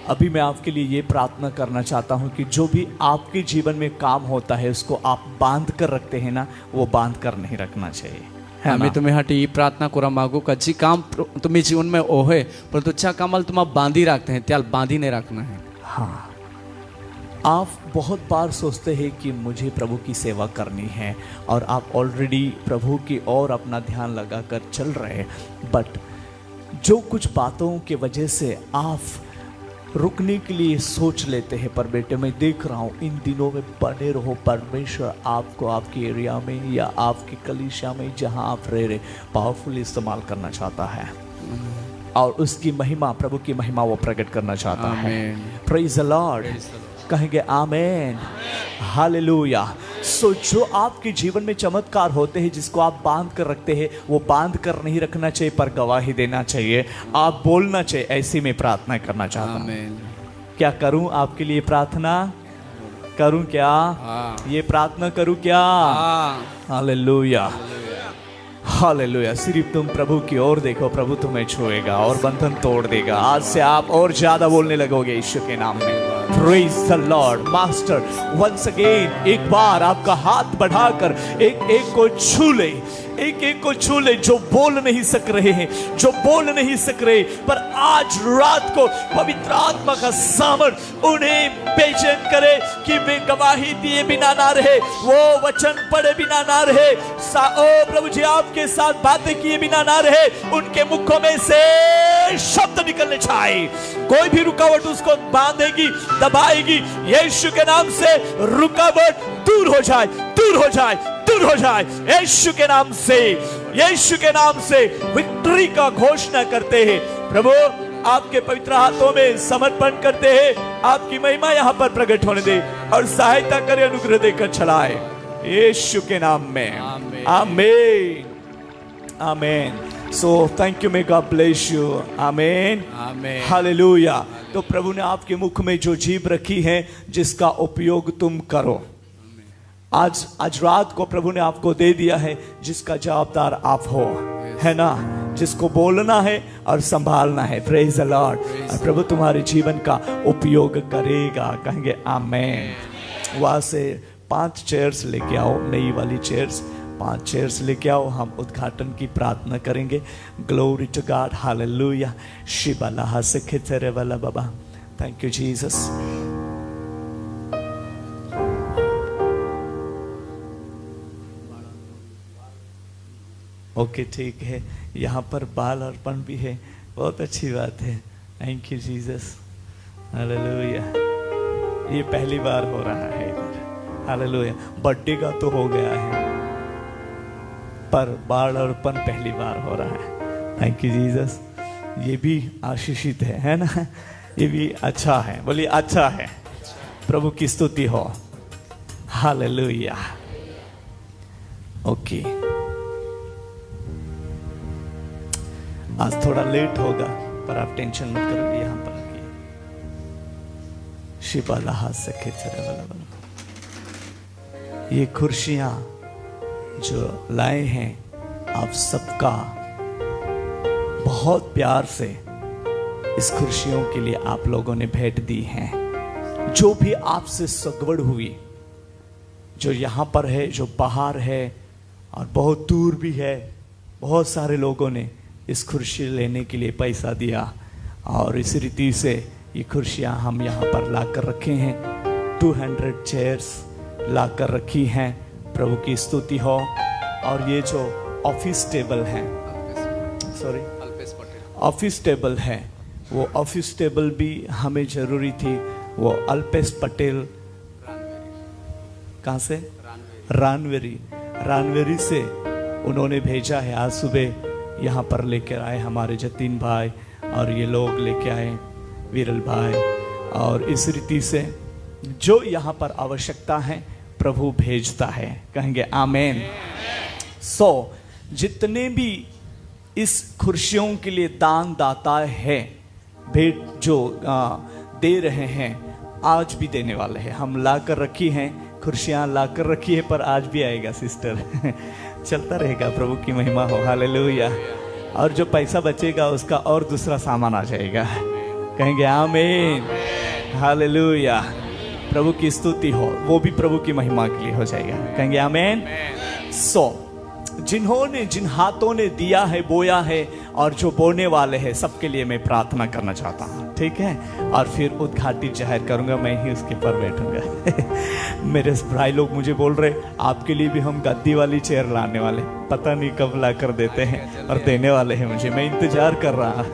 अभी मैं आपके लिए ये प्रार्थना करना चाहता हूँ कि जो भी आपके जीवन में काम होता है उसको आप बांध कर रखते हैं ना, वो बांध कर नहीं रखना चाहिए। आम्ही तुम्ही हाटी ही प्रार्थना करा मागू का जी काम तुम्ही जीवन में ओहे परंतु अच्छा कामाला तुम्हाला बांधी रखते हैं त्याला बांधी नहीं रखना है। हाँ, आप बहुत बार सोचते हैं कि मुझे प्रभु की सेवा करनी है और आप ऑलरेडी प्रभु की ओर अपना ध्यान लगाकर चल रहे हैं, बट जो कुछ बातों की वजह से आप रुकने के लिए सोच लेते हैं। पर बेटे, मैं देख रहा हूँ इन दिनों में बने रहो। परमेश्वर आपको आपके एरिया में या आपकी कलीसिया में जहाँ आप रह रहे पावरफुल इस्तेमाल करना चाहता है और उसकी महिमा, प्रभु की महिमा वो प्रकट करना चाहता है। Praise the Lord. कहेंगे आमीन हालेलुया। सो जो आपके जीवन में चमत्कार होते हैं जिसको आप बांध कर रखते हैं, वो बांध कर नहीं रखना चाहिए पर गवाही देना चाहिए, आप बोलना चाहिए। ऐसी में प्रार्थना करना चाहता हूँ। क्या करूं आपके लिए प्रार्थना करूं? क्या ये प्रार्थना करूं क्या? Hallelujah hallelujah. सिर्फ तुम प्रभु की ओर देखो, प्रभु तुम्हें छुएगा और बंधन तोड़ देगा। आज से आप और ज्यादा बोलने लगोगे यीशु के नाम में। Praise the lord. Master once again एक बार आपका हाथ बढ़ाकर एक एक को छू ले, एक एक को छू ले जो बोल नहीं सक रहे हैं, जो बोल नहीं सक रहे, पर आज रात को पवित्र आत्मा का सामर्थ उन्हें बेचैन करे कि वे गवाही दिए बिना ना रहे, वो वचन पढ़े बिना ना रहे, ओ प्रभु जी आपके साथ बातें किए बिना ना रहे, उनके मुखों में से शब्द निकलने चाहिए। कोई भी रुकावट उसको बांधेगी, दबाएगी, यीशु के नाम से रुकावट दूर हो जाए, दूर हो जाए, दूर हो जाए। यीशु के नाम से, यीशु के नाम से विक्ट्री का घोषणा करते हैं। प्रभु आपके पवित्र हाथों में समर्पण करते हैं। आपकी महिमा यहाँ पर प्रकट होने दे और सहायता करे, अनुग्रह देकर चलाए यीशु के नाम में। आमीन आमीन। So thank you, may God bless you. आमीन आमीन हालेलुया। तो प्रभु ने आपके मुख में जो जीभ रखी है जिसका उपयोग तुम करो। आज रात को प्रभु ने आपको दे दिया है जिसका जवाबदार आप हो, है ना, जिसको बोलना है और संभालना है। Praise the Lord. और प्रभु तुम्हारे जीवन का उपयोग करेगा। कहेंगे आमीन। वहां से 5 चेयर्स लेके आओ, नई वाली चेयर्स, 5 चेयर्स लेके आओ। हम उद्घाटन की प्रार्थना करेंगे। Glory to God hallelujah. शिबाला से खेतरे वाला बाबा, थैंक यू जीसस। ओके ठीक है, यहाँ पर बाल अर्पण भी है, बहुत अच्छी बात है। Thank you Jesus hallelujah. ये पहली बार हो रहा है इधर। हालेलुया। बर्थडे का तो हो गया है पर बाल अर्पण पहली बार हो रहा है। Thank you Jesus. ये भी आशीषित है ना, ये भी अच्छा है। बोलिए अच्छा है। प्रभु की स्तुति हो। हालेलुया। ओके, आज थोड़ा लेट होगा पर आप टेंशन मत करोगे। यहां पर रखिए। शिबाला हाथ से खेचरे वाला बना। ये कुर्सियां जो लाए हैं आप सबका बहुत प्यार से इस कुर्सियों के लिए आप लोगों ने भेंट दी है। जो भी आपसे सगवड़ हुई, जो यहाँ पर है, जो बाहर है और बहुत दूर भी है, बहुत सारे लोगों ने इस कुर्सी लेने के लिए पैसा दिया और इस रीति से ये कुर्सियाँ हम यहाँ पर लाकर रखे हैं। 200 चेयर्स लाकर रखी हैं। प्रभु की स्तुति हो। और ये जो ऑफिस टेबल है, सॉरी ऑफिस टेबल है, वो ऑफिस टेबल भी हमें जरूरी थी। वो अल्पेश पटेल कहाँ से? रानवेरी से उन्होंने भेजा है। आज सुबह यहाँ पर लेकर आए हमारे जतीन भाई और ये लोग लेके आए विरल भाई। और इस रीति से जो यहाँ पर आवश्यकता है प्रभु भेजता है। कहेंगे आमेन। जितने भी इस कुर्सियों के लिए दान दाता है, भेंट जो दे रहे हैं, आज भी देने वाले हैं। हम ला कर रखी हैं, कुर्सियां ला कर रखी है, पर आज भी आएगा सिस्टर। चलता रहेगा। प्रभु की महिमा हो। हालेलुया। और जो पैसा बचेगा उसका और दूसरा सामान आ जाएगा। कहेंगे आमीन। हालेलुया। प्रभु की स्तुति हो। वो भी प्रभु की महिमा के लिए हो जाएगा। कहेंगे आमीन। जिन हाथों ने दिया है, बोया है, और जो बोने वाले हैं, सबके लिए मैं प्रार्थना करना चाहता हूँ। ठीक है। और फिर उद्घाटित जाहिर करूंगा। मैं ही उसके पर बैठूंगा। मेरे भाई लोग मुझे बोल रहे आपके लिए भी हम गद्दी वाली चेयर लाने वाले, पता नहीं कब ला कर देते हैं और देने वाले हैं मुझे। मैं इंतजार कर रहा।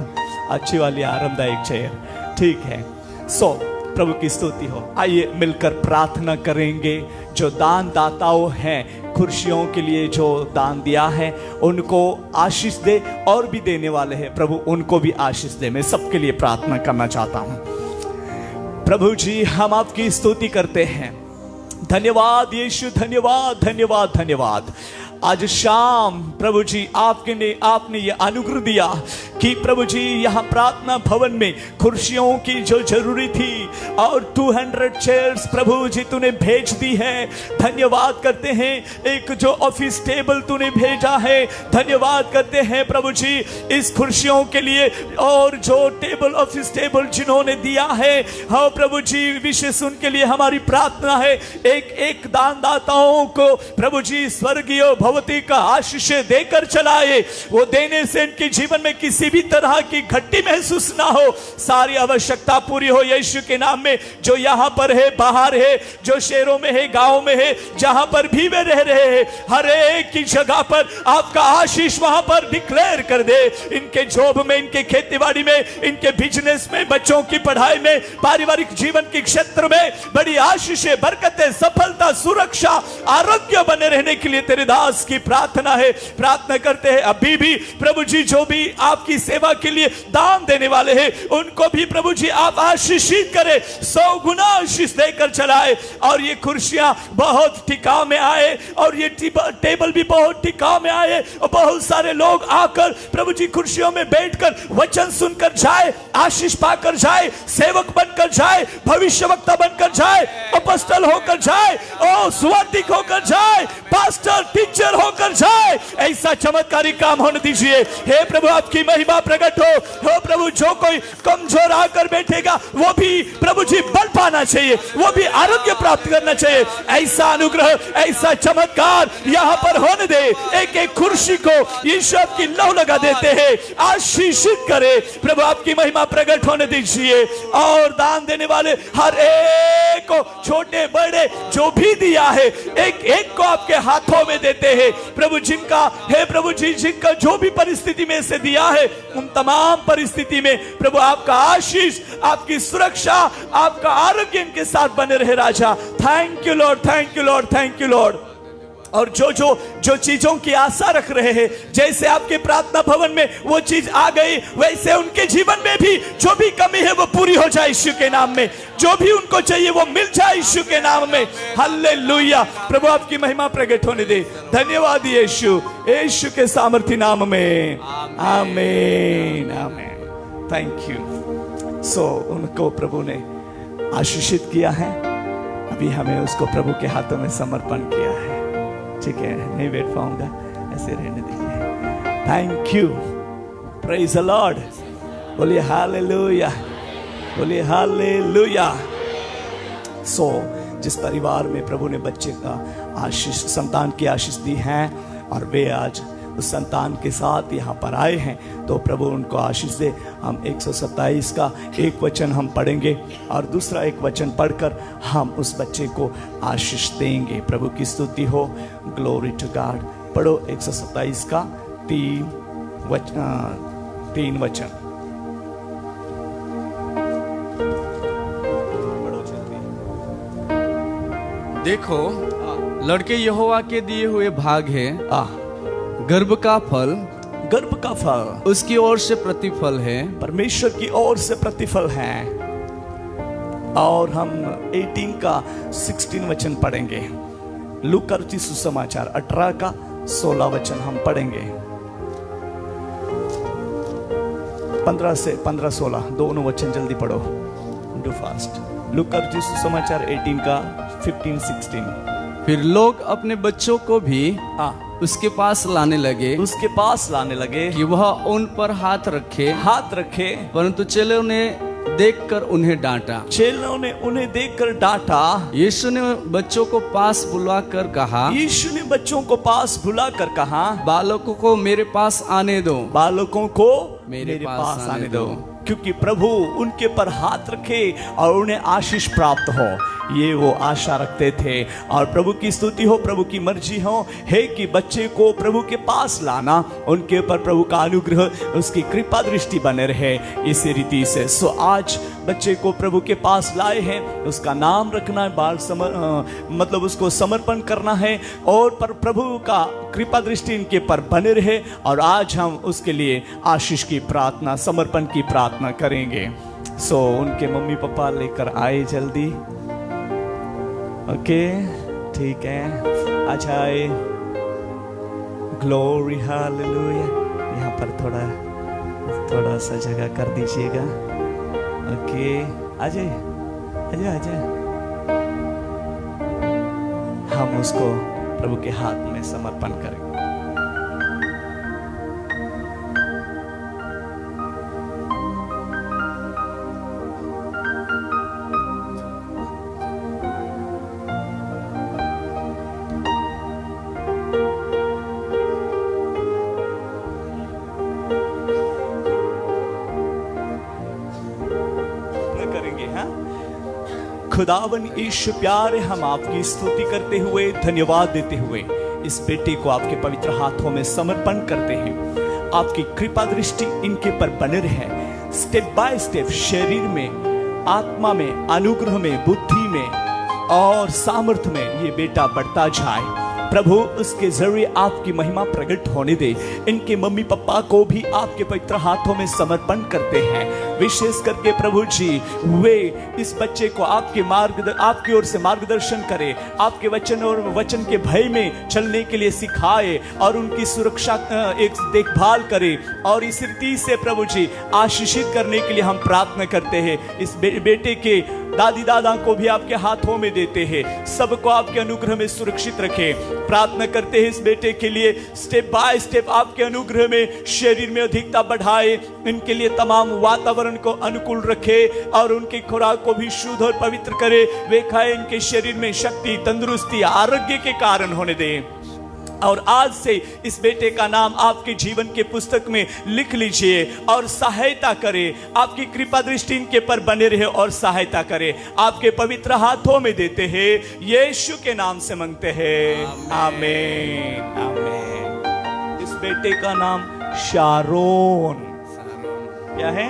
अच्छी वाली आरामदायक चेयर। ठीक है। प्रभु की स्तुति हो। आइए मिलकर प्रार्थना करेंगे। जो दान दाताओं हैं, कुर्सियों के लिए जो दान दिया है, उनको आशीष दे। और भी देने वाले हैं, प्रभु उनको भी आशीष दे। मैं सबके लिए प्रार्थना करना चाहता हूं। प्रभु जी, हम आपकी स्तुति करते हैं। धन्यवाद यीशु, धन्यवाद धन्यवाद धन्यवाद। आज शाम प्रभु जी आपने ये अनुग्रह दिया कि प्रभु जी यहाँ प्रार्थना भवन में कुर्सियों की जो जरूरी थी और 200 चेयर्स प्रभु जी तूने भेज दी है। धन्यवाद करते हैं। एक जो ऑफिस टेबल तूने भेजा है, धन्यवाद करते हैं प्रभु जी इस कुर्सियों के लिए। और जो टेबल, ऑफिस टेबल जिन्होंने दिया है, हाँ प्रभु जी विशेष उनके लिए हमारी प्रार्थना है। एक दानदाताओं को प्रभु जी स्वर्गीय भगवती का आशीष देकर चलाए। वो देने से इनके जीवन में किसी भी तरह की घट्टी महसूस ना हो। सारी आवश्यकता पूरी हो यीशु के नाम में। जो यहाँ पर है, बाहर है, जो शहरों में है, गांव में है, जहां पर भी वे रह रहे हैं, हर एक की जगह पर आपका आशीष वहां पर डिक्लेयर कर दे। इनके जॉब में, इनके खेतीबाड़ी में, इनके बिजनेस में, बच्चों की पढ़ाई में, पारिवारिक जीवन के क्षेत्र में बड़ी आशीष, बरकतें, सफलता, सुरक्षा, आरोग्य बने रहने के लिए तेरे दास की प्रार्थना है। प्रार्थना करते हैं अभी भी प्रभु जी जो भी आपकी सेवा के लिए दान देने वाले हैं, उनको भी प्रभु जी आप आशीषित करें, 100 गुना आशीष देकर चलाए। और ये कुर्सियां बहुत टिकाव में आए और ये टेबल भी बहुत टिकाव में आए और बहुत सारे लोग आकर प्रभु जी कुर्सियों में बैठकर वचन सुनकर जाए, आशीष पाकर जाए, सेवक बनकर जाए, भविष्यवक्ता बनकर जाए, अपॉस्टल होकर जाए, और सुवार्तिक होकर जाए, पास्टर, टीचर होकर जाए। ऐसा चमत्कारी काम होने दीजिए। हे प्रभु आपकी महिमा प्रकट हो प्रभु। जो कोई कमजोर आकर बैठेगा वो भी प्रभु जी बल पाना चाहिए, वो भी आरोग्य प्राप्त करना चाहिए। ऐसा अनुग्रह, ऐसा चमत्कार यहाँ पर होने दे। एक एक कुर्सी को यीशु आपकी लौ लगा देते हैं, आशीषित करे। प्रभु आपकी महिमा प्रकट होने दीजिए। और दान देने वाले हर एक को, छोटे बड़े जो भी दिया है, एक एक को आपके हाथों में देते हैं प्रभु। जिनका है प्रभु जी, जिनका जो भी परिस्थिति में से दिया है, उन तमाम परिस्थिति में प्रभु आपका आशीष, आपकी सुरक्षा, आपका आरोग्य इनके साथ बने रहे राजा। Thank you Lord, thank you Lord, thank you Lord. और जो चीजों की आशा रख रहे हैं, जैसे आपके प्रार्थना भवन में वो चीज आ गई, वैसे उनके जीवन में भी जो भी कमी है वो पूरी हो जाए यीशु के नाम में। जो भी उनको चाहिए वो मिल जाए यीशु के नाम में। हालेलुया। प्रभु आपकी महिमा प्रकट होने दे। धन्यवाद यीशु के सामर्थ्य नाम में। आमीन आमीन। Thank you. सो उनको प्रभु ने आशीषित किया है, अभी हमें उसको प्रभु के हाथों में समर्पण किया है। ठीक है, नहीं बैठ पाऊंगा, ऐसे रहने दीजिए। Thank you. Praise the Lord. बोलिए हालेलुया, बोलिए हालेलुया। सो जिस परिवार में प्रभु ने बच्चे का आशीष, संतान की आशीष दी है, और वे आज उस संतान के साथ यहाँ पर आए हैं, तो प्रभु उनको आशीष दे। हम 127 का एक वचन हम पढ़ेंगे और दूसरा एक वचन पढ़कर हम उस बच्चे को आशीष देंगे। प्रभु की स्तुति हो। Glory to God. पढ़ो 127 का 3 वचन। पढ़ो जल्दी। देखो, लड़के यहोवा के दिए हुए भाग है, गर्भ का फल उसकी ओर से प्रतिफल है, परमेश्वर की ओर से प्रतिफल है। और हम 18 का 16 वचन पढ़ेंगे। लूका रचित सुसमाचार 18 का 16 वचन हम पढ़ेंगे। 15-16 दोनों वचन जल्दी पढ़ो, डू फास्ट। लूका रचित सुसमाचार 18 का 15-16। फिर लोग अपने बच्चों को भी उसके पास लाने लगे कि वह उन पर हाथ रखे, परंतु चेलों ने देखकर उन्हें डांटा। यीशु ने बच्चों को पास बुलाकर कहा, बालकों को मेरे पास आने दो, मेरे पास आने दो। क्योंकि प्रभु उनके पर हाथ रखे और उन्हें आशीष प्राप्त हो, ये वो आशा रखते थे। और प्रभु की स्तुति हो, प्रभु की मर्जी हो है कि बच्चे को प्रभु के पास लाना, उनके ऊपर प्रभु का अनुग्रह, उसकी कृपा दृष्टि बने रहे, इसी रीति से। सो आज बच्चे को प्रभु के पास लाए हैं, उसका नाम रखना है, मतलब उसको समर्पण करना है, और पर प्रभु का कृपा दृष्टि इनके पर बने रहे। और आज हम उसके लिए आशीष की प्रार्थना, समर्पण की प्रार्थना करेंगे। सो उनके मम्मी पापा लेकर आए जल्दी। ओके, ठीक है, आ जाए। Glory hallelujah. यहाँ पर थोड़ा सा जगह कर दीजिएगा। ओके, आ जाए। हम उसको प्रभु के हाथ में समर्पण करेंगे। खुदावन ईश्वर प्यारे, हम आपकी स्तुति करते हुए, धन्यवाद देते हुए इस बेटे को आपके पवित्र हाथों में समर्पण करते हैं। आपकी कृपा दृष्टि इनके पर बने रहे, स्टेप बाय स्टेप शरीर में, आत्मा में, अनुग्रह में, बुद्धि में और सामर्थ्य में ये बेटा बढ़ता जाए। प्रभु उसके जरिए आपकी महिमा प्रकट होने दे। इनके मम्मी पापा को भी आपके पवित्र हाथों में समर्पण करते हैं। विशेष करके प्रभु जी, वे इस बच्चे को आपकी ओर से मार्गदर्शन करे, आपके वचन और वचन के भय में चलने के लिए सिखाए और उनकी सुरक्षा एक देखभाल करे। और इस रीति से प्रभु जी आशीषित करने के लिए हम प्रार्थना करते हैं। इस बेटे के दादी दादा को भी आपके हाथों में देते हैं, सबको आपके अनुग्रह में सुरक्षित रखे। प्रार्थना करते हैं इस बेटे के लिए, स्टेप बाय स्टेप आपके अनुग्रह में शरीर में अधिकता बढ़ाए, इनके लिए तमाम वातावरण को अनुकूल रखे और उनकी खुराक को भी शुद्ध और पवित्र करे। वे खाए, इनके शरीर में शक्ति, तंदुरुस्ती, आरोग्य के कारण होने दें। और आज से इस बेटे का नाम आपके जीवन के पुस्तक में लिख लीजिए और सहायता करे। आपकी कृपा दृष्टि इनके पर बने रहे और सहायता करे। आपके पवित्र हाथों में देते हैं, यीशु के नाम से मांगते हैं, आमीन आमीन। इस बेटे का नाम शारोन, क्या है?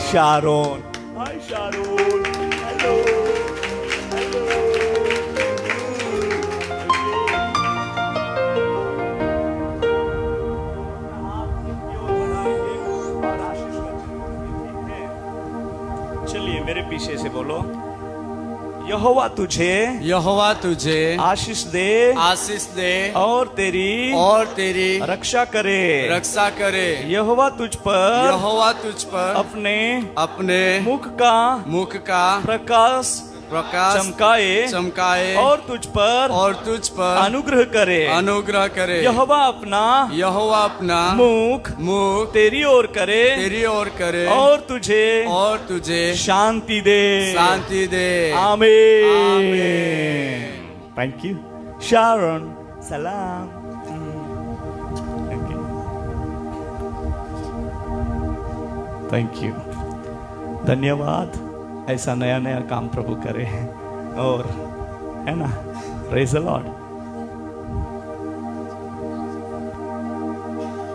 शारोन। हाय शारोन, हेलो। चलिए मेरे पीछे से बोलो, यहोवा तुझे आशीष दे आशीष दे और तेरी रक्षा करे। यहोवा तुझ पर अपने मुख का प्रकाश चमकाए और तुझ पर अनुग्रह करे। यहोवा अपना मुख तेरी ओर करे और तुझे शांति दे। आमीन। थैंक यू शारोन, सलाम। थैंक यू, धन्यवाद। ऐसा नया नया काम प्रभु करे और है ना, प्रेज द लॉर्ड।